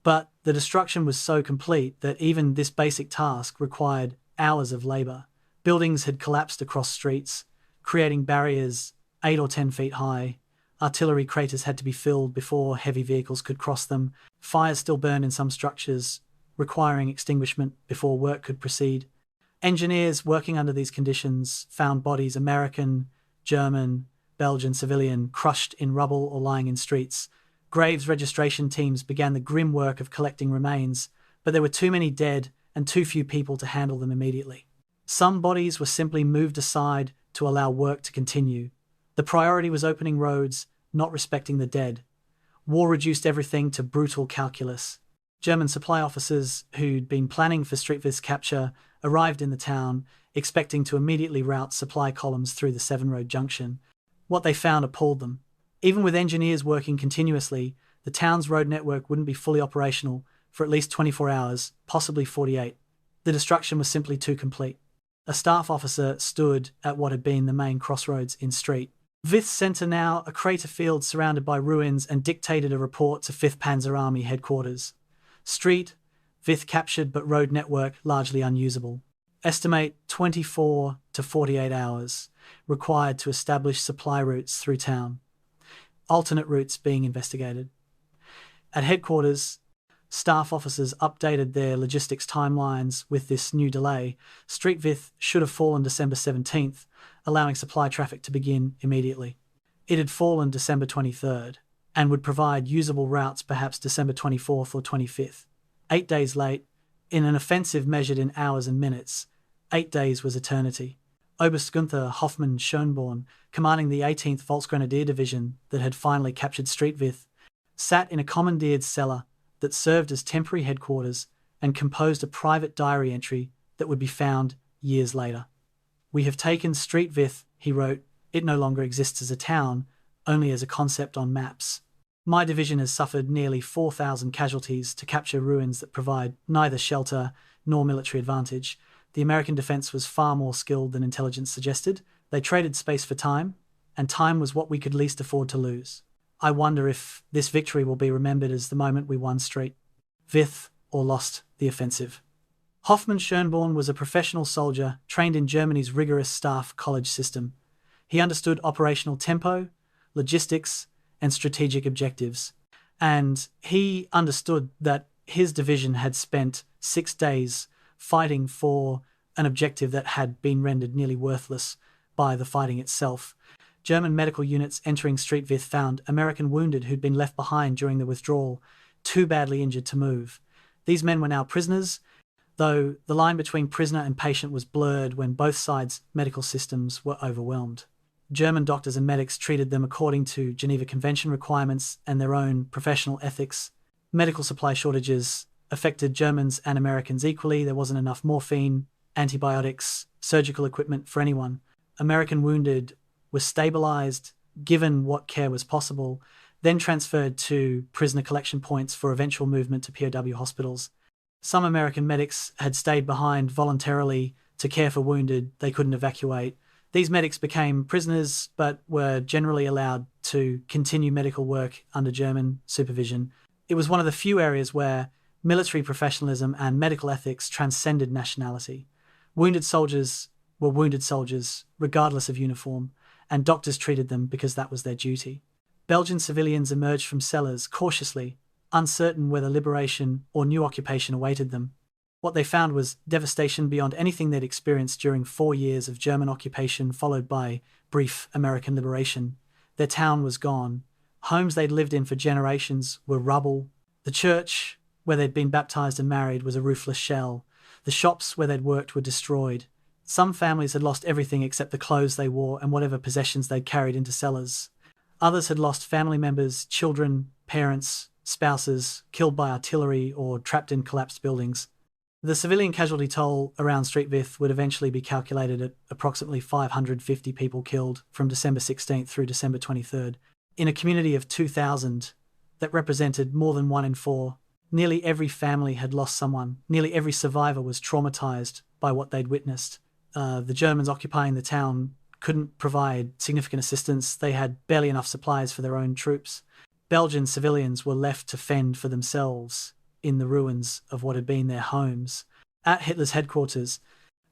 but the destruction was so complete that even this basic task required hours of labour. Buildings had collapsed across streets, creating barriers 8 or 10 feet high. Artillery craters had to be filled before heavy vehicles could cross them. Fires still burned in some structures, requiring extinguishment before work could proceed. Engineers working under these conditions found bodies, American, German, Belgian civilian, crushed in rubble or lying in streets. Graves registration teams began the grim work of collecting remains, but there were too many dead and too few people to handle them immediately. Some bodies were simply moved aside to allow work to continue. The priority was opening roads, not respecting the dead. War reduced everything to brutal calculus. German supply officers who'd been planning for Vith's capture arrived in the town, expecting to immediately route supply columns through the seven-road junction. What they found appalled them. Even with engineers working continuously, the town's road network wouldn't be fully operational for at least 24 hours, possibly 48. The destruction was simply too complete. A staff officer stood at what had been the main crossroads in Street Vith Center, now a crater field surrounded by ruins, and dictated a report to 5th Panzer Army headquarters. Street Vith captured, but road network largely unusable. Estimate 24 to 48 hours required to establish supply routes through town. Alternate routes being investigated. At headquarters, staff officers updated their logistics timelines with this new delay. Street Vith should have fallen December 17th, allowing supply traffic to begin immediately. It had fallen December 23rd, and would provide usable routes perhaps December 24th or 25th. 8 days late, in an offensive measured in hours and minutes, 8 days was eternity. Oberst Gunther Hoffmann Schönborn, commanding the 18th Volksgrenadier Division that had finally captured Street Vith, sat in a commandeered cellar that served as temporary headquarters and composed a private diary entry that would be found years later. "We have taken Street Vith," he wrote. "It no longer exists as a town, only as a concept on maps. My division has suffered nearly 4,000 casualties to capture ruins that provide neither shelter nor military advantage. The American defense was far more skilled than intelligence suggested. They traded space for time, and time was what we could least afford to lose. I wonder if this victory will be remembered as the moment we won Street Vith or lost the offensive." Hoffmann Schönborn was a professional soldier trained in Germany's rigorous staff college system. He understood operational tempo, logistics, and strategic objectives. And he understood that his division had spent 6 days fighting for an objective that had been rendered nearly worthless by the fighting itself. German medical units entering Street Vith found American wounded who'd been left behind during the withdrawal, too badly injured to move. These men were now prisoners, though the line between prisoner and patient was blurred when both sides' medical systems were overwhelmed. German doctors and medics treated them according to Geneva Convention requirements and their own professional ethics. Medical supply shortages affected Germans and Americans equally. There wasn't enough morphine, antibiotics, surgical equipment for anyone. American wounded were stabilized, given what care was possible, then transferred to prisoner collection points for eventual movement to POW hospitals. Some American medics had stayed behind voluntarily to care for wounded they couldn't evacuate. These medics became prisoners, but were generally allowed to continue medical work under German supervision. It was one of the few areas where military professionalism and medical ethics transcended nationality. Wounded soldiers were wounded soldiers, regardless of uniform, and doctors treated them because that was their duty. Belgian civilians emerged from cellars cautiously, uncertain whether liberation or new occupation awaited them. What they found was devastation beyond anything they'd experienced during 4 years of German occupation, followed by brief American liberation. Their town was gone. Homes they'd lived in for generations were rubble. The church, where they'd been baptized and married, was a roofless shell. The shops where they'd worked were destroyed. Some families had lost everything except the clothes they wore and whatever possessions they'd carried into cellars. Others had lost family members, children, parents, spouses, killed by artillery or trapped in collapsed buildings. The civilian casualty toll around Street Vith would eventually be calculated at approximately 550 people killed from December 16th through December 23rd. In a community of 2,000 that represented more than 1 in 4, nearly every family had lost someone. Nearly every survivor was traumatized by what they'd witnessed. The Germans occupying the town couldn't provide significant assistance. They had barely enough supplies for their own troops. Belgian civilians were left to fend for themselves in the ruins of what had been their homes. At Hitler's headquarters,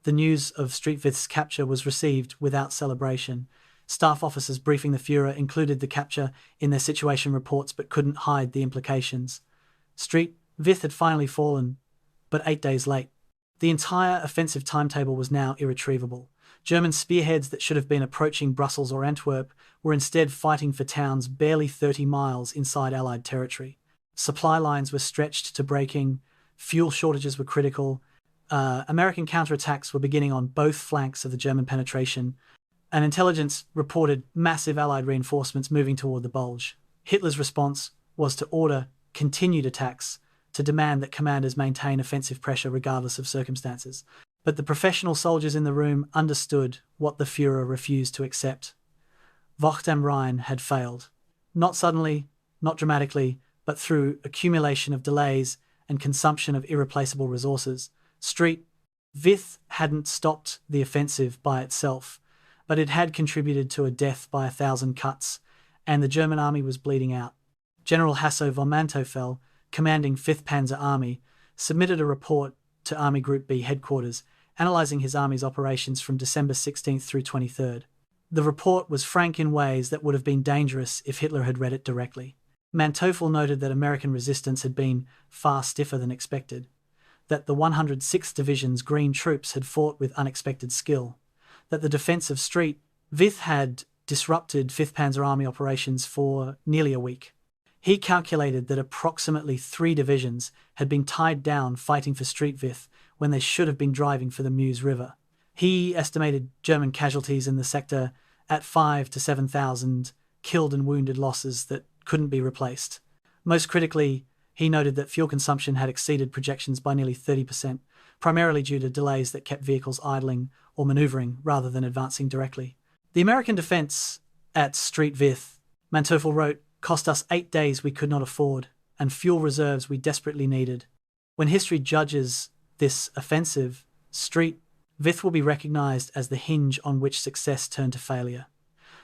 The news of Vith's capture was received without celebration. Staff officers briefing the Führer included the capture in their situation reports but couldn't hide the implications. Vith had finally fallen, but 8 days late. The entire offensive timetable was now irretrievable. German spearheads that should have been approaching Brussels or Antwerp were instead fighting for towns barely 30 miles inside Allied territory. Supply lines were stretched to breaking, fuel shortages were critical, American counterattacks were beginning on both flanks of the German penetration, and intelligence reported massive Allied reinforcements moving toward the Bulge. Hitler's response was to order continued attacks, to demand that commanders maintain offensive pressure regardless of circumstances. But the professional soldiers in the room understood what the Führer refused to accept. Vith am Rhein had failed. Not suddenly, not dramatically, but through accumulation of delays and consumption of irreplaceable resources. Vith hadn't stopped the offensive by itself, but it had contributed to a death by 1,000 cuts, and the German army was bleeding out. General Hasso von Manteuffel, commanding 5th Panzer Army, submitted a report to Army Group B headquarters, analysing his army's operations from December 16th through 23rd. The report was frank in ways that would have been dangerous if Hitler had read it directly. Manteuffel noted that American resistance had been far stiffer than expected, that the 106th Division's Green troops had fought with unexpected skill, that the defence of Vith had disrupted 5th Panzer Army operations for nearly a week. He calculated that approximately 3 divisions had been tied down fighting for Vith when they should have been driving for the Meuse River. He estimated German casualties in the sector at 5,000 to 7,000 killed and wounded losses that couldn't be replaced. Most critically, he noted that fuel consumption had exceeded projections by nearly 30%, primarily due to delays that kept vehicles idling or manoeuvring rather than advancing directly. The American defence at Vith, Manteuffel wrote, cost us 8 days we could not afford, and fuel reserves we desperately needed. When history judges this offensive, Vith will be recognised as the hinge on which success turned to failure.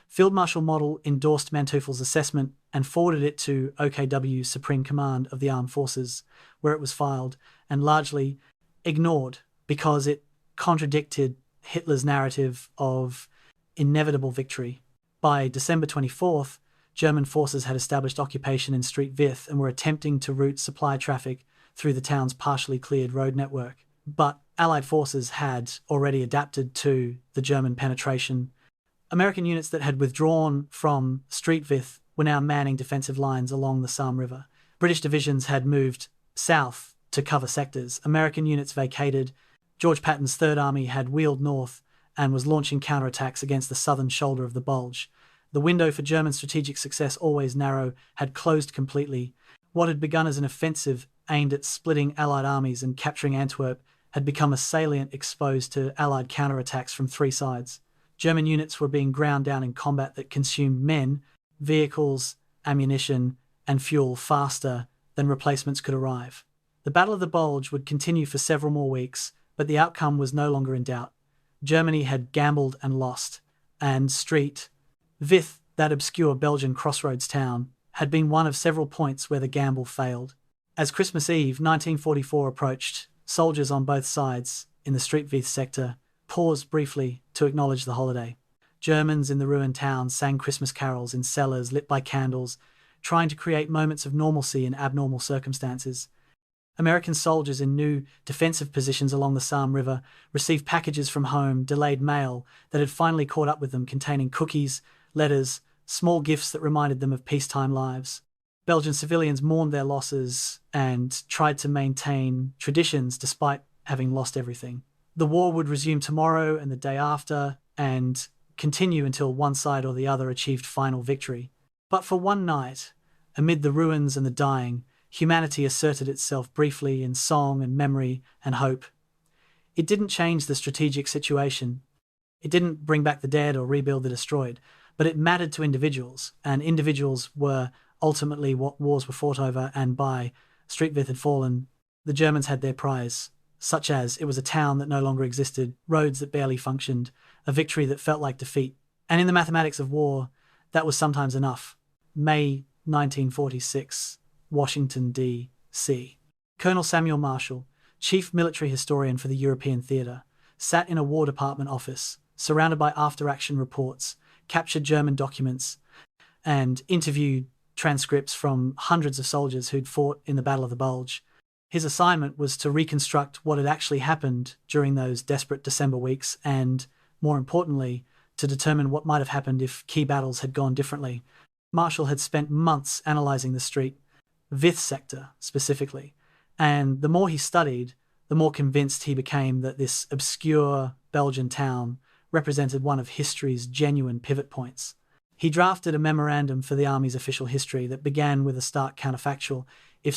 Field Marshal Model endorsed Manteuffel's assessment and forwarded it to OKW Supreme Command of the Armed Forces, where it was filed, and largely ignored because it contradicted Hitler's narrative of inevitable victory. By December 24th, German forces had established occupation in Vith and were attempting to route supply traffic through the town's partially cleared road network. But Allied forces had already adapted to the German penetration. American units that had withdrawn from Vith were now manning defensive lines along the Somme River. British divisions had moved south to cover sectors. American units vacated. George Patton's Third Army had wheeled north and was launching counterattacks against the southern shoulder of the Bulge. The window for German strategic success, always narrow, had closed completely. What had begun as an offensive aimed at splitting Allied armies and capturing Antwerp had become a salient exposed to Allied counterattacks from 3 sides. German units were being ground down in combat that consumed men, vehicles, ammunition, and fuel faster than replacements could arrive. The Battle of the Bulge would continue for several more weeks, but the outcome was no longer in doubt. Germany had gambled and lost, and Vith, that obscure Belgian crossroads town, had been one of several points where the gamble failed. As Christmas Eve 1944 approached, soldiers on both sides, in the Vith sector, paused briefly to acknowledge the holiday. Germans in the ruined town sang Christmas carols in cellars lit by candles, trying to create moments of normalcy in abnormal circumstances. American soldiers in new defensive positions along the Somme River received packages from home, delayed mail that had finally caught up with them containing cookies, letters, small gifts that reminded them of peacetime lives. Belgian civilians mourned their losses and tried to maintain traditions despite having lost everything. The war would resume tomorrow and the day after, and continue until one side or the other achieved final victory. But for one night, amid the ruins and the dying, humanity asserted itself briefly in song and memory and hope. It didn't change the strategic situation. It didn't bring back the dead or rebuild the destroyed, but it mattered to individuals, and individuals were ultimately what wars were fought over, and by Vith had fallen, the Germans had their prize, such as it was a town that no longer existed, roads that barely functioned, a victory that felt like defeat. And in the mathematics of war, that was sometimes enough. May 1946, Washington, D.C. Colonel Samuel Marshall, chief military historian for the European theatre, sat in a War Department office, surrounded by after-action reports, captured German documents, and interviewed transcripts from hundreds of soldiers who'd fought in the Battle of the Bulge. His assignment was to reconstruct what had actually happened during those desperate December weeks and, more importantly, to determine what might have happened if key battles had gone differently. Marshall had spent months analysing the street, Vith sector specifically, and the more he studied, the more convinced he became that this obscure Belgian town represented one of history's genuine pivot points. He drafted a memorandum for the army's official history that began with a stark counterfactual. If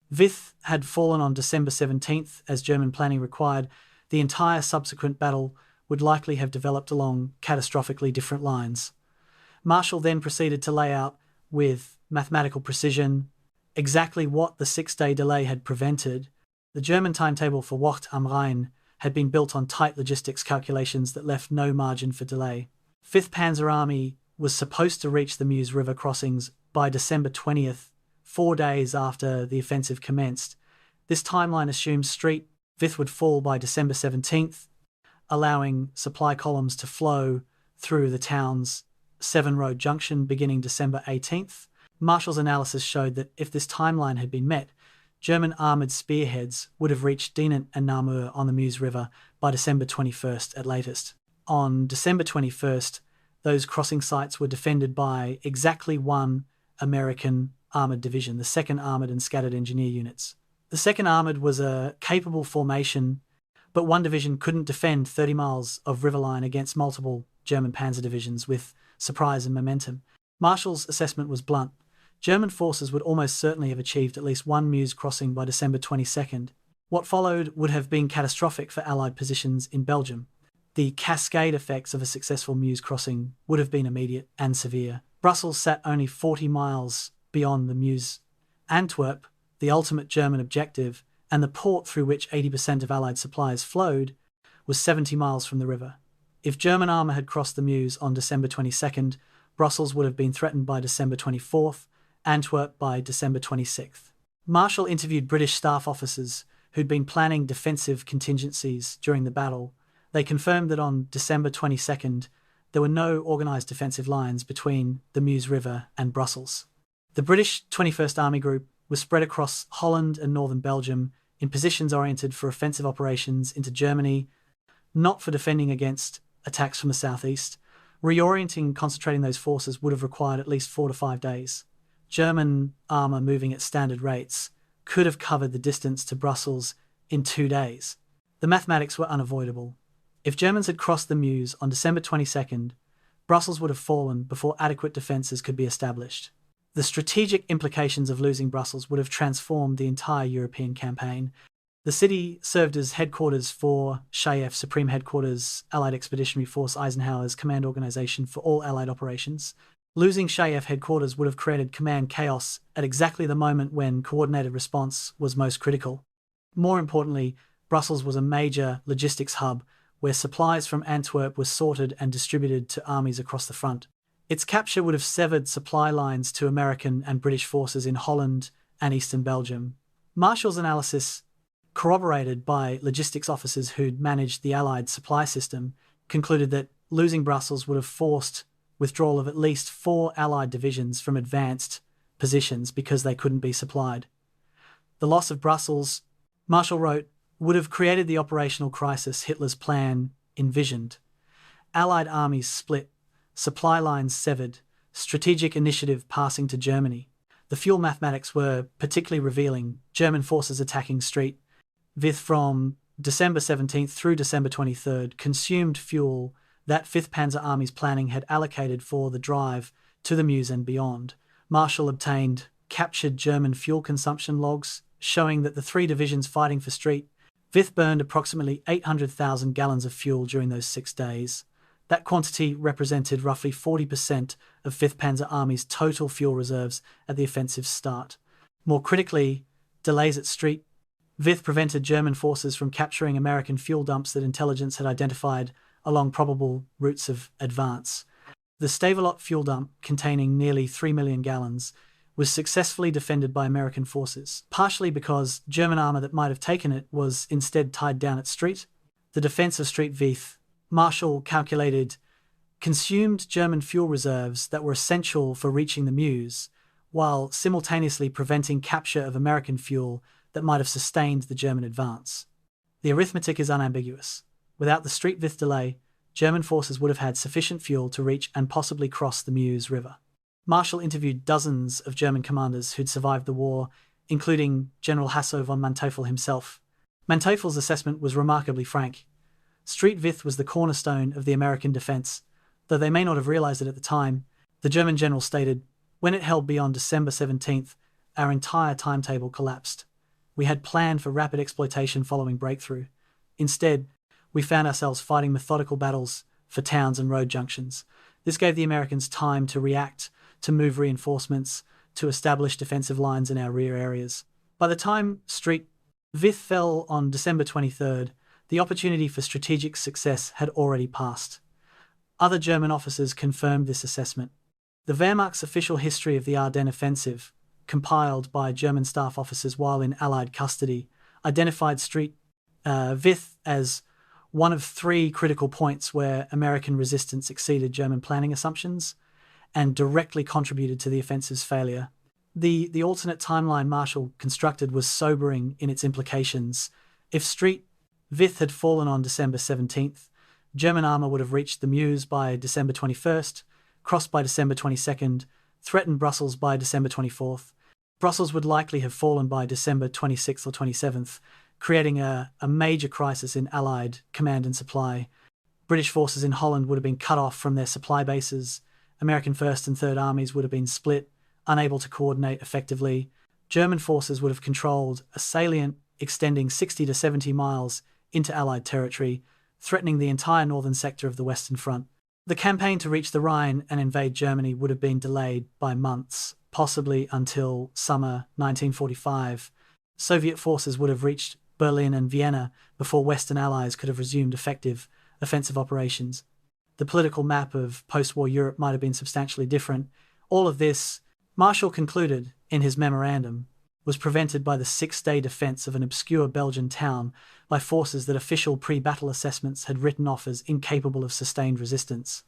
Vith had fallen on December 17th, as German planning required, the entire subsequent battle would likely have developed along catastrophically different lines. Marshall then proceeded to lay out, with mathematical precision, exactly what the 6-day delay had prevented. The German timetable for Wacht am Rhein had been built on tight logistics calculations that left no margin for delay. 5th Panzer Army was supposed to reach the Meuse River crossings by December 20th, 4 days after the offensive commenced. This timeline assumes Vith would fall by December 17th, allowing supply columns to flow through the town's 7-road junction beginning December 18th. Marshall's analysis showed that if this timeline had been met, German armoured spearheads would have reached Dinant and Namur on the Meuse River by December 21st at latest. On December 21st, those crossing sites were defended by exactly one American armoured division, the 2nd Armoured and Scattered Engineer Units. The 2nd Armoured was a capable formation, but one division couldn't defend 30 miles of river line against multiple German panzer divisions with surprise and momentum. Marshall's assessment was blunt. German forces would almost certainly have achieved at least one Meuse crossing by December 22nd. What followed would have been catastrophic for Allied positions in Belgium. The cascade effects of a successful Meuse crossing would have been immediate and severe. Brussels sat only 40 miles beyond the Meuse. Antwerp, the ultimate German objective, and the port through which 80% of Allied supplies flowed, was 70 miles from the river. If German armour had crossed the Meuse on December 22nd, Brussels would have been threatened by December 24th, Antwerp by December 26th. Marshall interviewed British staff officers who'd been planning defensive contingencies during the battle. They confirmed that on December 22nd, there were no organised defensive lines between the Meuse River and Brussels. The British 21st Army Group was spread across Holland and northern Belgium in positions oriented for offensive operations into Germany, not for defending against attacks from the southeast. Reorienting and concentrating those forces would have required at least 4 to 5 days. German armour moving at standard rates could have covered the distance to Brussels in 2 days. The mathematics were unavoidable. If Germans had crossed the Meuse on December 22nd, Brussels would have fallen before adequate defences could be established. The strategic implications of losing Brussels would have transformed the entire European campaign. The city served as headquarters for SHAEF, Supreme Headquarters, Allied Expeditionary Force Eisenhower's command organisation for all Allied operations. Losing SHAEF headquarters would have created command chaos at exactly the moment when coordinated response was most critical. More importantly, Brussels was a major logistics hub where supplies from Antwerp were sorted and distributed to armies across the front. Its capture would have severed supply lines to American and British forces in Holland and eastern Belgium. Marshall's analysis, corroborated by logistics officers who'd managed the Allied supply system, concluded that losing Brussels would have forced withdrawal of at least 4 Allied divisions from advanced positions because they couldn't be supplied. The loss of Brussels, Marshall wrote, would have created the operational crisis Hitler's plan envisioned. Allied armies split, supply lines severed, strategic initiative passing to Germany. The fuel mathematics were particularly revealing. German forces attacking Vith from December 17th through December 23rd consumed fuel that 5th Panzer Army's planning had allocated for the drive to the Meuse and beyond. Marshall obtained captured German fuel consumption logs showing that the 3 divisions fighting for Vith burned approximately 800,000 gallons of fuel during those 6 days. That quantity represented roughly 40% of 5th Panzer Army's total fuel reserves at the offensive's start. More critically, delays at Vith prevented German forces from capturing American fuel dumps that intelligence had identified along probable routes of advance. The Stavelot fuel dump, containing nearly 3 million gallons, was successfully defended by American forces, partially because German armour that might have taken it was instead tied down at The defense of Street Vith, Marshall calculated, consumed German fuel reserves that were essential for reaching the Meuse, while simultaneously preventing capture of American fuel that might have sustained the German advance. The arithmetic is unambiguous. Without the Street Vith delay, German forces would have had sufficient fuel to reach and possibly cross the Meuse River. Marshall interviewed dozens of German commanders who'd survived the war, including General Hasso von Manteuffel himself. Manteufel's assessment was remarkably frank. Street Vith was the cornerstone of the American defense. Though they may not have realized it at the time, the German general stated, "When it held beyond December 17th, our entire timetable collapsed. We had planned for rapid exploitation following breakthrough. Instead, we found ourselves fighting methodical battles for towns and road junctions. This gave the Americans time to react, to move reinforcements, to establish defensive lines in our rear areas." By the time Street Vith fell on December 23rd, the opportunity for strategic success had already passed. Other German officers confirmed this assessment. The Wehrmacht's official history of the Ardennes offensive, compiled by German staff officers while in Allied custody, identified Street Vith as one of three critical points where American resistance exceeded German planning assumptions and directly contributed to the offensive's failure. The alternate timeline Marshall constructed was sobering in its implications. If Street Vith had fallen on December 17th, German armour would have reached the Meuse by December 21st, crossed by December 22nd, threatened Brussels by December 24th. Brussels would likely have fallen by December 26th or 27th, creating a major crisis in Allied command and supply. British forces in Holland would have been cut off from their supply bases. American 1st and 3rd armies would have been split, unable to coordinate effectively. German forces would have controlled a salient extending 60 to 70 miles into Allied territory, threatening the entire northern sector of the Western Front. The campaign to reach the Rhine and invade Germany would have been delayed by months, possibly until summer 1945. Soviet forces would have reached Berlin and Vienna before Western allies could have resumed effective offensive operations. The political map of post-war Europe might have been substantially different. All of this, Marshall concluded in his memorandum, was prevented by the six-day defence of an obscure Belgian town by forces that official pre-battle assessments had written off as incapable of sustained resistance.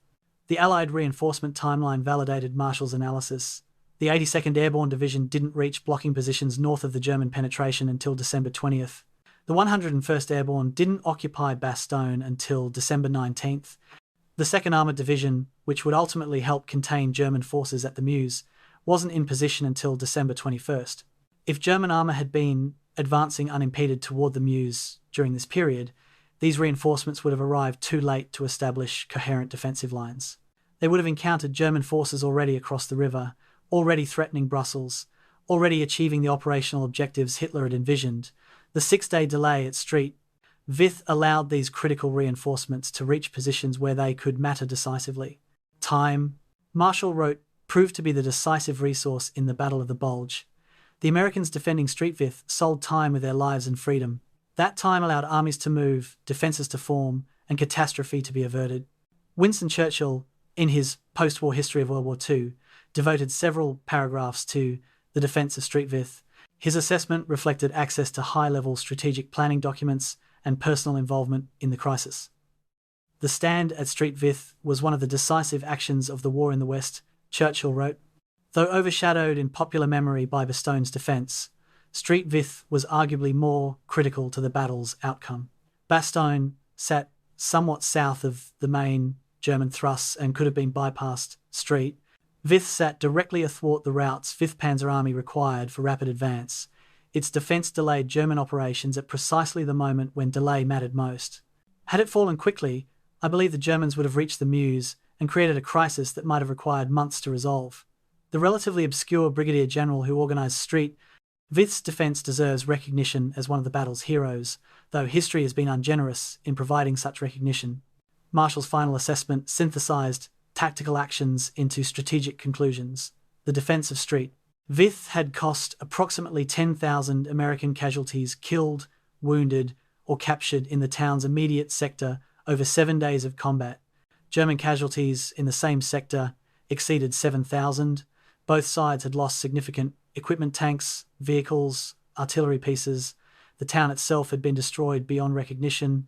The Allied reinforcement timeline validated Marshall's analysis. The 82nd Airborne Division didn't reach blocking positions north of the German penetration until December 20th. The 101st Airborne didn't occupy Bastogne until December 19th. The 2nd Armoured Division, which would ultimately help contain German forces at the Meuse, wasn't in position until December 21st. If German armour had been advancing unimpeded toward the Meuse during this period, these reinforcements would have arrived too late to establish coherent defensive lines. They would have encountered German forces already across the river, already threatening Brussels, already achieving the operational objectives Hitler had envisioned. The six-day delay at Street Vith allowed these critical reinforcements to reach positions where they could matter decisively. Time, Marshall wrote, proved to be the decisive resource in the Battle of the Bulge. The Americans defending Street Vith sold time with their lives and freedom. That time allowed armies to move, defences to form, and catastrophe to be averted. Winston Churchill, in his post-war history of World War II, devoted several paragraphs to the defence of Street Vith. His assessment reflected access to high-level strategic planning documents and personal involvement in the crisis. The stand at Street Vith was one of the decisive actions of the war in the West, Churchill wrote. Though overshadowed in popular memory by Bastogne's defence, Street Vith was arguably more critical to the battle's outcome. Bastogne sat somewhat south of the main German thrusts and could have been bypassed. Street Vith sat directly athwart the routes 5th Panzer Army required for rapid advance. Its defence delayed German operations at precisely the moment when delay mattered most. Had it fallen quickly, I believe the Germans would have reached the Meuse and created a crisis that might have required months to resolve. The relatively obscure brigadier general who organised Street Vith's defence deserves recognition as one of the battle's heroes, though history has been ungenerous in providing such recognition. Marshall's final assessment synthesised tactical actions into strategic conclusions. The defence of Street Vith had cost approximately 10,000 American casualties killed, wounded, or captured in the town's immediate sector over 7 days of combat. German casualties in the same sector exceeded 7,000. Both sides had lost significant equipment, tanks, vehicles, artillery pieces. The town itself had been destroyed beyond recognition.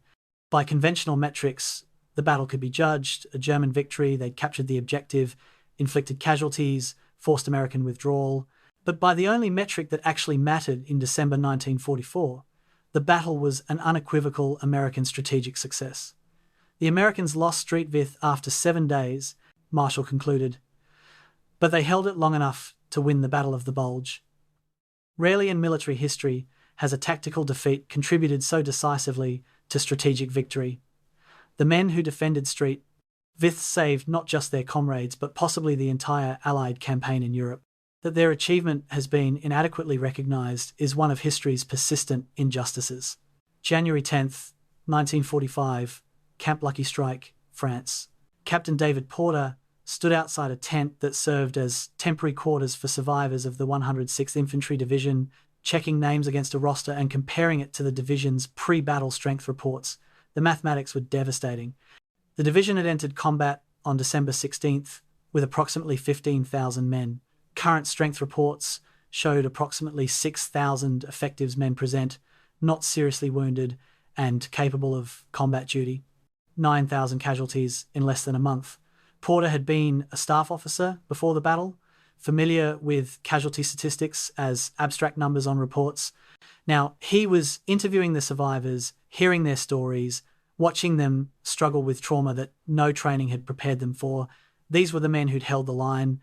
By conventional metrics, the battle could be judged a German victory. They'd captured the objective, inflicted casualties, forced American withdrawal. But by the only metric that actually mattered in December 1944, the battle was an unequivocal American strategic success. The Americans lost Street Vith after 7 days, Marshall concluded, but they held it long enough to win the Battle of the Bulge. Rarely in military history has a tactical defeat contributed so decisively to strategic victory. The men who defended Street Vith saved not just their comrades but possibly the entire Allied campaign in Europe. That their achievement has been inadequately recognised is one of history's persistent injustices. January 10th, 1945, Camp Lucky Strike, France. Captain David Porter stood outside a tent that served as temporary quarters for survivors of the 106th Infantry Division, checking names against a roster and comparing it to the division's pre-battle strength reports. The mathematics were devastating. The division had entered combat on December 16th with approximately 15,000 men. Current strength reports showed approximately 6,000 effective men present, not seriously wounded and capable of combat duty. 9,000 casualties in less than a month. Porter had been a staff officer before the battle, familiar with casualty statistics as abstract numbers on reports. Now, he was interviewing the survivors, hearing their stories, watching them struggle with trauma that no training had prepared them for. These were the men who'd held the line,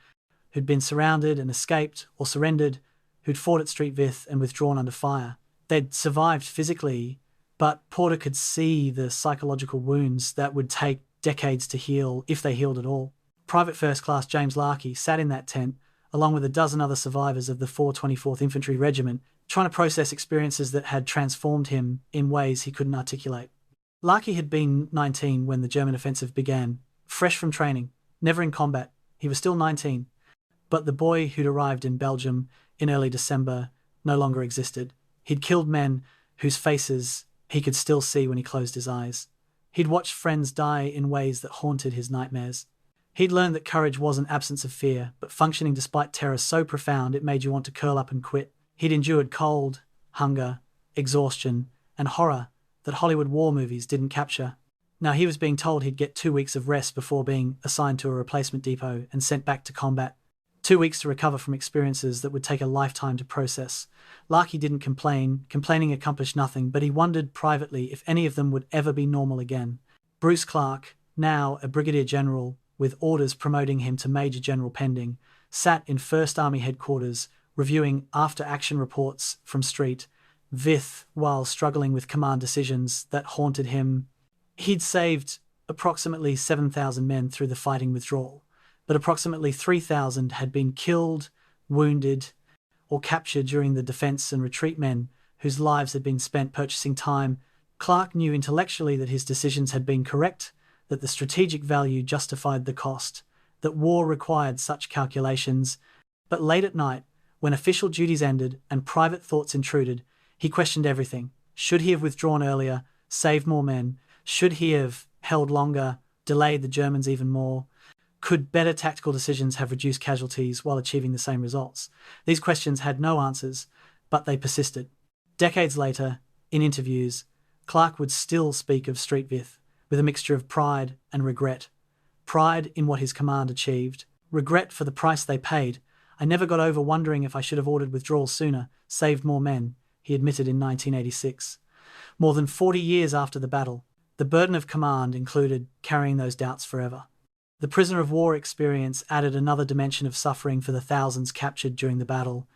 who'd been surrounded and escaped or surrendered, who'd fought at Street Vith and withdrawn under fire. They'd survived physically, but Porter could see the psychological wounds that would take decades to heal, if they healed at all. Private First Class James Larkey sat in that tent, along with a dozen other survivors of the 424th Infantry Regiment, trying to process experiences that had transformed him in ways he couldn't articulate. Larkey had been 19 when the German offensive began, fresh from training, never in combat. He was still 19. But the boy who'd arrived in Belgium in early December no longer existed. He'd killed men whose faces he could still see when he closed his eyes. He'd watched friends die in ways that haunted his nightmares. He'd learned that courage wasn't absence of fear, but functioning despite terror so profound it made you want to curl up and quit. He'd endured cold, hunger, exhaustion, and horror that Hollywood war movies didn't capture. Now he was being told he'd get 2 weeks of rest before being assigned to a replacement depot and sent back to combat. 2 weeks to recover from experiences that would take a lifetime to process. Larkey didn't complain. Complaining accomplished nothing, but he wondered privately if any of them would ever be normal again. Bruce Clark, now a brigadier general with orders promoting him to major general pending, sat in 1st Army headquarters reviewing after-action reports from Street Vith while struggling with command decisions that haunted him. He'd saved approximately 7,000 men through the fighting withdrawal, but approximately 3,000 had been killed, wounded, or captured during the defense and retreat, men whose lives had been spent purchasing time. Clark knew intellectually that his decisions had been correct, that the strategic value justified the cost, that war required such calculations. But late at night, when official duties ended and private thoughts intruded, he questioned everything. Should he have withdrawn earlier, saved more men? Should he have held longer, delayed the Germans even more? Could better tactical decisions have reduced casualties while achieving the same results? These questions had no answers, but they persisted. Decades later, in interviews, Clark would still speak of Street Vith with a mixture of pride and regret. Pride in what his command achieved, regret for the price they paid. I never got over wondering if I should have ordered withdrawal sooner, saved more men, he admitted in 1986. More than 40 years after the battle, the burden of command included carrying those doubts forever. The prisoner of war experience added another dimension of suffering for the thousands captured during the battle.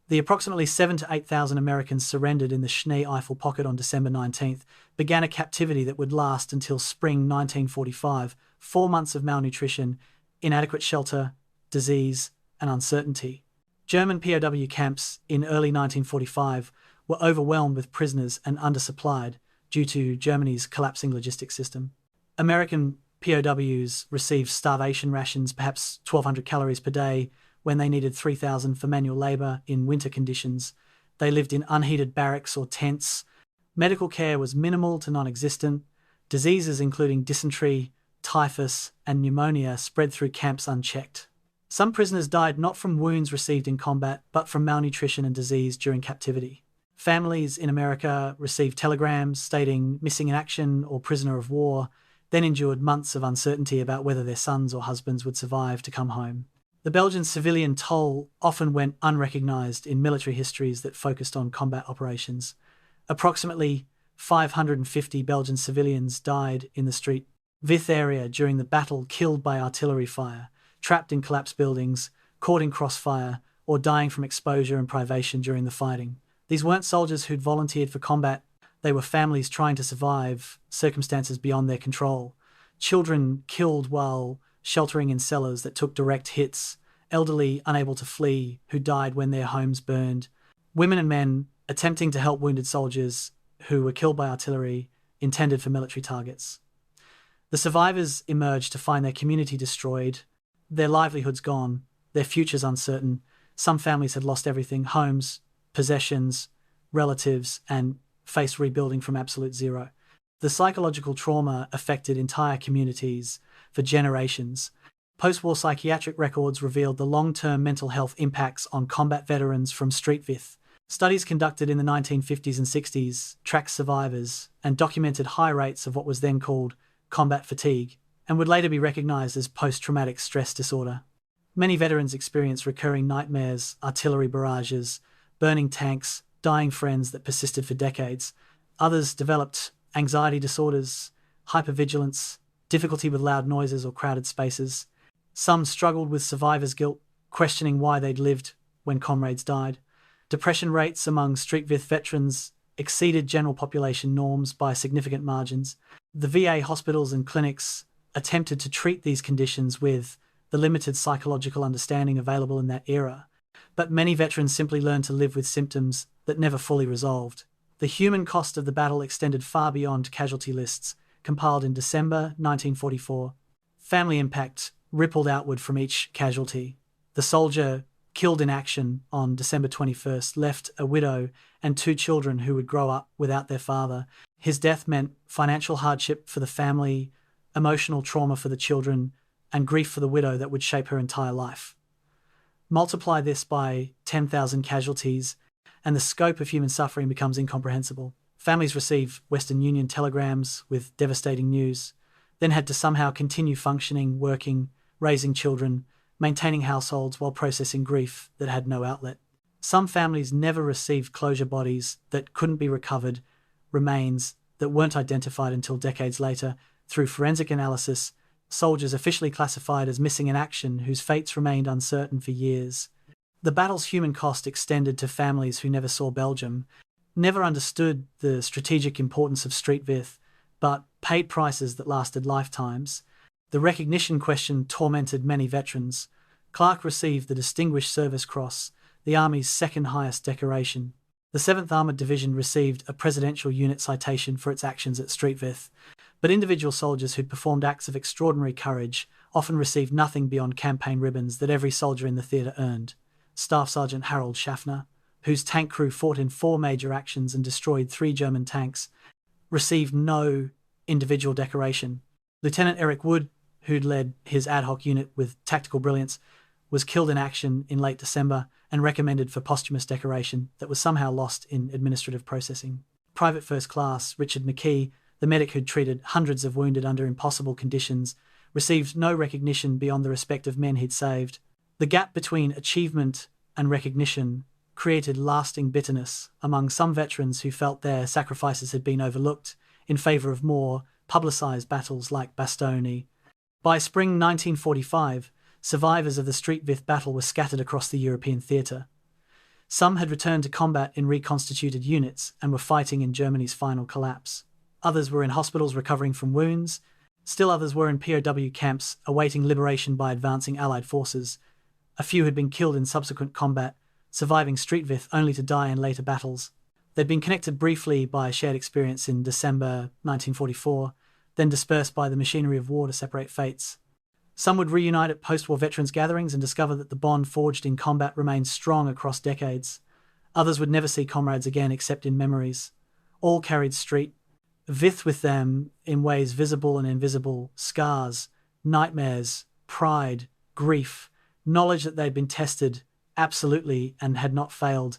The approximately 7,000 to 8,000 Americans surrendered in the Schnee Eifel pocket on December 19th began a captivity that would last until spring 1945, 4 months of malnutrition, inadequate shelter, disease, and uncertainty. German POW camps in early 1945 were overwhelmed with prisoners and undersupplied due to Germany's collapsing logistics system. American POWs received starvation rations, perhaps 1,200 calories per day, when they needed 3,000 for manual labour in winter conditions. They lived in unheated barracks or tents. Medical care was minimal to non-existent. Diseases including dysentery, typhus, and pneumonia spread through camps unchecked. Some prisoners died not from wounds received in combat, but from malnutrition and disease during captivity. Families in America received telegrams stating missing in action or prisoner of war, then endured months of uncertainty about whether their sons or husbands would survive to come home. The Belgian civilian toll often went unrecognized in military histories that focused on combat operations. Approximately 550 Belgian civilians died in the Street Vith area during the battle, killed by artillery fire, trapped in collapsed buildings, caught in crossfire, or dying from exposure and privation during the fighting. These weren't soldiers who'd volunteered for combat, they were families trying to survive circumstances beyond their control. Children killed while sheltering in cellars that took direct hits, elderly unable to flee who died when their homes burned, women and men attempting to help wounded soldiers who were killed by artillery intended for military targets. The survivors emerged to find their community destroyed, their livelihoods gone, their futures uncertain. Some families had lost everything: homes, possessions, relatives, and faced rebuilding from absolute zero. The psychological trauma affected entire communities for generations. Post-war psychiatric records revealed the long-term mental health impacts on combat veterans from Street Vith. Studies conducted in the 1950s and 60s tracked survivors and documented high rates of what was then called combat fatigue and would later be recognized as post-traumatic stress disorder. Many veterans experienced recurring nightmares, artillery barrages, burning tanks, dying friends that persisted for decades. Others developed anxiety disorders, hypervigilance, difficulty with loud noises or crowded spaces. Some struggled with survivor's guilt, questioning why they'd lived when comrades died. Depression rates among Street Vith veterans exceeded general population norms by significant margins. The VA hospitals and clinics attempted to treat these conditions with the limited psychological understanding available in that era, but many veterans simply learned to live with symptoms that never fully resolved. The human cost of the battle extended far beyond casualty lists, compiled in December 1944. Family impact rippled outward from each casualty. The soldier killed in action on December 21st left a widow and 2 children who would grow up without their father. His death meant financial hardship for the family, emotional trauma for the children, and grief for the widow that would shape her entire life. Multiply this by 10,000 casualties, and the scope of human suffering becomes incomprehensible. Families receive Western Union telegrams with devastating news, then had to somehow continue functioning, working, raising children, maintaining households while processing grief that had no outlet. Some families never received closure. Bodies that couldn't be recovered, remains that weren't identified until decades later through forensic analysis, soldiers officially classified as missing in action whose fates remained uncertain for years. The battle's human cost extended to families who never saw Belgium, never understood the strategic importance of Street Vith, but paid prices that lasted lifetimes. The recognition question tormented many veterans. Clark received the Distinguished Service Cross, the Army's second highest decoration. The 7th Armoured Division received a Presidential Unit Citation for its actions at Street Vith, but individual soldiers who'd performed acts of extraordinary courage often received nothing beyond campaign ribbons that every soldier in the theatre earned. Staff Sergeant Harold Schaffner, whose tank crew fought in 4 major actions and destroyed 3 German tanks, received no individual decoration. Lieutenant Eric Wood, who'd led his ad hoc unit with tactical brilliance, was killed in action in late December and recommended for posthumous decoration that was somehow lost in administrative processing. Private First Class Richard McKee, the medic who'd treated hundreds of wounded under impossible conditions, received no recognition beyond the respect of men he'd saved. The gap between achievement and recognition created lasting bitterness among some veterans who felt their sacrifices had been overlooked in favour of more publicised battles like Bastogne. By spring 1945, survivors of the Street Vith battle were scattered across the European theatre. Some had returned to combat in reconstituted units and were fighting in Germany's final collapse. Others were in hospitals recovering from wounds. Still others were in POW camps awaiting liberation by advancing Allied forces. A few had been killed in subsequent combat, surviving Street Vith only to die in later battles. They'd been connected briefly by a shared experience in December 1944, then dispersed by the machinery of war to separate fates. Some would reunite at post-war veterans gatherings and discover that the bond forged in combat remained strong across decades. Others would never see comrades again except in memories. All carried Street Vith with them in ways visible and invisible: scars, nightmares, pride, grief, knowledge that they'd been tested absolutely and had not failed.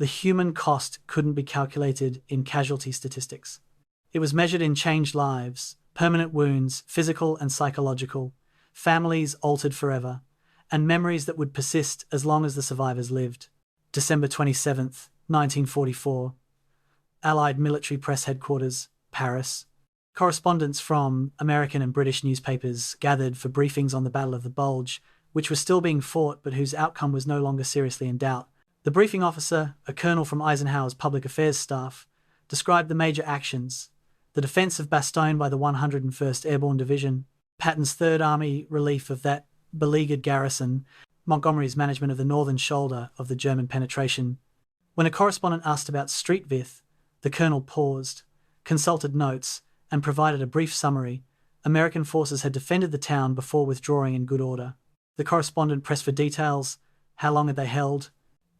The human cost couldn't be calculated in casualty statistics. It was measured in changed lives, permanent wounds, physical and psychological, families altered forever, and memories that would persist as long as the survivors lived. December 27th, 1944. Allied Military Press Headquarters, Paris. Correspondents from American and British newspapers gathered for briefings on the Battle of the Bulge, which was still being fought but whose outcome was no longer seriously in doubt. The briefing officer, a colonel from Eisenhower's public affairs staff, described the major actions: the defense of Bastogne by the 101st Airborne Division, Patton's Third Army relief of that beleaguered garrison, Montgomery's management of the northern shoulder of the German penetration. When a correspondent asked about Street Vith, the colonel paused, consulted notes, and provided a brief summary. American forces had defended the town before withdrawing in good order. The correspondent pressed for details. How long had they held?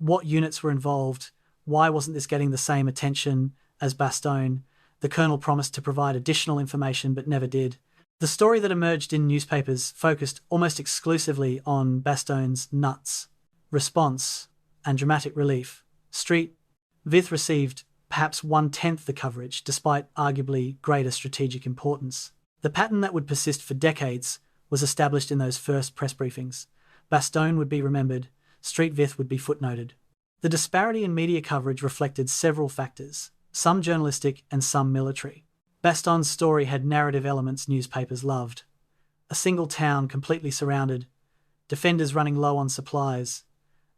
What units were involved? Why wasn't this getting the same attention as Bastogne? The colonel promised to provide additional information but never did. The story that emerged in newspapers focused almost exclusively on Bastogne's nuts, response, and dramatic relief. Street Vith received perhaps 1/10 the coverage, despite arguably greater strategic importance. The pattern that would persist for decades was established in those first press briefings. Bastogne would be remembered, Street Vith would be footnoted. The disparity in media coverage reflected several factors, some journalistic and some military. Bastogne's story had narrative elements newspapers loved. A single town completely surrounded, defenders running low on supplies,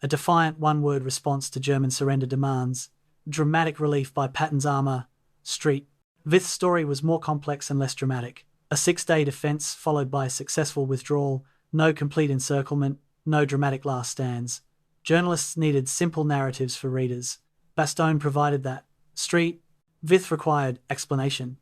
a defiant one-word response to German surrender demands, dramatic relief by Patton's armour. Street Vith's story was more complex and less dramatic. A 6-day defence followed by a successful withdrawal, no complete encirclement, no dramatic last stands. Journalists needed simple narratives for readers. Bastogne provided that. Street Vith required explanation.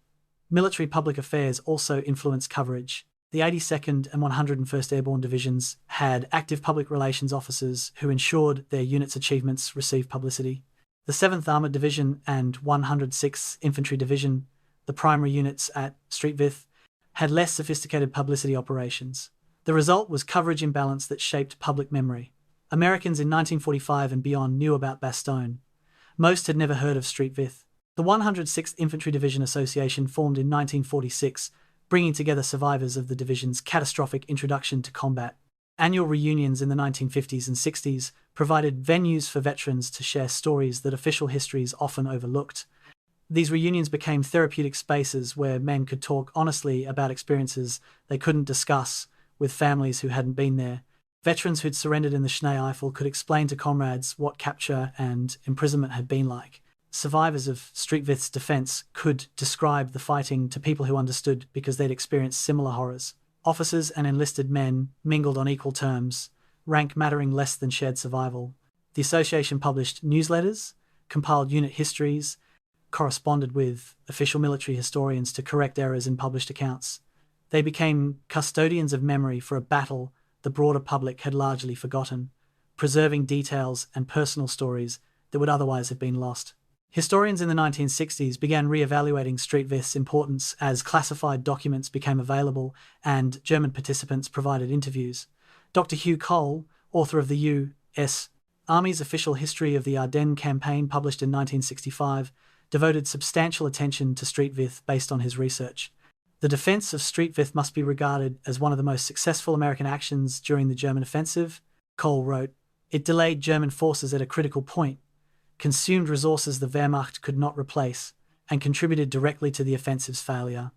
Military public affairs also influenced coverage. The 82nd and 101st Airborne Divisions had active public relations officers who ensured their units' achievements received publicity. The 7th Armoured Division and 106th Infantry Division, the primary units at Street Vith, had less sophisticated publicity operations. The result was coverage imbalance that shaped public memory. Americans in 1945 and beyond knew about Bastogne. Most had never heard of Street Vith. The 106th Infantry Division Association formed in 1946, bringing together survivors of the division's catastrophic introduction to combat. Annual reunions in the 1950s and 60s provided venues for veterans to share stories that official histories often overlooked. These reunions became therapeutic spaces where men could talk honestly about experiences they couldn't discuss with families who hadn't been there. Veterans who'd surrendered in the Schnee Eifel could explain to comrades what capture and imprisonment had been like. Survivors of Street Vith's defense could describe the fighting to people who understood because they'd experienced similar horrors. Officers and enlisted men mingled on equal terms, rank mattering less than shared survival. The association published newsletters, compiled unit histories, corresponded with official military historians to correct errors in published accounts. They became custodians of memory for a battle the broader public had largely forgotten, preserving details and personal stories that would otherwise have been lost. Historians in the 1960s began re-evaluating Street Vith's importance as classified documents became available and German participants provided interviews. Dr. Hugh Cole, author of the U.S. Army's Official History of the Ardennes Campaign published in 1965, devoted substantial attention to Street Vith based on his research. The defense of Street Vith must be regarded as one of the most successful American actions during the German offensive, Cole wrote. It delayed German forces at a critical point, consumed resources the Wehrmacht could not replace, and contributed directly to the offensive's failure.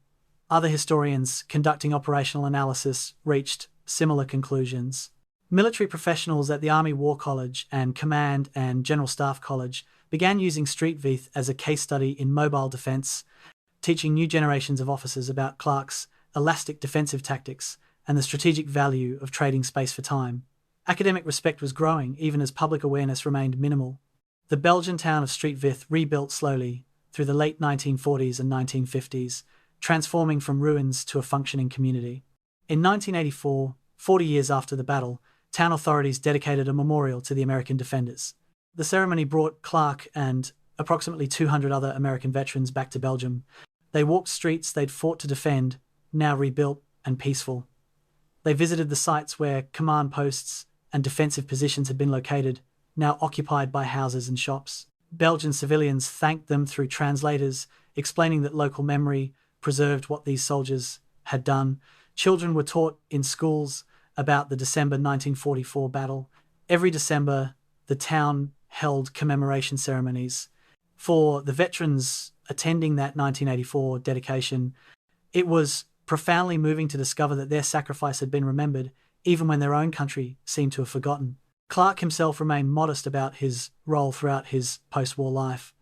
Other historians conducting operational analysis reached similar conclusions. Military professionals at the Army War College and Command and General Staff College began using Street Vith as a case study in mobile defense, teaching new generations of officers about Clark's elastic defensive tactics and the strategic value of trading space for time. Academic respect was growing even as public awareness remained minimal. The Belgian town of Street Vith rebuilt slowly through the late 1940s and 1950s, transforming from ruins to a functioning community. In 1984, 40 years after the battle, town authorities dedicated a memorial to the American defenders. The ceremony brought Clark and approximately 200 other American veterans back to Belgium. They walked streets they'd fought to defend, now rebuilt and peaceful. They visited the sites where command posts and defensive positions had been located, now occupied by houses and shops. Belgian civilians thanked them through translators, explaining that local memory preserved what these soldiers had done. Children were taught in schools about the December 1944 battle. Every December, the town held commemoration ceremonies for the veterans attending that 1984 dedication. It was profoundly moving to discover that their sacrifice had been remembered, even when their own country seemed to have forgotten. Clark himself remained modest about his role throughout his post-war life.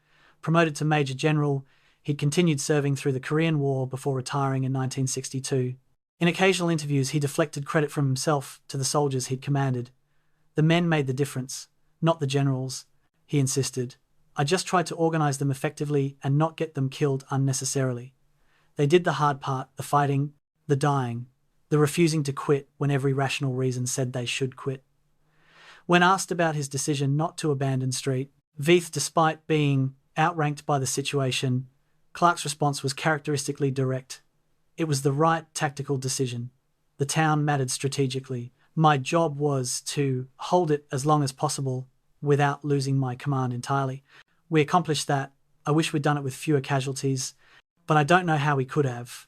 Promoted to Major General, he'd continued serving through the Korean War before retiring in 1962. In occasional interviews, he deflected credit from himself to the soldiers he'd commanded. The men made the difference, not the generals, he insisted. I just tried to organize them effectively and not get them killed unnecessarily. They did the hard part, the fighting, the dying, the refusing to quit when every rational reason said they should quit. When asked about his decision not to abandon Street, Vith, despite being outranked by the situation, Clark's response was characteristically direct. It was the right tactical decision. The town mattered strategically. My job was to hold it as long as possible without losing my command entirely. We accomplished that. I wish we'd done it with fewer casualties, but I don't know how we could have.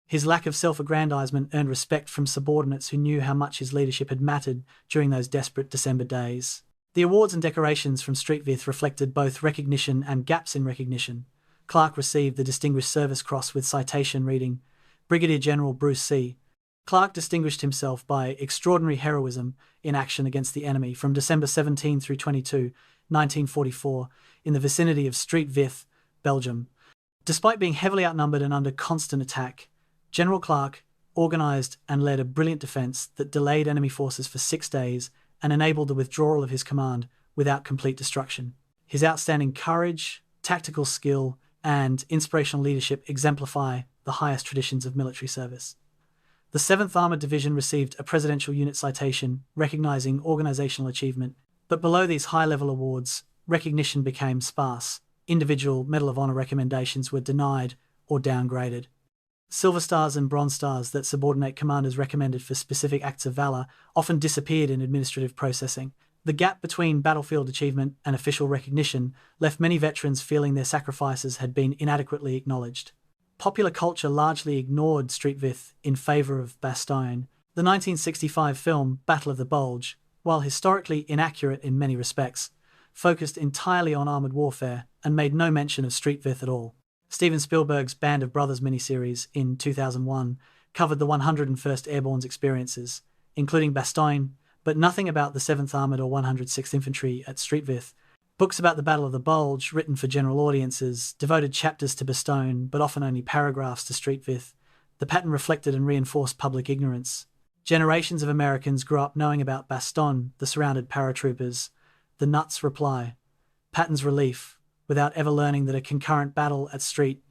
His lack of self-aggrandizement earned respect from subordinates who knew how much his leadership had mattered during those desperate December days. The awards and decorations from Street Vith reflected both recognition and gaps in recognition. Clark received the Distinguished Service Cross with citation reading, Brigadier General Bruce C. Clark distinguished himself by extraordinary heroism in action against the enemy from December 17 through 22, 1944, in the vicinity of Street Vith, Belgium. Despite being heavily outnumbered and under constant attack, General Clark organized and led a brilliant defense that delayed enemy forces for 6 days and enabled the withdrawal of his command without complete destruction. His outstanding courage, tactical skill, and inspirational leadership exemplify the highest traditions of military service. The 7th Armored Division received a Presidential Unit Citation recognizing organizational achievement, but below these high-level awards, recognition became sparse. Individual Medal of Honor recommendations were denied or downgraded. Silver Stars and Bronze Stars that subordinate commanders recommended for specific acts of valor often disappeared in administrative processing. The gap between battlefield achievement and official recognition left many veterans feeling their sacrifices had been inadequately acknowledged. Popular culture largely ignored Street Vith in favor of Bastogne. The 1965 film Battle of the Bulge, while historically inaccurate in many respects, focused entirely on armored warfare and made no mention of Street Vith at all. Steven Spielberg's Band of Brothers miniseries in 2001 covered the 101st Airborne's experiences, including Bastogne, but nothing about the 7th Armored or 106th Infantry at Street Vith. Books about the Battle of the Bulge, written for general audiences, devoted chapters to Bastogne, but often only paragraphs to Street Vith. The pattern reflected and reinforced public ignorance. Generations of Americans grew up knowing about Bastogne, the surrounded paratroopers, the nuts reply, Patton's relief, without ever learning that a concurrent battle at Street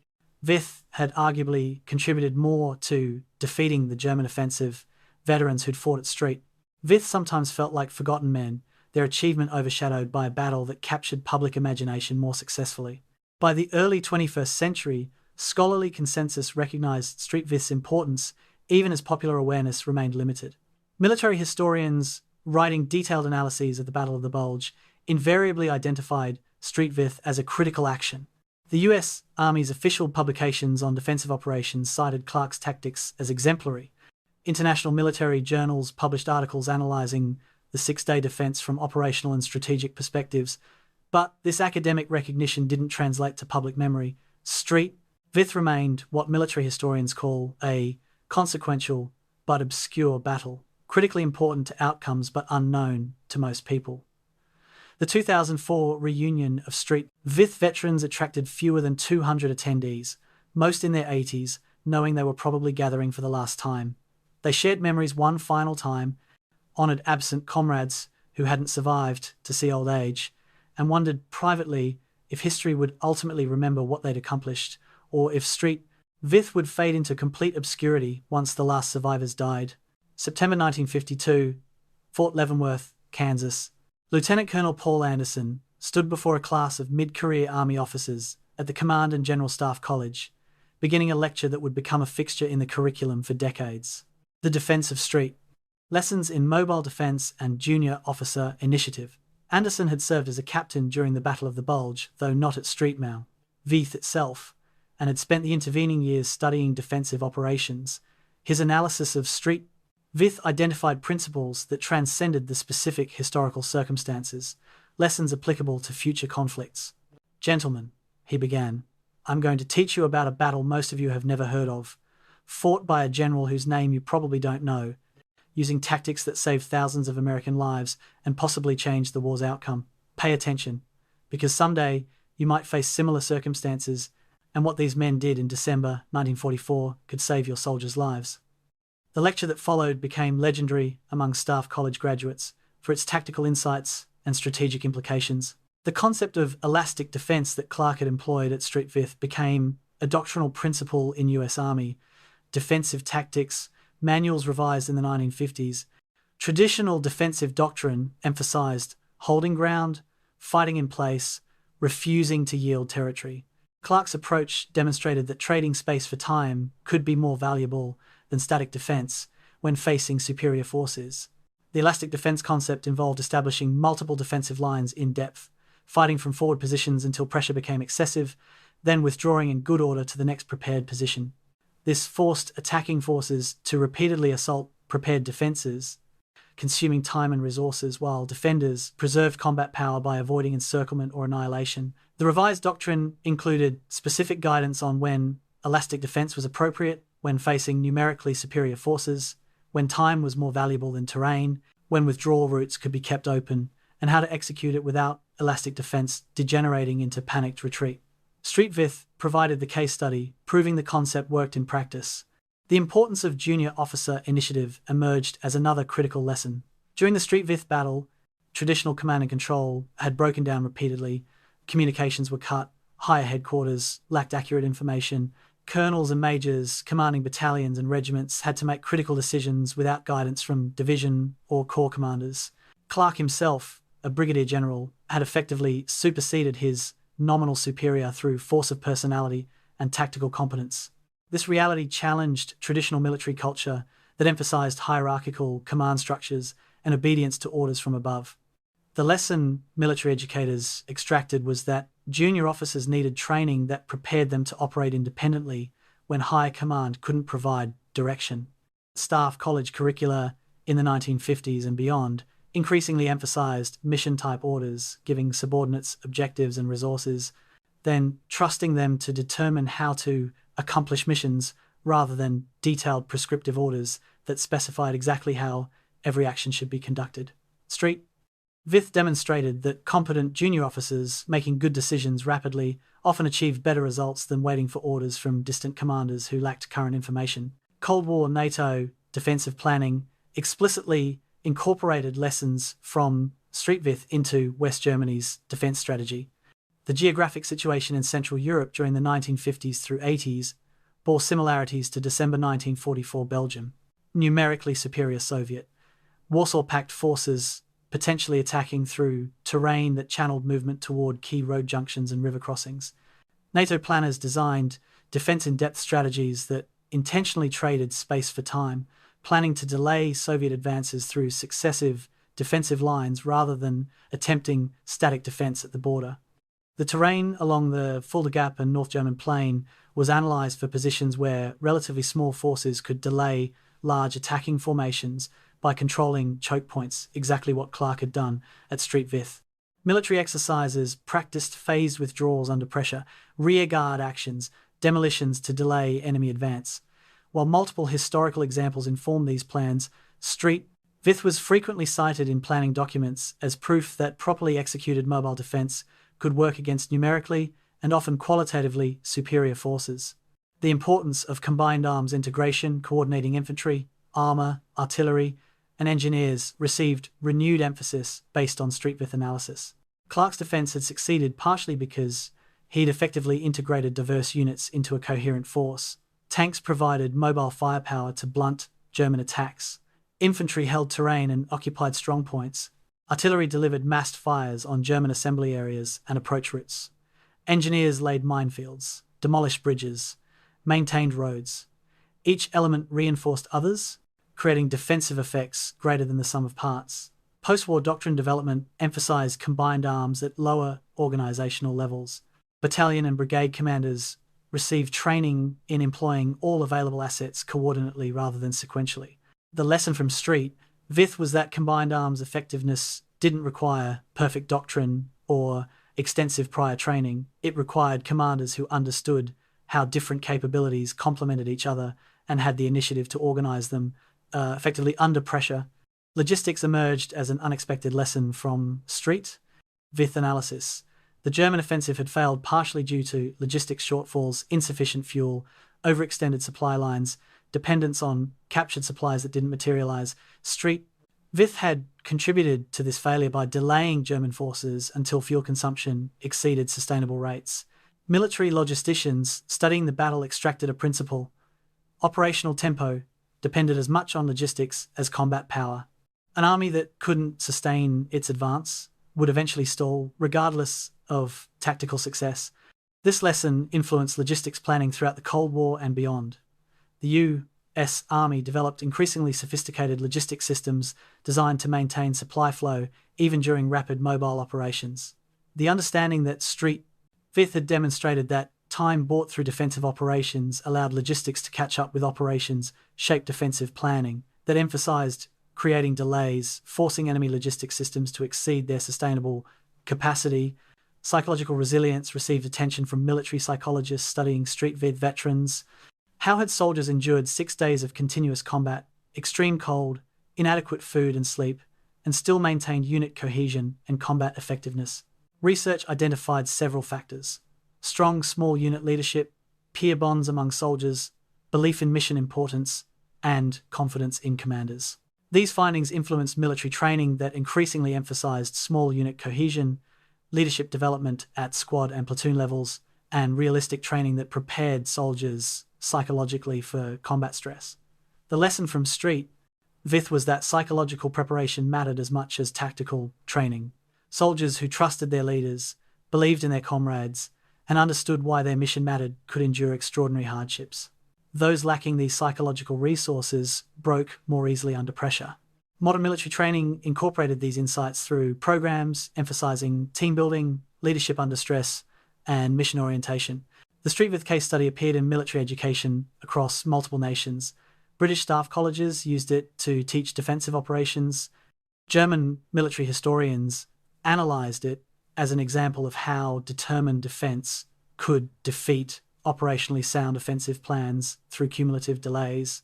Vith had arguably contributed more to defeating the German offensive veterans who'd fought at Street. Vith sometimes felt like forgotten men, their achievement overshadowed by a battle that captured public imagination more successfully. By the early 21st century, scholarly consensus recognized Street Vith's importance, even as popular awareness remained limited. Military historians, writing detailed analyses of the Battle of the Bulge, invariably identified Street Vith as a critical action. The US Army's official publications on defensive operations cited Clark's tactics as exemplary. International military journals published articles analyzing the 6-day defense from operational and strategic perspectives, but this academic recognition didn't translate to public memory. Street Vith remained what military historians call a consequential but obscure battle, critically important to outcomes but unknown to most people. The 2004 reunion of Street Vith veterans attracted fewer than 200 attendees, most in their 80s, knowing they were probably gathering for the last time. They shared memories one final time, honoured absent comrades who hadn't survived to see old age, and wondered privately if history would ultimately remember what they'd accomplished, or if Street Vith would fade into complete obscurity once the last survivors died. September 1952, Fort Leavenworth, Kansas. Lieutenant Colonel Paul Anderson stood before a class of mid-career Army officers at the Command and General Staff College, beginning a lecture that would become a fixture in the curriculum for decades. The Defense of Street. Lessons in Mobile Defense and Junior Officer Initiative. Anderson had served as a captain during the Battle of the Bulge, though not at Vith itself, and had spent the intervening years studying defensive operations. His analysis of Vith identified principles that transcended the specific historical circumstances, lessons applicable to future conflicts. "Gentlemen," he began, "I'm going to teach you about a battle most of you have never heard of, fought by a general whose name you probably don't know, using tactics that saved thousands of American lives and possibly changed the war's outcome. Pay attention, because someday you might face similar circumstances, and what these men did in December 1944 could save your soldiers' lives." The lecture that followed became legendary among staff college graduates for its tactical insights and strategic implications. The concept of elastic defense that Clark had employed at Vith became a doctrinal principle in U.S. Army defensive tactics, manuals revised in the 1950s. Traditional defensive doctrine emphasized holding ground, fighting in place, refusing to yield territory. Clark's approach demonstrated that trading space for time could be more valuable than static defense when facing superior forces. The elastic defense concept involved establishing multiple defensive lines in depth, fighting from forward positions until pressure became excessive, then withdrawing in good order to the next prepared position. This forced attacking forces to repeatedly assault prepared defenses, consuming time and resources, while defenders preserved combat power by avoiding encirclement or annihilation. The revised doctrine included specific guidance on when elastic defense was appropriate, when facing numerically superior forces, when time was more valuable than terrain, when withdrawal routes could be kept open, and how to execute it without elastic defense degenerating into panicked retreat. Vith provided the case study, proving the concept worked in practice. The importance of junior officer initiative emerged as another critical lesson. During the Vith battle, traditional command and control had broken down repeatedly, communications were cut, higher headquarters lacked accurate information, colonels and majors commanding battalions and regiments had to make critical decisions without guidance from division or corps commanders. Clark himself, a brigadier general, had effectively superseded his nominal superior through force of personality and tactical competence. This reality challenged traditional military culture that emphasized hierarchical command structures and obedience to orders from above. The lesson military educators extracted was that junior officers needed training that prepared them to operate independently when high command couldn't provide direction. Staff college curricula in the 1950s and beyond increasingly emphasized mission-type orders, giving subordinates objectives and resources, then trusting them to determine how to accomplish missions rather than detailed prescriptive orders that specified exactly how every action should be conducted. Vith demonstrated that competent junior officers making good decisions rapidly often achieved better results than waiting for orders from distant commanders who lacked current information. Cold War NATO defensive planning explicitly incorporated lessons from Vith into West Germany's defense strategy. The geographic situation in Central Europe during the 1950s through 80s bore similarities to December 1944 Belgium. Numerically superior Soviet, Warsaw Pact forces potentially attacking through terrain that channeled movement toward key road junctions and river crossings. NATO planners designed defense-in-depth strategies that intentionally traded space for time, planning to delay Soviet advances through successive defensive lines rather than attempting static defense at the border. The terrain along the Fulda Gap and North German Plain was analyzed for positions where relatively small forces could delay large attacking formations by controlling choke points, exactly what Clark had done at Vith. Military exercises practiced phased withdrawals under pressure, rearguard actions, demolitions to delay enemy advance. While multiple historical examples inform these plans, Vith was frequently cited in planning documents as proof that properly executed mobile defense could work against numerically and often qualitatively superior forces. The importance of combined arms integration, coordinating infantry, armor, artillery, and engineers received renewed emphasis based on Vith analysis. Clark's defense had succeeded partially because he'd effectively integrated diverse units into a coherent force. Tanks provided mobile firepower to blunt German attacks. Infantry held terrain and occupied strongpoints. Artillery delivered massed fires on German assembly areas and approach routes. Engineers laid minefields, demolished bridges, maintained roads. Each element reinforced others, creating defensive effects greater than the sum of parts. Post-war doctrine development emphasized combined arms at lower organizational levels. Battalion and brigade commanders received training in employing all available assets coordinately rather than sequentially. The lesson from Street, Vith, was that combined arms effectiveness didn't require perfect doctrine or extensive prior training. It required commanders who understood how different capabilities complemented each other and had the initiative to organize them effectively under pressure. Logistics emerged as an unexpected lesson from Street. Vith analysis. The German offensive had failed partially due to logistics shortfalls, insufficient fuel, overextended supply lines, dependence on captured supplies that didn't materialize. Vith had contributed to this failure by delaying German forces until fuel consumption exceeded sustainable rates. Military logisticians studying the battle extracted a principle. Operational tempo depended as much on logistics as combat power. An army that couldn't sustain its advance would eventually stall, regardless of tactical success. This lesson influenced logistics planning throughout the Cold War and beyond. The U.S. Army developed increasingly sophisticated logistics systems designed to maintain supply flow even during rapid mobile operations. The understanding that Vith had demonstrated that time bought through defensive operations allowed logistics to catch up with operations, shaped defensive planning that emphasized creating delays, forcing enemy logistics systems to exceed their sustainable capacity. Psychological resilience received attention from military psychologists studying Street Vith veterans. How had soldiers endured 6 days of continuous combat, extreme cold, inadequate food and sleep, and still maintained unit cohesion and combat effectiveness? Research identified several factors: strong small unit leadership, peer bonds among soldiers, belief in mission importance, and confidence in commanders. These findings influenced military training that increasingly emphasized small unit cohesion, leadership development at squad and platoon levels, and realistic training that prepared soldiers psychologically for combat stress. The lesson from Street Vith was that psychological preparation mattered as much as tactical training. Soldiers who trusted their leaders, believed in their comrades, and understood why their mission mattered could endure extraordinary hardships. Those lacking these psychological resources broke more easily under pressure. Modern military training incorporated these insights through programs emphasizing team building, leadership under stress, and mission orientation. The Street Vith case study appeared in military education across multiple nations. British staff colleges used it to teach defensive operations. German military historians analyzed it as an example of how determined defense could defeat operationally sound offensive plans through cumulative delays.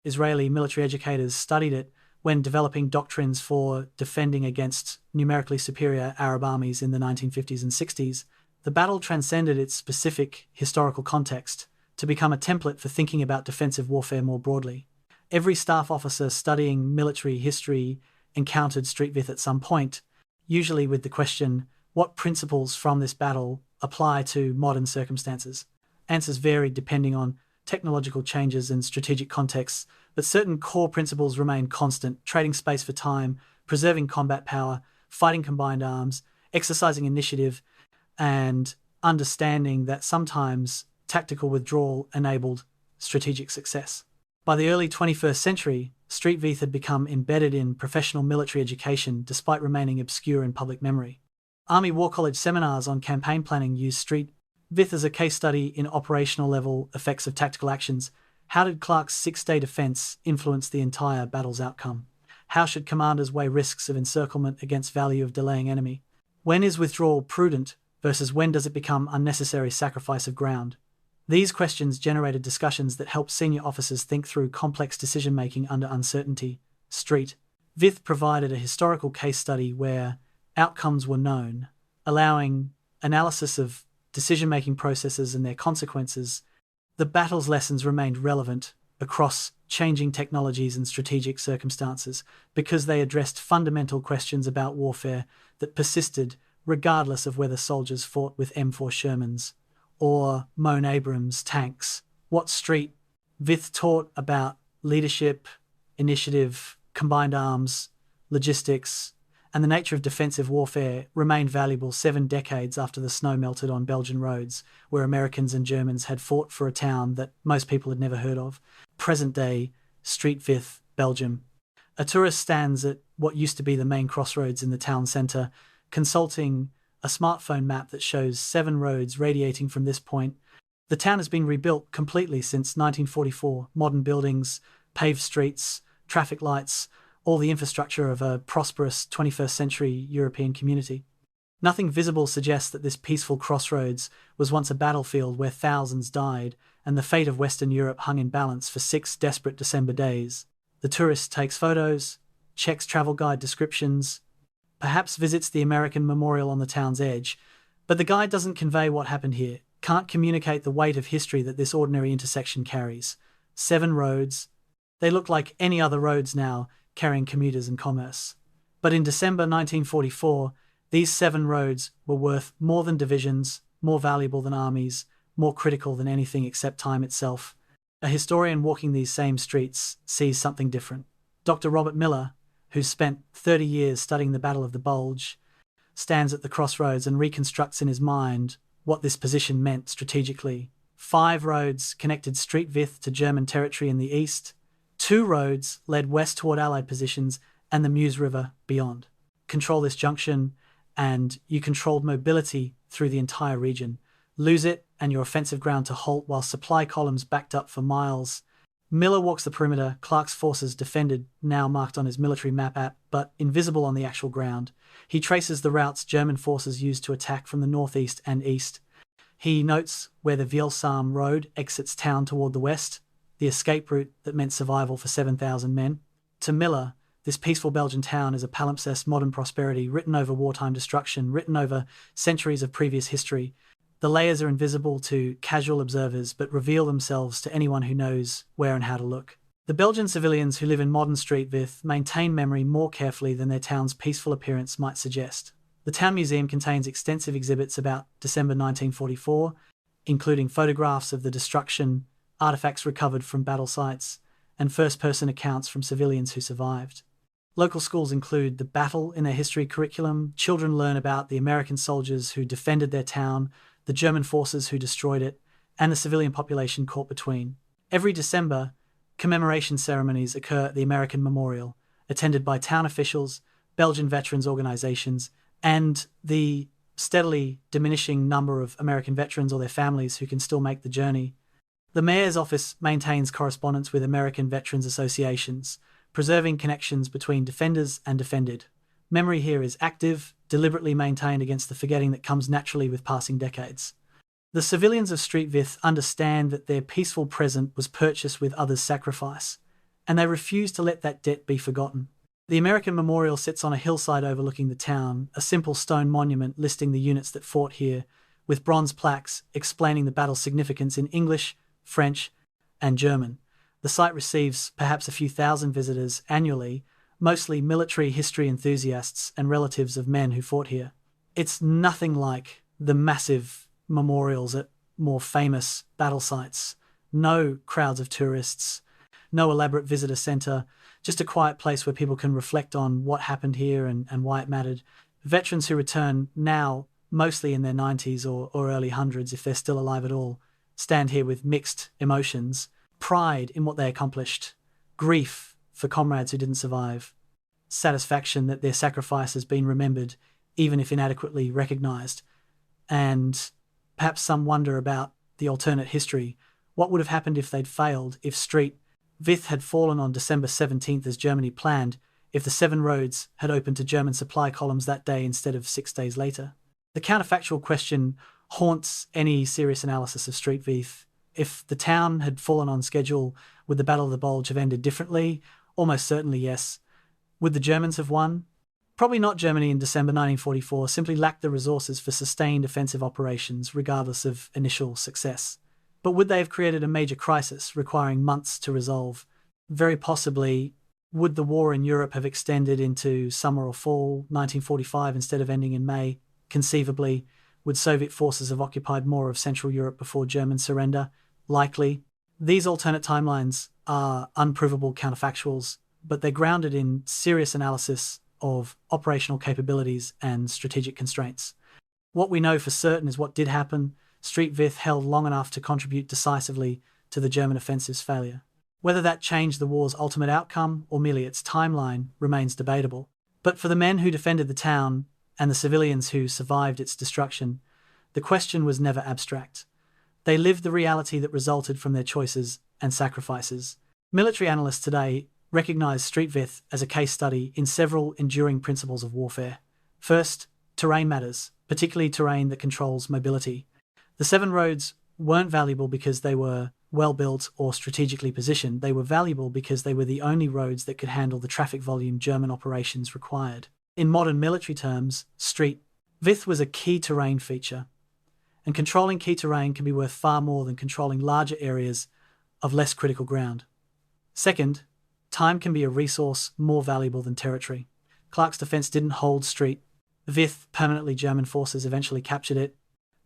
Israeli military educators studied it when developing doctrines for defending against numerically superior Arab armies in the 1950s and 60s. The battle transcended its specific historical context to become a template for thinking about defensive warfare more broadly. Every staff officer studying military history encountered Street Vith at some point, usually with the question, what principles from this battle apply to modern circumstances? Answers varied depending on technological changes and strategic contexts, but certain core principles remained constant: trading space for time, preserving combat power, fighting combined arms, exercising initiative, and understanding that sometimes tactical withdrawal enabled strategic success. By the early 21st century, Street Vith had become embedded in professional military education despite remaining obscure in public memory. Army War College seminars on campaign planning used Street Vith as a case study in operational level effects of tactical actions. How did Clark's 6-day defense influence the entire battle's outcome? How should commanders weigh risks of encirclement against value of delaying enemy? When is withdrawal prudent versus when does it become unnecessary sacrifice of ground? These questions generated discussions that helped senior officers think through complex decision-making under uncertainty. Street Vith provided a historical case study where outcomes were known, allowing analysis of decision-making processes and their consequences. The battle's lessons remained relevant across changing technologies and strategic circumstances because they addressed fundamental questions about warfare that persisted regardless of whether soldiers fought with M4 Shermans or Moan Abrams tanks. What Street Vith taught about leadership, initiative, combined arms, logistics, and the nature of defensive warfare remained valuable 7 decades after the snow melted on Belgian roads, where Americans and Germans had fought for a town that most people had never heard of. Present-day Street Vith, Belgium. A tourist stands at what used to be the main crossroads in the town centre, consulting a smartphone map that shows 7 roads radiating from this point. The town has been rebuilt completely since 1944. Modern buildings, paved streets, traffic lights, all the infrastructure of a prosperous 21st century European community. Nothing visible suggests that this peaceful crossroads was once a battlefield where thousands died and the fate of Western Europe hung in balance for 6 desperate December days. The tourist takes photos, checks travel guide descriptions, perhaps visits the American memorial on the town's edge, but the guide doesn't convey what happened here, can't communicate the weight of history that this ordinary intersection carries. 7 roads. They look like any other roads now, carrying commuters and commerce. But in December 1944, these 7 roads were worth more than divisions, more valuable than armies, more critical than anything except time itself. A historian walking these same streets sees something different. Dr. Robert Miller, who's spent 30 years studying the Battle of the Bulge, stands at the crossroads and reconstructs in his mind what this position meant strategically. 5 roads connected Street Vith to German territory in the east. 2 roads led west toward Allied positions and the Meuse River beyond. Control this junction, and you controlled mobility through the entire region. Lose it, and your offensive ground to halt while supply columns backed up for miles. Miller walks the perimeter. Clark's forces defended, now marked on his military map app, but invisible on the actual ground. He traces the routes German forces used to attack from the northeast and east. He notes where the Vielsalm road exits town toward the west, the escape route that meant survival for 7,000 men. To Miller, this peaceful Belgian town is a palimpsest modern prosperity, written over wartime destruction, written over centuries of previous history. The layers are invisible to casual observers, but reveal themselves to anyone who knows where and how to look. The Belgian civilians who live in modern Street Vith maintain memory more carefully than their town's peaceful appearance might suggest. The town museum contains extensive exhibits about December 1944, including photographs of the destruction, artifacts recovered from battle sites, and first-person accounts from civilians who survived. Local schools include the battle in their history curriculum. Children learn about the American soldiers who defended their town, the German forces who destroyed it, and the civilian population caught between. Every December, commemoration ceremonies occur at the American Memorial, attended by town officials, Belgian veterans organizations, and the steadily diminishing number of American veterans or their families who can still make the journey. The mayor's office maintains correspondence with American veterans associations, preserving connections between defenders and defended. Memory here is active, deliberately maintained against the forgetting that comes naturally with passing decades. The civilians of Street Vith understand that their peaceful present was purchased with others' sacrifice, and they refuse to let that debt be forgotten. The American Memorial sits on a hillside overlooking the town, a simple stone monument listing the units that fought here, with bronze plaques explaining the battle's significance in English, French, and German. The site receives perhaps a few thousand visitors annually, mostly military history enthusiasts and relatives of men who fought here. It's nothing like the massive memorials at more famous battle sites. No crowds of tourists, no elaborate visitor centre, just a quiet place where people can reflect on what happened here and why it mattered. Veterans who return now, mostly in their 90s or early hundreds if they're still alive at all, stand here with mixed emotions: pride in what they accomplished, grief for comrades who didn't survive, satisfaction that their sacrifice has been remembered, even if inadequately recognised, and perhaps some wonder about the alternate history. What would have happened if they'd failed, if Street Vith had fallen on December 17th as Germany planned, if the 7 roads had opened to German supply columns that day instead of 6 days later? The counterfactual question haunts any serious analysis of Street Vith. If the town had fallen on schedule, would the Battle of the Bulge have ended differently? Almost certainly yes. Would the Germans have won? Probably not. Germany in December 1944 simply lacked the resources for sustained offensive operations, regardless of initial success. But would they have created a major crisis requiring months to resolve? Very possibly. Would the war in Europe have extended into summer or fall 1945 instead of ending in May? Conceivably. Would Soviet forces have occupied more of Central Europe before German surrender? Likely. These alternate timelines are unprovable counterfactuals, but they're grounded in serious analysis of operational capabilities and strategic constraints. What we know for certain is what did happen. Street Vith held long enough to contribute decisively to the German offensive's failure. Whether that changed the war's ultimate outcome or merely its timeline remains debatable. But for the men who defended the town and the civilians who survived its destruction, the question was never abstract. They lived the reality that resulted from their choices and sacrifices. Military analysts today recognize Street Vith as a case study in several enduring principles of warfare. First, terrain matters, particularly terrain that controls mobility. The 7 roads weren't valuable because they were well-built or strategically positioned. They were valuable because they were the only roads that could handle the traffic volume German operations required. In modern military terms, Street Vith was a key terrain feature, and controlling key terrain can be worth far more than controlling larger areas of less critical ground. Second, time can be a resource more valuable than territory. Clark's defense didn't hold Street Vith permanently. German forces eventually captured it,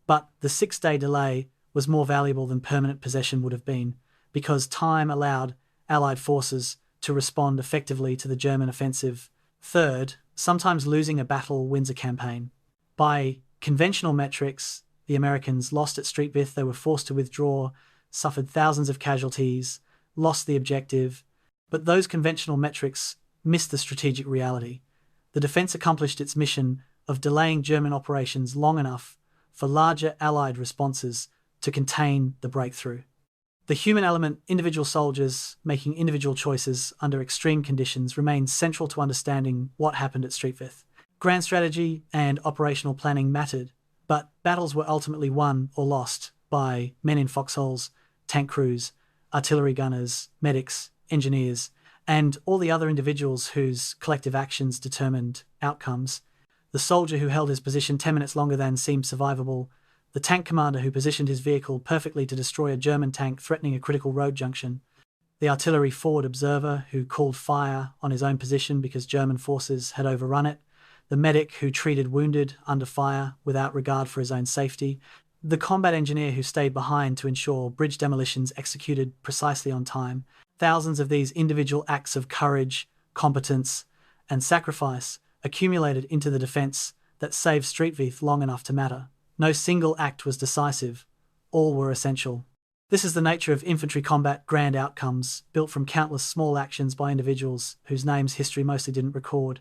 but the 6-day delay was more valuable than permanent possession would have been, because time allowed Allied forces to respond effectively to the German offensive. Third, sometimes losing a battle wins a campaign. By conventional metrics, the Americans lost at Street Vith. They were forced to withdraw, suffered thousands of casualties, lost the objective, but those conventional metrics missed the strategic reality. The defense accomplished its mission of delaying German operations long enough for larger Allied responses to contain the breakthrough. The human element, individual soldiers making individual choices under extreme conditions, remains central to understanding what happened at Street Vith. Grand strategy and operational planning mattered, but battles were ultimately won or lost by men in foxholes, tank crews, artillery gunners, medics, engineers, and all the other individuals whose collective actions determined outcomes. The soldier who held his position 10 minutes longer than seemed survivable, the tank commander who positioned his vehicle perfectly to destroy a German tank threatening a critical road junction, the artillery forward observer who called fire on his own position because German forces had overrun it, the medic who treated wounded under fire without regard for his own safety, the combat engineer who stayed behind to ensure bridge demolitions executed precisely on time. Thousands of these individual acts of courage, competence, and sacrifice accumulated into the defense that saved Street Vith long enough to matter. No single act was decisive. All were essential. This is the nature of infantry combat: grand outcomes, built from countless small actions by individuals whose names history mostly didn't record.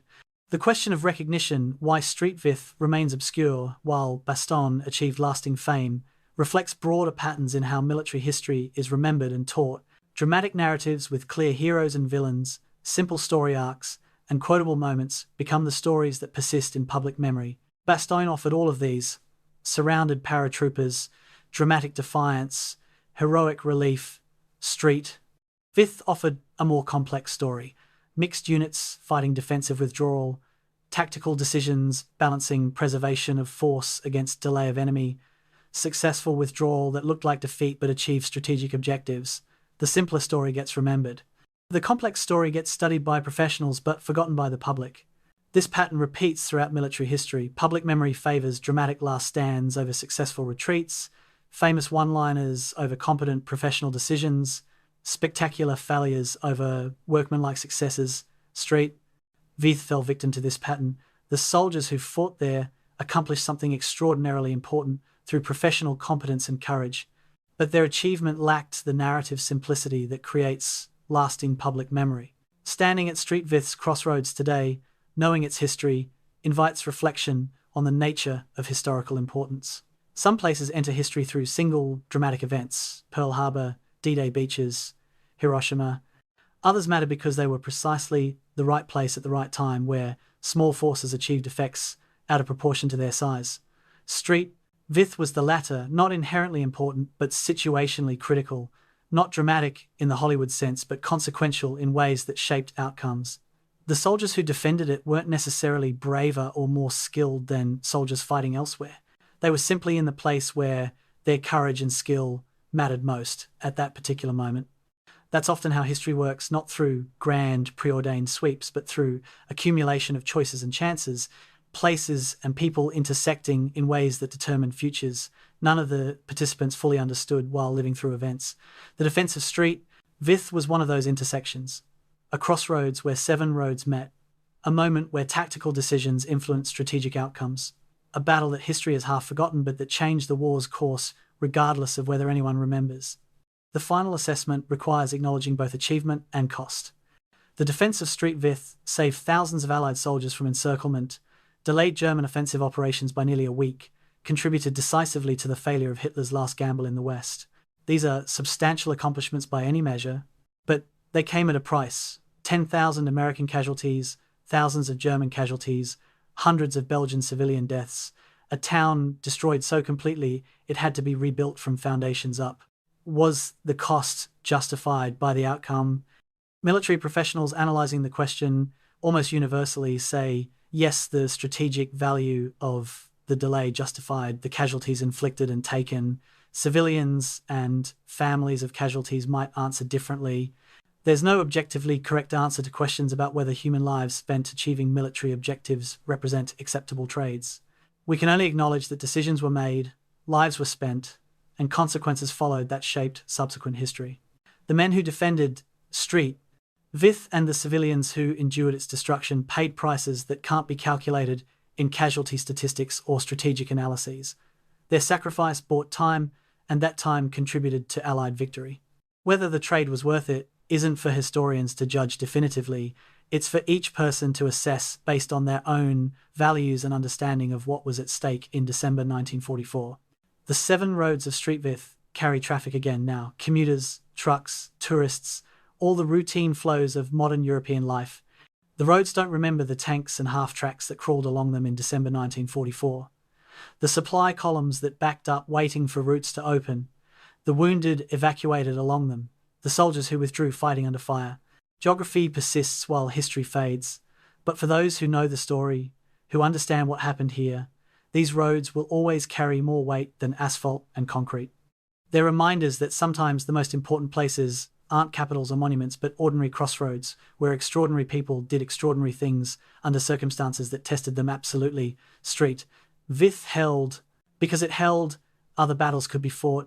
The question of recognition, why Street Vith remains obscure while Bastogne achieved lasting fame, reflects broader patterns in how military history is remembered and taught. Dramatic narratives with clear heroes and villains, simple story arcs, and quotable moments become the stories that persist in public memory. Bastogne offered all of these: surrounded paratroopers, dramatic defiance, heroic relief. Street Vith offered a more complex story: mixed units fighting defensive withdrawal, tactical decisions balancing preservation of force against delay of enemy, successful withdrawal that looked like defeat but achieved strategic objectives. The simpler story gets remembered. The complex story gets studied by professionals but forgotten by the public. This pattern repeats throughout military history. Public memory favors dramatic last stands over successful retreats, famous one-liners over competent professional decisions, spectacular failures over workmanlike successes. Street Vith fell victim to this pattern. The soldiers who fought there accomplished something extraordinarily important through professional competence and courage, but their achievement lacked the narrative simplicity that creates lasting public memory. Standing at Street Vith's crossroads today, knowing its history, invites reflection on the nature of historical importance. Some places enter history through single dramatic events: Pearl Harbor, D-Day beaches, Hiroshima. Others matter because they were precisely the right place at the right time, where small forces achieved effects out of proportion to their size. Street Vith was the latter, not inherently important, but situationally critical, not dramatic in the Hollywood sense, but consequential in ways that shaped outcomes. The soldiers who defended it weren't necessarily braver or more skilled than soldiers fighting elsewhere. They were simply in the place where their courage and skill mattered most at that particular moment. That's often how history works, not through grand, preordained sweeps, but through accumulation of choices and chances, places and people intersecting in ways that determine futures none of the participants fully understood while living through events. The defense of Street Vith was one of those intersections, a crossroads where 7 roads met, a moment where tactical decisions influenced strategic outcomes, a battle that history has half forgotten but that changed the war's course regardless of whether anyone remembers. the final assessment requires acknowledging both achievement and cost. The defense of Street Vith saved thousands of Allied soldiers from encirclement, delayed German offensive operations by nearly a week, contributed decisively to the failure of Hitler's last gamble in the West. These are substantial accomplishments by any measure, but they came at a price. 10,000 American casualties, thousands of German casualties, hundreds of Belgian civilian deaths, a town destroyed so completely it had to be rebuilt from foundations up. Was the cost justified by the outcome? Military professionals analyzing the question almost universally say, yes, the strategic value of the delay justified the casualties inflicted and taken. Civilians and families of casualties might answer differently. There's no objectively correct answer to questions about whether human lives spent achieving military objectives represent acceptable trades. We can only acknowledge that decisions were made, lives were spent, and consequences followed that shaped subsequent history. The men who defended Street Vith and the civilians who endured its destruction paid prices that can't be calculated in casualty statistics or strategic analyses. Their sacrifice bought time, and that time contributed to Allied victory. Whether the trade was worth it isn't for historians to judge definitively. It's for each person to assess based on their own values and understanding of what was at stake in December 1944. The 7 roads of Street Vith carry traffic again now: commuters, trucks, tourists, all the routine flows of modern European life. The roads don't remember the tanks and half-tracks that crawled along them in December 1944. The supply columns that backed up waiting for routes to open. The wounded evacuated along them. The soldiers who withdrew fighting under fire. Geography persists while history fades. But for those who know the story, who understand what happened here, these roads will always carry more weight than asphalt and concrete. They're reminders that sometimes the most important places aren't capitals or monuments, but ordinary crossroads, where extraordinary people did extraordinary things under circumstances that tested them absolutely. Street Vith held because it held, other battles could be fought,